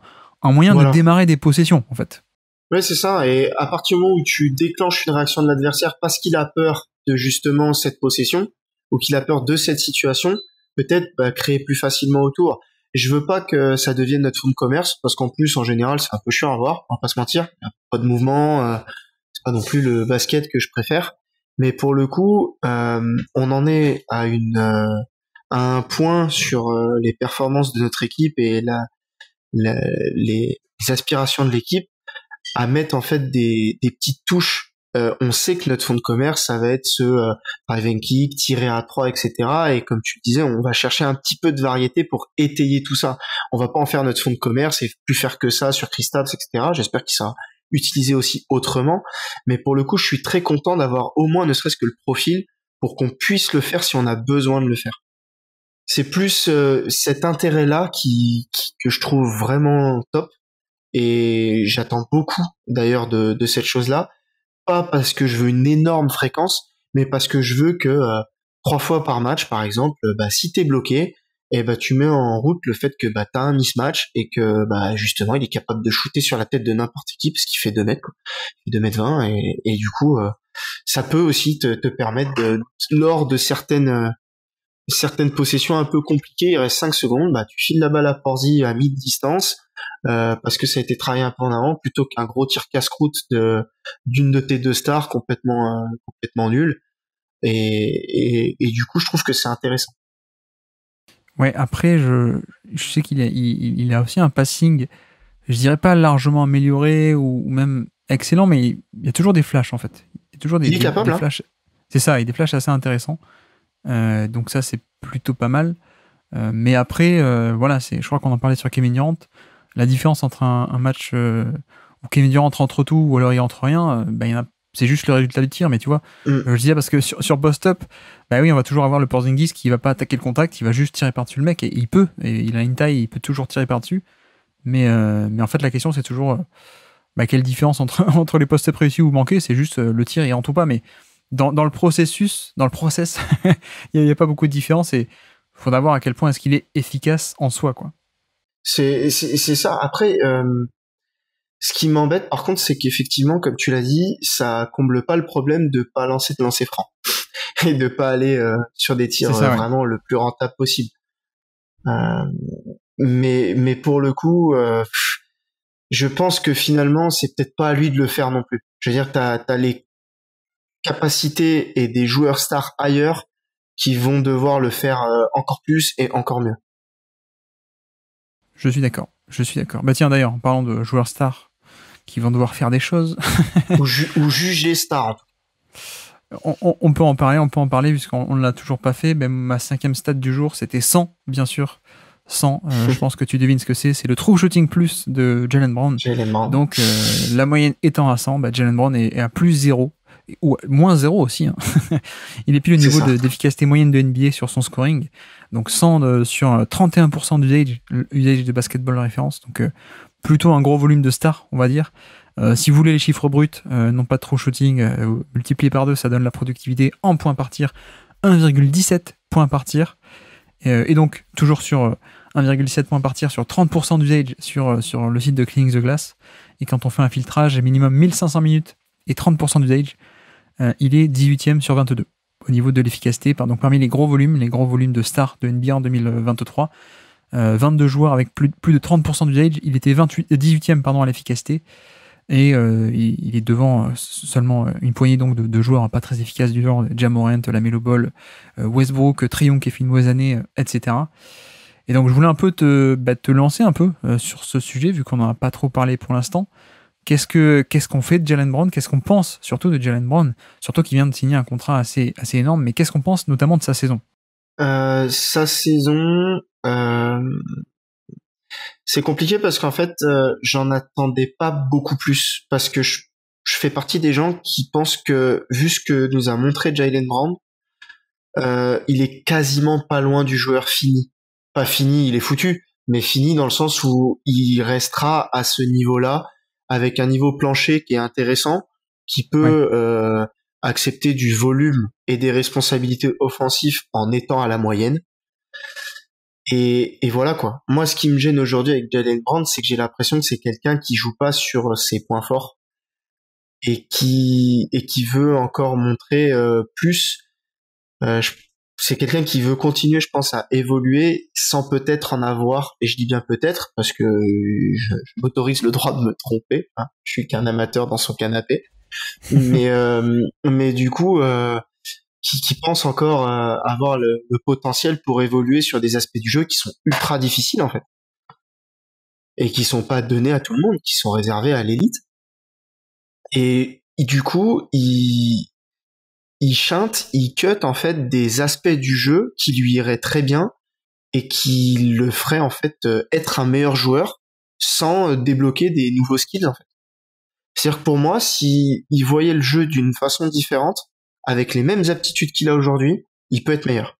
moyen de démarrer des possessions, en fait. Oui, c'est ça. Et à partir du moment où tu déclenches une réaction de l'adversaire parce qu'il a peur de justement cette possession ou qu'il a peur de cette situation, peut-être créer plus facilement autour. Je veux pas que ça devienne notre fonds de commerce parce qu'en plus en général c'est un peu chiant à voir, on va pas se mentir, il y a pas de mouvement, c'est pas non plus le basket que je préfère, mais pour le coup on en est à un point sur les performances de notre équipe et les aspirations de l'équipe à mettre en fait des petites touches. On sait que notre fond de commerce, ça va être ce drive and kick, tirer à 3, etc. Et comme tu le disais, on va chercher un petit peu de variété pour étayer tout ça. On va pas en faire notre fond de commerce et plus faire que ça sur Kristaps, etc. J'espère qu'il sera utilisé aussi autrement. Mais pour le coup, je suis très content d'avoir au moins ne serait-ce que le profil pour qu'on puisse le faire si on a besoin de le faire. C'est plus cet intérêt-là que je trouve vraiment top. Et j'attends beaucoup d'ailleurs de cette chose-là. Pas parce que je veux une énorme fréquence, mais parce que je veux que 3 fois par match, par exemple, si t'es bloqué, tu mets en route le fait que t'as un mismatch et que justement il est capable de shooter sur la tête de n'importe qui parce qu'il fait 2 mètres, quoi. Il fait 2 mètres 20 et du coup ça peut aussi te permettre lors de certaines possessions un peu compliquées, il reste 5 secondes, tu files la balle à Porzi à mi-distance, parce que ça a été travaillé un peu en avant, plutôt qu'un gros tir casse-croûte d'une de tes deux stars complètement nul. Et du coup, je trouve que c'est intéressant. Ouais, après, je sais il a aussi un passing, je dirais pas largement amélioré ou même excellent, mais il y a toujours des flashs en fait. Il y a toujours Il est capable, des flashs. C'est ça, il y a des flashs assez intéressants. Donc ça, c'est plutôt pas mal. Mais après, voilà, je crois qu'on en parlait sur Kevin Durant. La différence entre un match où Kevin Durant entre tout ou alors il entre rien, c'est juste le résultat du tir. Mais tu vois, je disais parce que sur post-up, oui, on va toujours avoir le Porzingis qui va pas attaquer le contact, il va juste tirer par-dessus le mec et il peut. Et il a une taille, il peut toujours tirer par-dessus. Mais en fait, la question, c'est toujours quelle différence entre les post-up réussis ou manqués. C'est juste le tir, il rentre ou pas. Mais dans le process, il n'y a pas beaucoup de différence et il faudra voir à quel point est-ce qu'il est efficace en soi, quoi. C'est ça. Après, ce qui m'embête, par contre, c'est qu'effectivement, comme tu l'as dit, ça comble pas le problème de pas lancer de lancer franc et de pas aller sur des tirs vraiment le plus rentable possible. Mais pour le coup, je pense que finalement, c'est peut-être pas à lui de le faire non plus. Je veux dire, t'as les capacités et des joueurs stars ailleurs qui vont devoir le faire encore plus et encore mieux. Je suis d'accord. Tiens, d'ailleurs, en parlant de joueurs stars qui vont devoir faire des choses. ou juger stars. On peut en parler puisqu'on ne l'a toujours pas fait. Ma 5e stat du jour, c'était 100, bien sûr. 100, je pense que tu devines ce que c'est. C'est le True Shooting Plus de Jaylen Brown. Donc, la moyenne étant à 100, Jaylen Brown est à plus 0. Ou moins 0 aussi. Hein. Il est plus au niveau d'efficacité moyenne de NBA sur son scoring. Donc 100 sur 31% d'usage de basketball référence. Donc plutôt un gros volume de stars, on va dire. Si vous voulez les chiffres bruts, non pas trop shooting, multiplié par 2, ça donne la productivité en points par tir, 1,17 points par tir. Et donc toujours sur 1,7 points par tir sur 30% d'usage sur le site de Cleaning the Glass. Et quand on fait un filtrage, minimum 1500 minutes et 30% d'usage, il est 18e sur 22 au niveau de l'efficacité. Donc parmi les gros volumes de stars de NBA en 2023, 22 joueurs avec plus de 30% d'usage, il était 18e à l'efficacité. Et il est devant seulement une poignée donc de joueurs pas très efficaces du genre Ja Morant, LaMelo Ball, Westbrook, Trae Young qui a fait une mauvaise année, etc. Et donc je voulais un peu te lancer un peu sur ce sujet vu qu'on n'en a pas trop parlé pour l'instant. Qu'est-ce qu'on fait de Jaylen Brown? Qu'est-ce qu'on pense surtout de Jaylen Brown? Surtout qu'il vient de signer un contrat assez énorme, mais qu'est-ce qu'on pense notamment de sa saison? Sa saison, c'est compliqué parce qu'en fait, j'en attendais pas beaucoup plus parce que je fais partie des gens qui pensent que vu ce que nous a montré Jaylen Brown, il est quasiment pas loin du joueur fini. Pas fini, il est foutu, mais fini dans le sens où il restera à ce niveau-là avec un niveau plancher qui est intéressant, qui peut accepter du volume et des responsabilités offensives en étant à la moyenne. Et voilà quoi. Moi, ce qui me gêne aujourd'hui avec Jaylen Brown, c'est que j'ai l'impression que c'est quelqu'un qui joue pas sur ses points forts. et qui veut encore montrer plus. C'est quelqu'un qui veut continuer, je pense, à évoluer sans peut-être en avoir, et je dis bien peut-être parce que je m'autorise le droit de me tromper, hein. Je suis qu'un amateur dans son canapé, mais du coup, qui pense encore avoir le potentiel pour évoluer sur des aspects du jeu qui sont ultra difficiles en fait, et qui sont pas donnés à tout le monde, qui sont réservés à l'élite. Et du coup, il chante, il cut en fait des aspects du jeu qui lui iraient très bien et qui le feraient en fait être un meilleur joueur sans débloquer des nouveaux skills en fait. C'est-à-dire que pour moi, si il voyait le jeu d'une façon différente, avec les mêmes aptitudes qu'il a aujourd'hui, il peut être meilleur.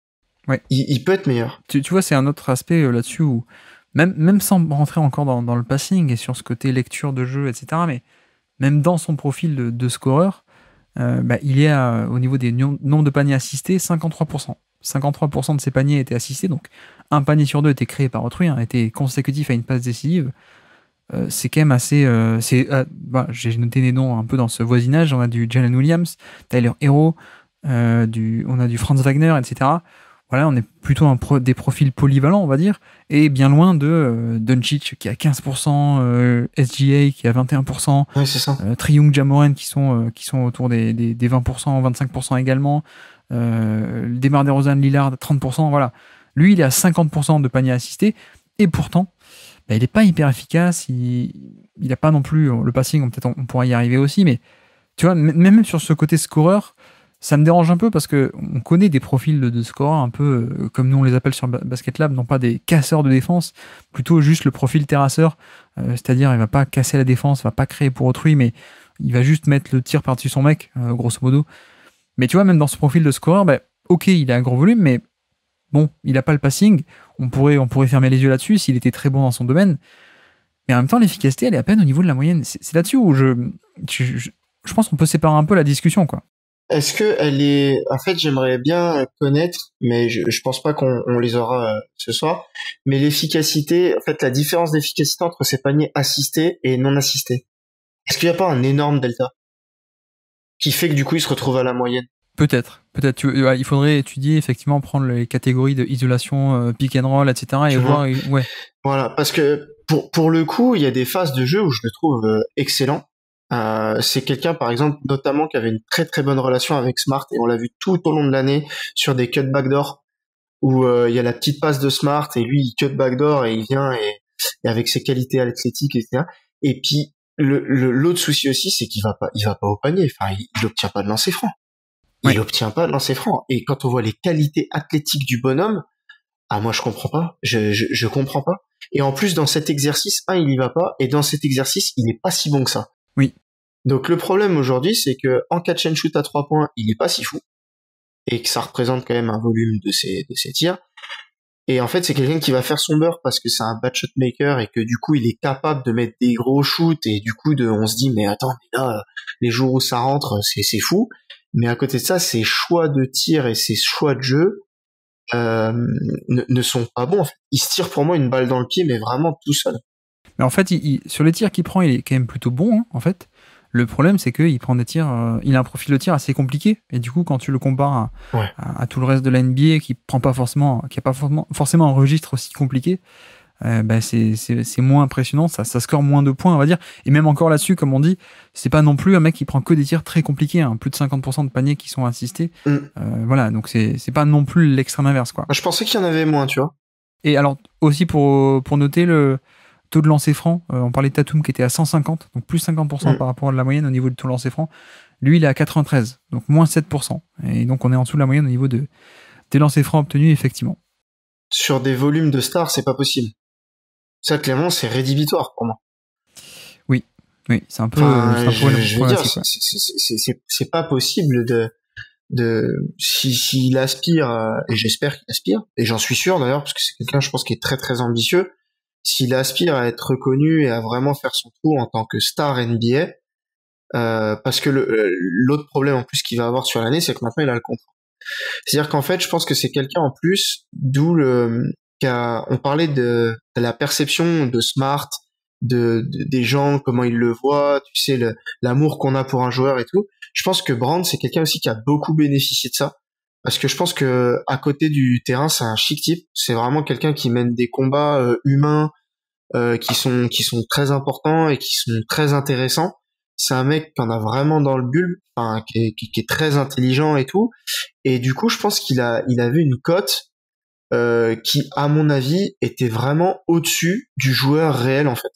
Ouais. Il peut être meilleur. Tu vois, c'est un autre aspect là-dessus où, même sans rentrer encore dans le passing et sur ce côté lecture de jeu, etc., mais même dans son profil de scoreur, il est au niveau des nombres de paniers assistés, 53%. 53% de ses paniers étaient assistés, donc un panier sur deux était créé par autrui, était consécutif à une passe décisive. C'est quand même assez... j'ai noté des noms un peu dans ce voisinage. On a du Jalen Williams, Tyler Hero, on a du Franz Wagner, etc. Voilà, on est plutôt des profils polyvalents, on va dire, et bien loin de Doncic qui a 15%, SGA qui a 21%, Ouais, c'est ça. Trae Young, Ja Morant qui sont autour des 20%, 25% également, DeMar DeRozan, Lillard 30%, voilà. Lui, il est à 50% de paniers assistés, et pourtant, il n'est pas hyper efficace, il n'a pas non plus le passing, peut-être on pourra y arriver aussi, mais tu vois, même sur ce côté scoreur, ça me dérange un peu parce que on connaît des profils de scoreurs un peu comme nous on les appelle sur Basket Lab, non pas des casseurs de défense, plutôt juste le profil terrasseur, c'est-à-dire il va pas casser la défense, va pas créer pour autrui, mais il va juste mettre le tir par-dessus son mec, grosso modo. Mais tu vois, même dans ce profil de scoreur, ok, il a un gros volume, mais bon, il a pas le passing, on pourrait fermer les yeux là-dessus s'il était très bon dans son domaine, mais en même temps l'efficacité elle est à peine au niveau de la moyenne. C'est là-dessus où je pense qu'on peut séparer un peu la discussion, quoi. Est-ce que elle est... En fait, j'aimerais bien connaître, mais je pense pas qu'on les aura ce soir, mais l'efficacité, en fait, la différence d'efficacité entre ces paniers assistés et non assistés. Est-ce qu'il n'y a pas un énorme delta qui fait que du coup, il se retrouve à la moyenne? Peut-être. Il faudrait étudier, effectivement, prendre les catégories de isolation, pick and roll, etc. et voir. Ouais. Voilà, parce que pour le coup, il y a des phases de jeu où je le trouve excellent. C'est quelqu'un, par exemple, notamment qui avait une très très bonne relation avec Smart, et on l'a vu tout au long de l'année sur des cut backdoor où il y a la petite passe de Smart et lui il cut backdoor et il vient et avec ses qualités athlétiques, etc. Et puis l'autre souci aussi, c'est qu'il va pas au panier. Enfin, il obtient pas de lancer franc. Ouais. Il obtient pas de lancer franc. Et quand on voit les qualités athlétiques du bonhomme, moi je comprends pas. Je comprends pas. Et en plus dans cet exercice, il y va pas. Et dans cet exercice, il est pas si bon que ça. Oui. Donc le problème aujourd'hui, c'est que en catch and shoot à 3 points, il est pas si fou. Et que ça représente quand même un volume de ses tirs. Et en fait, c'est quelqu'un qui va faire son beurre parce que c'est un bad shot maker et que du coup, il est capable de mettre des gros shoots et du coup, on se dit, mais attends, mais là, les jours où ça rentre, c'est fou. Mais à côté de ça, ses choix de tir et ses choix de jeu ne sont pas bons. En fait. Il se tire pour moi une balle dans le pied, mais vraiment tout seul. Mais en fait, sur les tirs qu'il prend, il est quand même plutôt bon, en fait. Le problème, c'est qu'il prend des tirs, il a un profil de tir assez compliqué, et du coup, quand tu le compares à tout le reste de la NBA, qui a pas forcément un registre aussi compliqué, c'est moins impressionnant, ça score moins de points, on va dire. Et même encore là-dessus, comme on dit, c'est pas non plus un mec qui prend que des tirs très compliqués, plus de 50% de paniers qui sont assistés. Voilà, donc c'est pas non plus l'extrême inverse, quoi. Je pensais qu'il y en avait moins, tu vois. Et alors, aussi pour noter le taux de lancer franc, on parlait de Tatum qui était à 150, donc plus 50% par rapport à la moyenne au niveau du taux de lancer franc. Lui, il est à 93, donc moins 7%. Et donc, on est en dessous de la moyenne au niveau des lancers francs obtenus, effectivement. Sur des volumes de stars, c'est pas possible. Ça, clairement, c'est rédhibitoire pour moi. Oui, c'est un peu... je veux dire, c'est pas possible s'il aspire, et j'espère qu'il aspire, et j'en suis sûr d'ailleurs, parce que c'est quelqu'un, je pense, qui est très très ambitieux, s'il aspire à être reconnu et à vraiment faire son trou en tant que star NBA, parce que l'autre problème en plus qu'il va avoir sur l'année, c'est que maintenant il a le contrat. C'est-à-dire qu'en fait, je pense que c'est quelqu'un en plus, on parlait de la perception de Smart des gens, comment ils le voient, tu sais, l'amour qu'on a pour un joueur et tout. Je pense que Brand, c'est quelqu'un aussi qui a beaucoup bénéficié de ça. Parce que je pense que à côté du terrain, c'est un chic type. C'est vraiment quelqu'un qui mène des combats humains qui sont très importants et qui sont très intéressants. C'est un mec qui en a vraiment dans le bulbe, enfin qui est très intelligent et tout. Et du coup, je pense qu'il a vu une cote qui, à mon avis, était vraiment au-dessus du joueur réel en fait.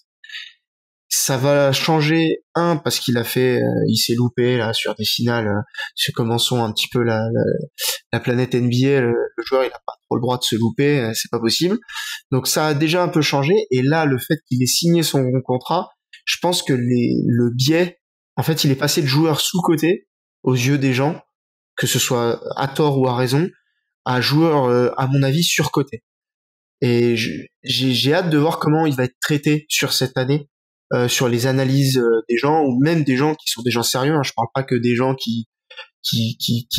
Ça va changer parce qu'il a fait, il s'est loupé là sur des finales. Commençons un petit peu la planète NBA. Le joueur, il a pas trop le droit de se louper, c'est pas possible. Donc ça a déjà un peu changé. Et là, le fait qu'il ait signé son contrat, je pense que le biais, en fait, il est passé de joueur sous-coté aux yeux des gens, que ce soit à tort ou à raison, à joueur, à mon avis, surcoté. Et j'ai hâte de voir comment il va être traité sur cette année. Sur les analyses des gens, ou même des gens qui sont des gens sérieux, hein. Je parle pas que des gens qui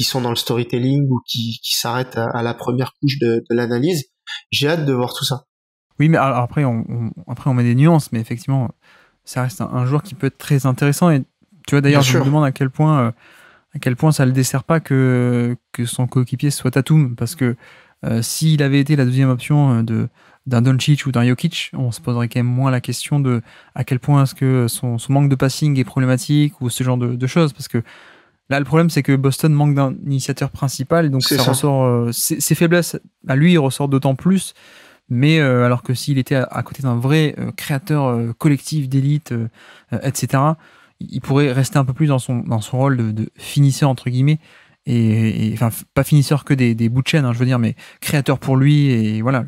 sont dans le storytelling ou qui s'arrêtent à la première couche de l'analyse. J'ai hâte de voir tout ça. Oui, mais alors après on met des nuances, mais effectivement ça reste un joueur qui peut être très intéressant. Et tu vois, d'ailleurs, je me demande à quel point ça le dessert pas que son coéquipier soit Tatum, parce que s'il avait été la deuxième option d'un Doncic ou d'un Jokic, on se poserait quand même moins la question de à quel point est-ce que son manque de passing est problématique ou ce genre de choses, parce que là le problème c'est que Boston manque d'un initiateur principal, donc ça ressort ses faiblesses à lui ressortent d'autant plus, mais alors que s'il était à côté d'un vrai créateur collectif d'élite, etc., il pourrait rester un peu plus dans son rôle de finisseur entre guillemets, et enfin pas finisseur que des bouts de chaîne, hein, je veux dire, mais créateur pour lui, et voilà,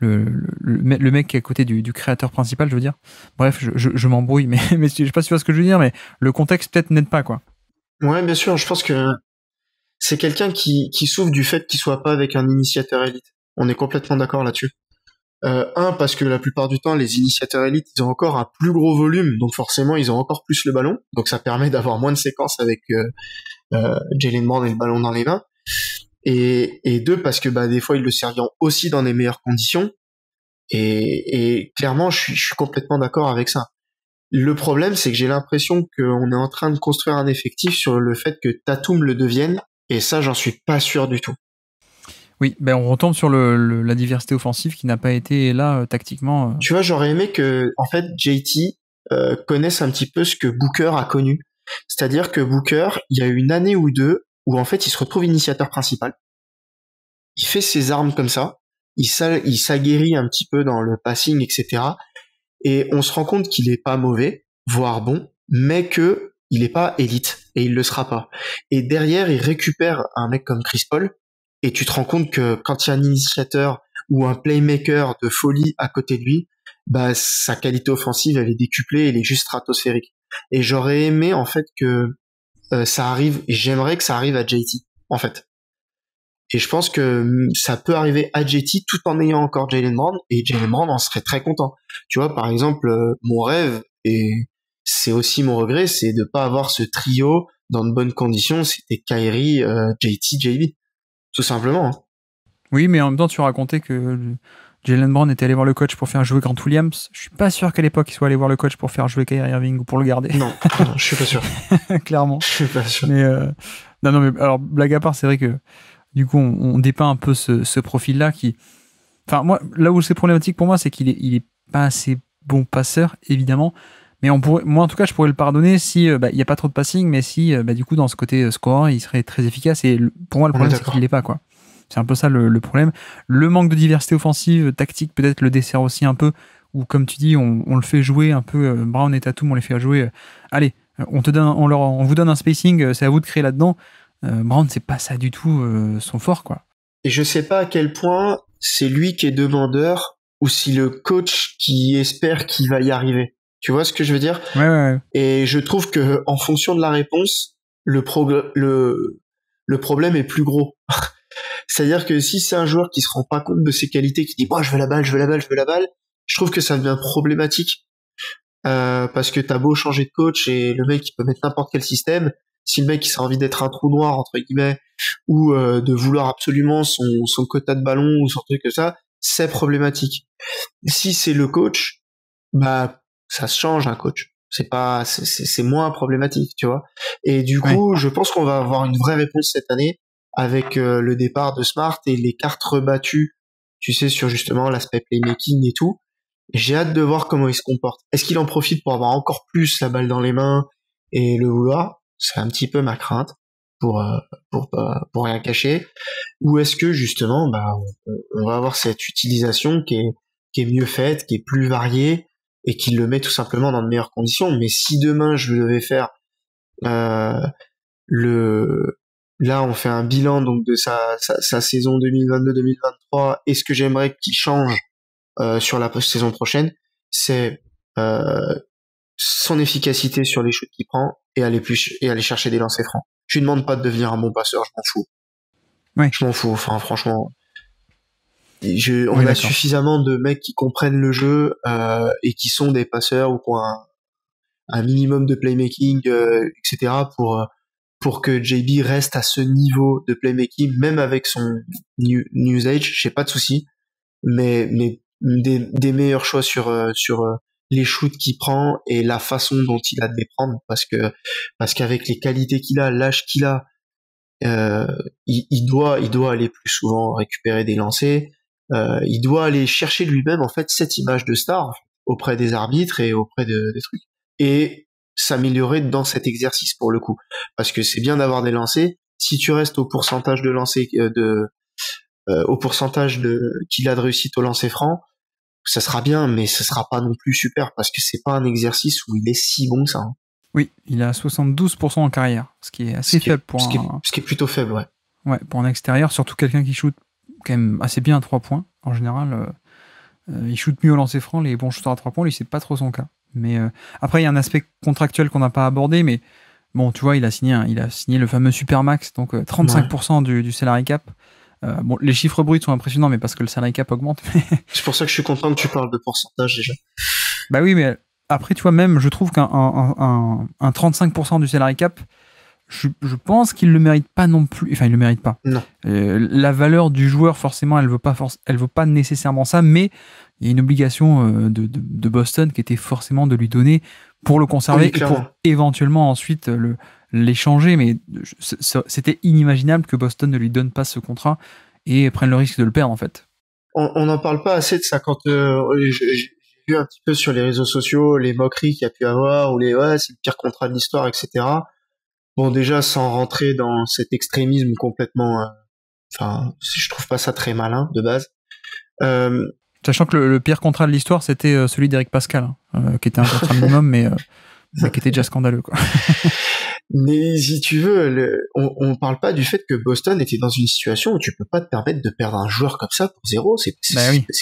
le mec qui est à côté du créateur principal, je veux dire. Bref, je m'embrouille, mais je sais pas si tu vois ce que je veux dire, mais le contexte peut-être n'aide pas, quoi. Ouais, bien sûr, je pense que c'est quelqu'un qui souffre du fait qu'il soit pas avec un initiateur élite. On est complètement d'accord là-dessus. Parce que la plupart du temps, les initiateurs élites, ils ont encore un plus gros volume, donc forcément, ils ont encore plus le ballon, donc ça permet d'avoir moins de séquences avec Jaylen Brown et le ballon dans les mains. Et deux, parce que des fois, ils le serviront aussi dans des meilleures conditions. Et clairement, je suis complètement d'accord avec ça. Le problème, c'est que j'ai l'impression qu'on est en train de construire un effectif sur le fait que Tatum le devienne, et ça, j'en suis pas sûr du tout. Oui, on retombe sur la diversité offensive qui n'a pas été là tactiquement. Tu vois, j'aurais aimé que, en fait, JT connaisse un petit peu ce que Booker a connu. C'est-à-dire que Booker, il y a eu une année ou deux où en fait, il se retrouve initiateur principal. Il fait ses armes comme ça, il s'aguerrit un petit peu dans le passing, etc. Et on se rend compte qu'il est pas mauvais, voire bon, mais que il est pas élite, et il le sera pas. Et derrière, il récupère un mec comme Chris Paul, et tu te rends compte que quand il y a un initiateur ou un playmaker de folie à côté de lui, sa qualité offensive, elle est décuplée, elle est juste stratosphérique. Et j'aurais aimé, en fait, que ça arrive, et j'aimerais que ça arrive à JT, en fait. Et je pense que ça peut arriver à JT tout en ayant encore Jaylen Brown, et Jaylen Brown en serait très content. Tu vois, par exemple, mon rêve, et c'est aussi mon regret, c'est de pas avoir ce trio dans de bonnes conditions. C'était Kyrie, JT, JB. Tout simplement. Hein. Oui, mais en même temps, tu racontais que Jaylen Brown était allé voir le coach pour faire jouer Grant Williams. Je suis pas sûr qu'à l'époque, il soit allé voir le coach pour faire jouer Kyrie Irving ou pour le garder. Non, je suis pas sûr. Clairement. Je suis pas sûr. Mais non, mais alors, blague à part, c'est vrai que du coup, on dépeint un peu ce profil-là qui... Enfin, moi, là où c'est problématique pour moi, c'est qu'il est pas assez bon passeur, évidemment. Mais moi, en tout cas, je pourrais le pardonner si il n'y a pas trop de passing, mais si, du coup, dans ce côté score, il serait très efficace. Et pour moi, le problème, c'est qu'il l'est pas, quoi. C'est un peu ça le problème. Le manque de diversité offensive, tactique, peut-être le dessert aussi un peu, où, comme tu dis, on le fait jouer un peu, Brown et Tatum, on les fait jouer. Allez, on vous donne un spacing, c'est à vous de créer là-dedans. Brown, c'est pas ça du tout son fort, quoi. Et je sais pas à quel point c'est lui qui est demandeur ou si le coach qui espère qu'il va y arriver. Tu vois ce que je veux dire ? Ouais. Et je trouve que en fonction de la réponse, le problème est plus gros. C'est-à-dire que si c'est un joueur qui se rend pas compte de ses qualités, qui dit je veux la balle, je trouve que ça devient problématique. Parce que t'as beau changer de coach et le mec il peut mettre n'importe quel système, si le mec il a envie d'être un trou noir entre guillemets ou de vouloir absolument son quota de ballon ou son truc comme ça, c'est problématique. Si c'est le coach, ça se change un coach. C'est moins problématique, tu vois. Et du coup, je pense qu'on va avoir une vraie réponse cette année avec le départ de Smart et les cartes rebattues, tu sais, sur justement l'aspect playmaking et tout. J'ai hâte de voir comment il se comporte. Est-ce qu'il en profite pour avoir encore plus la balle dans les mains et le vouloir? C'est un petit peu ma crainte pour rien cacher. Ou est-ce que justement, on va avoir cette utilisation qui est mieux faite, qui est plus variée et qui le met tout simplement dans de meilleures conditions. Mais si demain je devais faire là on fait un bilan donc de sa saison 2022-2023 et ce que j'aimerais qu'il change sur la saison prochaine, c'est son efficacité sur les shoots qu'il prend et aller chercher des lancers francs. Je lui demande pas de devenir un bon passeur, je m'en fous. Ouais. Je m'en fous, enfin franchement. On a suffisamment de mecs qui comprennent le jeu et qui sont des passeurs ou qui ont un minimum de playmaking, etc. pour que JB reste à ce niveau de playmaking, même avec son new age, j'ai pas de souci, mais des meilleurs choix sur les shoots qu'il prend et la façon dont il a de les prendre, parce qu'avec les qualités qu'il a, l'âge qu'il a, il doit aller plus souvent récupérer des lancers. Il doit aller chercher lui-même en fait cette image de star auprès des arbitres et auprès des trucs et s'améliorer dans cet exercice pour le coup, parce que c'est bien d'avoir des lancers. Si tu restes au pourcentage de lancers au pourcentage qu'il a de réussite au lancer franc, ça sera bien, mais ce sera pas non plus super parce que c'est pas un exercice où il est si bon que ça. Hein. Oui, il a 72% en carrière, ce qui est assez faible pour ce qui est plutôt faible, ouais. Ouais, pour un extérieur, surtout quelqu'un qui shoot quand même assez bien à 3 points. En général, il shoot mieux au lancer franc, les bons shooters à 3 points, lui, c'est pas trop son cas. Mais après, il y a un aspect contractuel qu'on n'a pas abordé, mais bon, tu vois, il a signé le fameux Supermax, donc 35% du salary cap. Bon, les chiffres bruts sont impressionnants, mais parce que le salary cap augmente. C'est pour ça que je suis content que tu parles de pourcentage déjà. Bah oui, mais après, tu vois, même, je trouve qu'un 35% du salary cap, je pense qu'il le mérite pas non plus. Enfin, il le mérite pas. Non. La valeur du joueur, forcément, elle veut pas nécessairement ça, mais il y a une obligation de Boston qui était forcément de lui donner pour le conserver et pour éventuellement ensuite l'échanger. Mais c'était inimaginable que Boston ne lui donne pas ce contrat et prenne le risque de le perdre, en fait. On n'en parle pas assez de ça quand j'ai vu un petit peu sur les réseaux sociaux les moqueries qu'il y a pu avoir ou c'est le pire contrat de l'histoire, etc. Bon, déjà, sans rentrer dans cet extrémisme complètement, je trouve pas ça très malin de base. Sachant que le pire contrat de l'histoire, c'était celui d'Eric Pascal, qui était un contrat minimum, mais qui était déjà scandaleux, quoi. Mais si tu veux, on parle pas du fait que Boston était dans une situation où tu peux pas te permettre de perdre un joueur comme ça pour zéro, c'est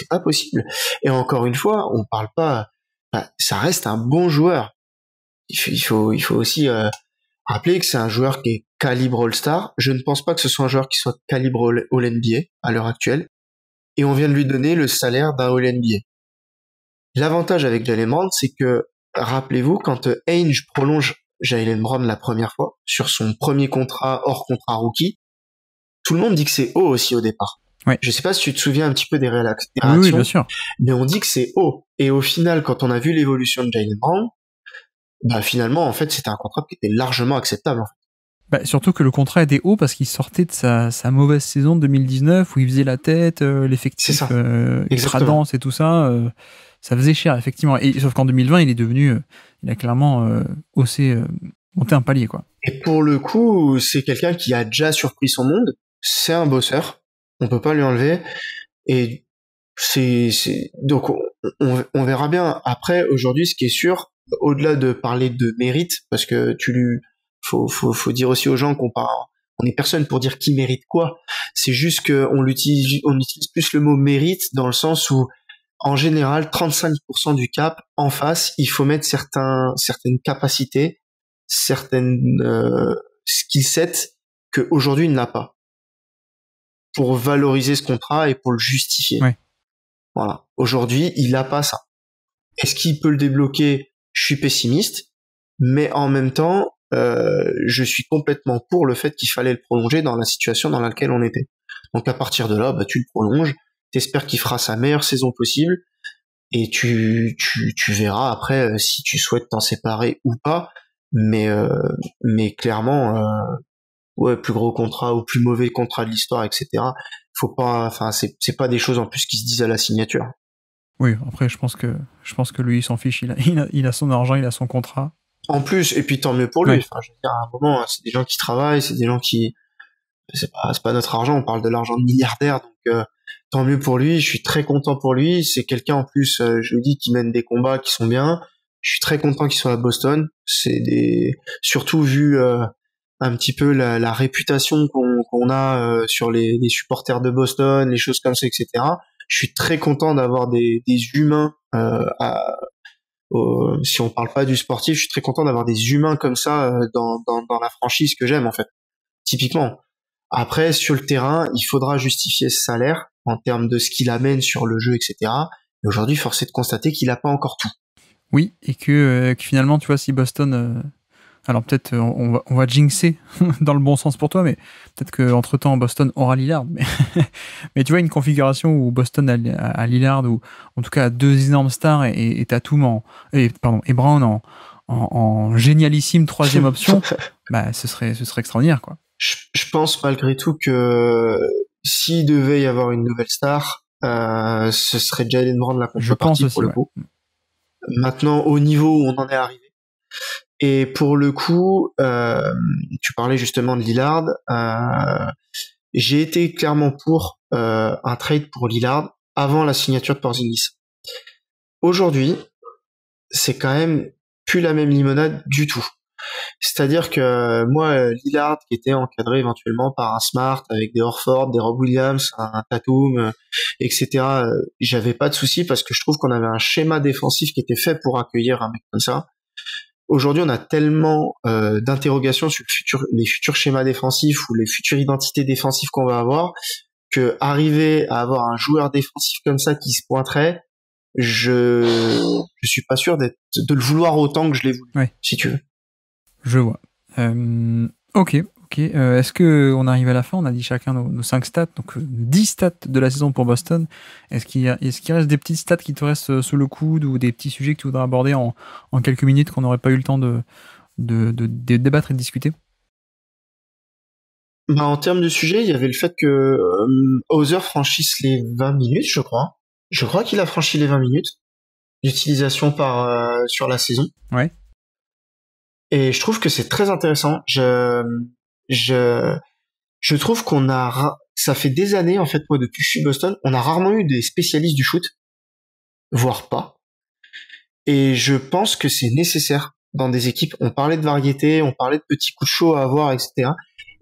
pas possible. Et encore une fois, on parle pas, ça reste un bon joueur. Il faut aussi rappeler que c'est un joueur qui est calibre All-Star. Je ne pense pas que ce soit un joueur qui soit calibre All-NBA à l'heure actuelle. Et on vient de lui donner le salaire d'un All-NBA. L'avantage avec Jaylen Brown, c'est que, rappelez-vous, quand Ainge prolonge Jaylen Brown la première fois, sur son premier contrat hors contrat rookie, tout le monde dit que c'est haut aussi au départ. Ouais. Je sais pas si tu te souviens un petit peu des réactions. Oui, bien sûr. Mais on dit que c'est haut. Et au final, quand on a vu l'évolution de Jaylen Brown, finalement, en fait, c'était un contrat qui était largement acceptable. En fait. Surtout que le contrat était haut parce qu'il sortait de sa mauvaise saison de 2019 où il faisait la tête, l'effectif extra dense et tout ça. Ça faisait cher, effectivement. Et, sauf qu'en 2020, il a clairement monté un palier, quoi. Et pour le coup, c'est quelqu'un qui a déjà surpris son monde. C'est un bosseur. On peut pas lui enlever. Et donc, on verra bien. Après, aujourd'hui, ce qui est sûr, au-delà de parler de mérite, parce que faut dire aussi aux gens on est personne pour dire qui mérite quoi. C'est juste que on utilise plus le mot mérite dans le sens où, en général, 35% du cap en face, il faut mettre certaines capacités, certaines skill sets que aujourd'hui il n'a pas pour valoriser ce contrat et pour le justifier. Ouais. Voilà. Aujourd'hui, il n'a pas ça. Est-ce qu'il peut le débloquer? Je suis pessimiste, mais en même temps, je suis complètement pour le fait qu'il fallait le prolonger dans la situation dans laquelle on était. Donc à partir de là, tu le prolonges, t'espères qu'il fera sa meilleure saison possible, et tu verras après si tu souhaites t'en séparer ou pas, mais clairement ouais, plus gros contrat ou plus mauvais contrat de l'histoire, etc. Faut pas, enfin c'est pas des choses en plus qui se disent à la signature. Oui, après je pense que lui il s'en fiche, il a son argent, il a son contrat. En plus, et puis tant mieux pour lui. Ouais. Enfin, je veux dire, à un moment, c'est des gens qui travaillent, c'est des gens qui, c'est pas notre argent, on parle de l'argent de milliardaires, donc tant mieux pour lui. Je suis très content pour lui. C'est quelqu'un en plus, je le dis, qui mène des combats qui sont bien. Je suis très content qu'il soit à Boston. Surtout vu un petit peu la réputation qu'on a sur les supporters de Boston, les choses comme ça, etc. Je suis très content d'avoir des humains si on parle pas du sportif, je suis très content d'avoir des humains comme ça dans la franchise que j'aime en fait. Typiquement. Après, sur le terrain, il faudra justifier ce salaire en termes de ce qu'il amène sur le jeu, etc. Et aujourd'hui, force est de constater qu'il a pas encore tout. Oui, et que finalement, tu vois, si Boston... alors peut-être on va jinxer dans le bon sens pour toi, mais peut-être qu'entre-temps, Boston aura Lillard. Mais tu vois, une configuration où Boston a Lillard, ou en tout cas a deux énormes stars, et Tatum et Brown en génialissime troisième option, bah, ce serait extraordinaire, quoi. Je pense malgré tout que s'il devait y avoir une nouvelle star, ce serait Jaylen Brown la contrepartie pour le coup. Maintenant, au niveau où on en est arrivé, et pour le coup, tu parlais justement de Lillard, j'ai été clairement pour un trade pour Lillard avant la signature de Porzingis. Aujourd'hui, c'est quand même plus la même limonade du tout. C'est-à-dire que moi, Lillard, qui était encadré éventuellement par un Smart avec des Horford, des Rob Williams, un Tatum, etc., j'avais pas de souci parce que je trouve qu'on avait un schéma défensif qui était fait pour accueillir un mec comme ça. Aujourd'hui, on a tellement d'interrogations sur les futurs schémas défensifs ou les futures identités défensives qu'on va avoir, que arriver à avoir un joueur défensif comme ça qui se pointerait, je suis pas sûr de le vouloir autant que je l'ai voulu, ouais. Si tu veux. Je vois. Ok. Est-ce qu'on arrive à la fin? On a dit chacun nos 5 stats, donc 10 stats de la saison pour Boston. Est-ce qu'il reste des petites stats qui te restent sous le coude, ou des petits sujets que tu voudrais aborder en quelques minutes qu'on n'aurait pas eu le temps de débattre et de discuter? Bah, en termes de sujet, il y avait le fait que Hauser franchisse les 20 minutes, je crois. Je crois qu'il a franchi les 20 minutes d'utilisation sur la saison. Ouais. Et je trouve que c'est très intéressant. Je trouve ça fait des années, en fait, moi, depuis que je suis Boston, on a rarement eu des spécialistes du shoot, voire pas. Et je pense que c'est nécessaire dans des équipes. On parlait de variété, on parlait de petits coups de chaud à avoir, etc.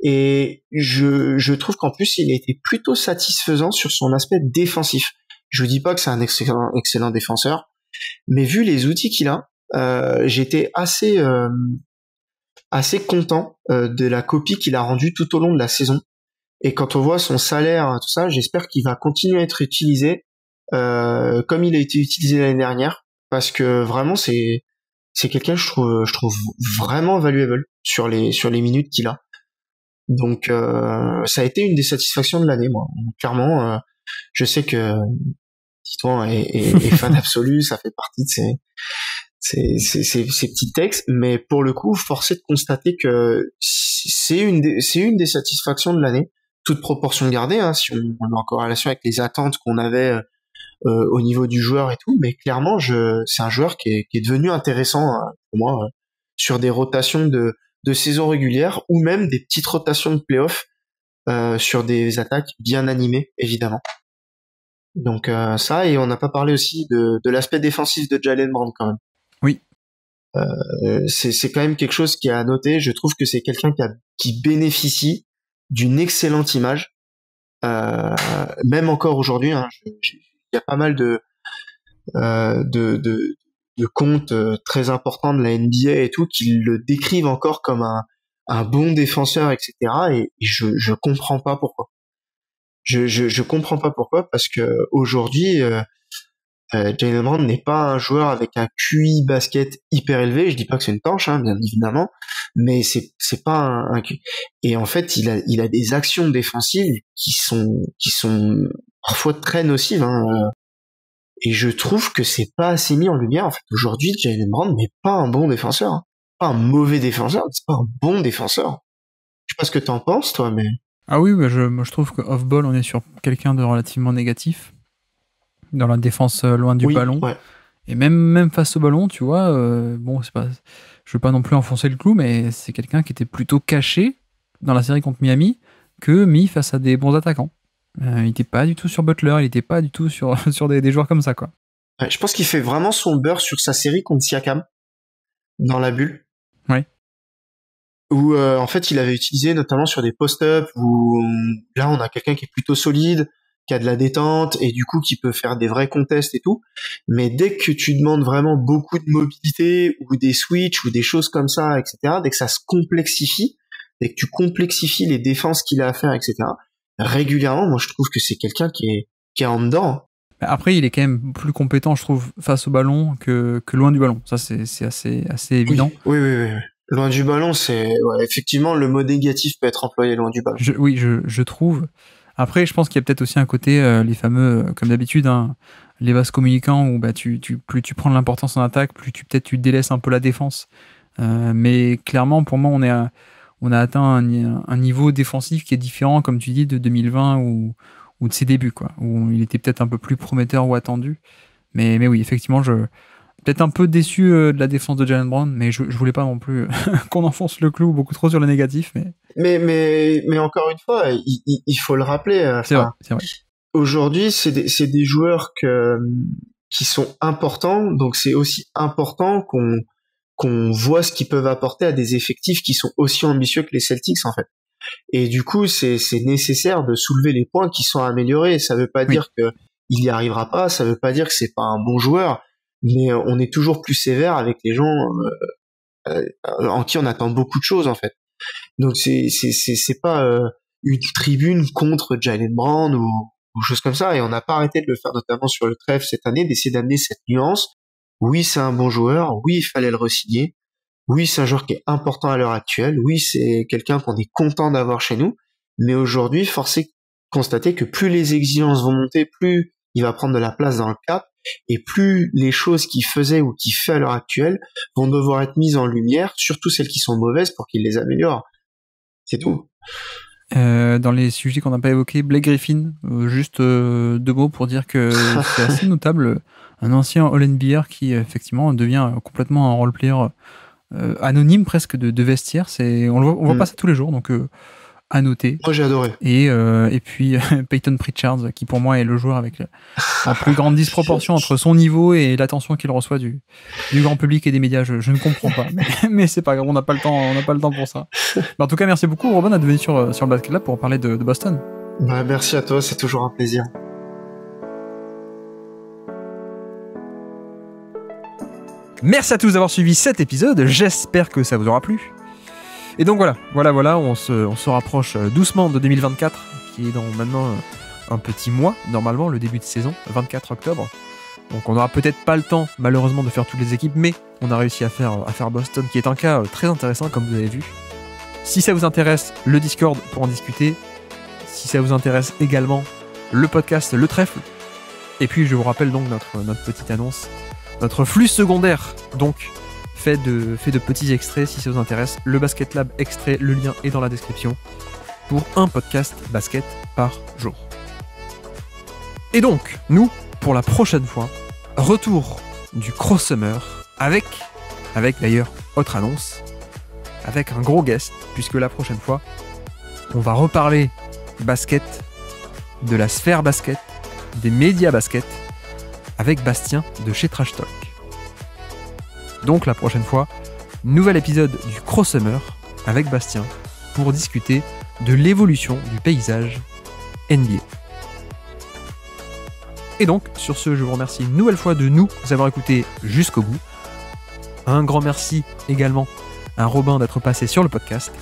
Et je trouve qu'en plus, il a été plutôt satisfaisant sur son aspect défensif. Je vous dis pas que c'est un excellent défenseur, mais vu les outils qu'il a, j'étais assez content de la copie qu'il a rendue tout au long de la saison. Et quand on voit son salaire, tout ça, j'espère qu'il va continuer à être utilisé comme il a été utilisé l'année dernière, parce que vraiment c'est quelqu'un que je trouve vraiment valuable sur les minutes qu'il a. Donc ça a été une des satisfactions de l'année, moi. Clairement, je sais que Titouan est fan absolu, ça fait partie de ces petits textes, mais pour le coup, force est de constater que c'est une des satisfactions de l'année, toute proportion gardée, hein, si on est en corrélation avec les attentes qu'on avait au niveau du joueur et tout, mais clairement, c'est un joueur qui est devenu intéressant pour moi sur des rotations de saison régulière ou même des petites rotations de playoff sur des attaques bien animées, évidemment. Donc ça, et on n'a pas parlé aussi de l'aspect défensif de Jaylen Brown quand même. Oui. C'est quand même quelque chose qui est à noter. Je trouve que c'est quelqu'un qui bénéficie d'une excellente image, même encore aujourd'hui. Hein, il y a pas mal de comptes très importants de la NBA et tout qui le décrivent encore comme un bon défenseur, etc. Et je comprends pas pourquoi. Je comprends pas pourquoi, parce que aujourd'hui Jaylen Brown n'est pas un joueur avec un QI basket hyper élevé. Je dis pas que c'est une tanche, hein, bien évidemment, mais c'est pas un QI. Et en fait, il a des actions défensives qui sont parfois très nocives. Hein. Et je trouve que c'est pas assez mis en lumière. En fait, aujourd'hui, Jaylen Brown n'est pas un bon défenseur. Hein. Pas un mauvais défenseur, c'est pas un bon défenseur. Je sais pas ce que t'en penses, toi, mais... Ah oui, moi je trouve que off-ball, on est sur quelqu'un de relativement négatif. Dans la défense loin du ballon. Ouais. Et même face au ballon, tu vois, bon, c'est pas, je veux pas non plus enfoncer le clou, mais c'est quelqu'un qui était plutôt caché dans la série contre Miami que mis face à des bons attaquants. Il était pas du tout sur Butler, il était pas du tout sur des joueurs comme ça, quoi. Ouais, je pense qu'il fait vraiment son beurre sur sa série contre Siakam, dans la bulle. Ouais. Où, en fait, il avait utilisé notamment sur des post-up, où là, on a quelqu'un qui est plutôt solide, qui a de la détente et du coup qui peut faire des vrais contests et tout. Mais dès que tu demandes vraiment beaucoup de mobilité ou des switches ou des choses comme ça, etc., dès que ça se complexifie, dès que tu complexifies les défenses qu'il a à faire, etc., régulièrement, moi je trouve que c'est quelqu'un qui est en dedans. Après, il est quand même plus compétent, je trouve, face au ballon que loin du ballon. Ça, c'est assez évident. Oui. Loin du ballon, effectivement, le mot négatif peut être employé loin du ballon. Je trouve. Après, je pense qu'il y a peut-être aussi un côté, les fameux, comme d'habitude, hein, les vases communicants où bah, plus tu prends de l'importance en attaque, plus tu délaisses un peu la défense. Mais clairement, pour moi, on a atteint un niveau défensif qui est différent, comme tu dis, de 2020 ou de ses débuts, quoi, où il était peut-être un peu plus prometteur ou attendu. Mais oui, effectivement, peut-être un peu déçu de la défense de Jaylen Brown, mais je voulais pas non plus qu'on enfonce le clou beaucoup trop sur le négatif. Mais encore une fois, il faut le rappeler. C'est vrai. Aujourd'hui, c'est des joueurs qui sont importants, donc c'est aussi important qu'on voit ce qu'ils peuvent apporter à des effectifs qui sont aussi ambitieux que les Celtics, en fait. Et du coup, c'est nécessaire de soulever les points qui sont améliorés. Ça veut pas dire que il y arrivera pas, ça veut pas dire que c'est pas un bon joueur, mais on est toujours plus sévère avec les gens en qui on attend beaucoup de choses, en fait. Donc c'est pas une tribune contre Jaylen Brown ou choses comme ça, et on n'a pas arrêté de le faire, notamment sur le trêve cette année, d'essayer d'amener cette nuance. Oui, c'est un bon joueur, oui, il fallait le re-signer, oui, c'est un joueur qui est important à l'heure actuelle, oui, c'est quelqu'un qu'on est content d'avoir chez nous, mais aujourd'hui, force est de constater que plus les exigences vont monter, plus il va prendre de la place dans le cap, et plus les choses qu'il faisait ou qu'il fait à l'heure actuelle vont devoir être mises en lumière, surtout celles qui sont mauvaises, pour qu'il les améliore. C'est tout. Dans les sujets qu'on n'a pas évoqués, Blake Griffin, juste 2 mots pour dire que c'est assez notable, un ancien All-NBA qui effectivement devient complètement un role-player anonyme presque de vestiaire. On voit pas ça tous les jours, donc à noter. Moi j'ai adoré. Et puis Peyton Pritchard, qui pour moi est le joueur avec la plus grande disproportion entre son niveau et l'attention qu'il reçoit du grand public et des médias. Je ne comprends pas, mais c'est pas grave, on n'a pas le temps pour ça. En tout cas, merci beaucoup Robin d'être venu sur le Basket Lab pour parler de Boston. Bah, merci à toi, c'est toujours un plaisir. Merci à tous d'avoir suivi cet épisode, j'espère que ça vous aura plu. Et donc voilà, on se rapproche doucement de 2024, qui est dans maintenant un petit mois, normalement, le début de saison, 24 octobre. Donc on n'aura peut-être pas le temps, malheureusement, de faire toutes les équipes, mais on a réussi à faire Boston, qui est un cas très intéressant, comme vous avez vu. Si ça vous intéresse, le Discord pour en discuter. Si ça vous intéresse également, le podcast Le Trèfle. Et puis je vous rappelle donc notre petite annonce, notre flux secondaire, donc fait de petits extraits si ça vous intéresse. Le Basket Lab extrait, le lien est dans la description, pour un podcast basket par jour. Et donc, nous, pour la prochaine fois, retour du Crosssummer avec d'ailleurs, autre annonce, avec un gros guest, puisque la prochaine fois, on va reparler basket, de la sphère basket, des médias basket, avec Bastien de chez Trash Talk. Donc la prochaine fois, nouvel épisode du Crosssummer avec Bastien pour discuter de l'évolution du paysage NBA. Et donc, sur ce, je vous remercie une nouvelle fois de nous avoir écoutés jusqu'au bout. Un grand merci également à Robin d'être passé sur le podcast.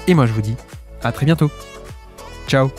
Et moi je vous dis à très bientôt. Ciao.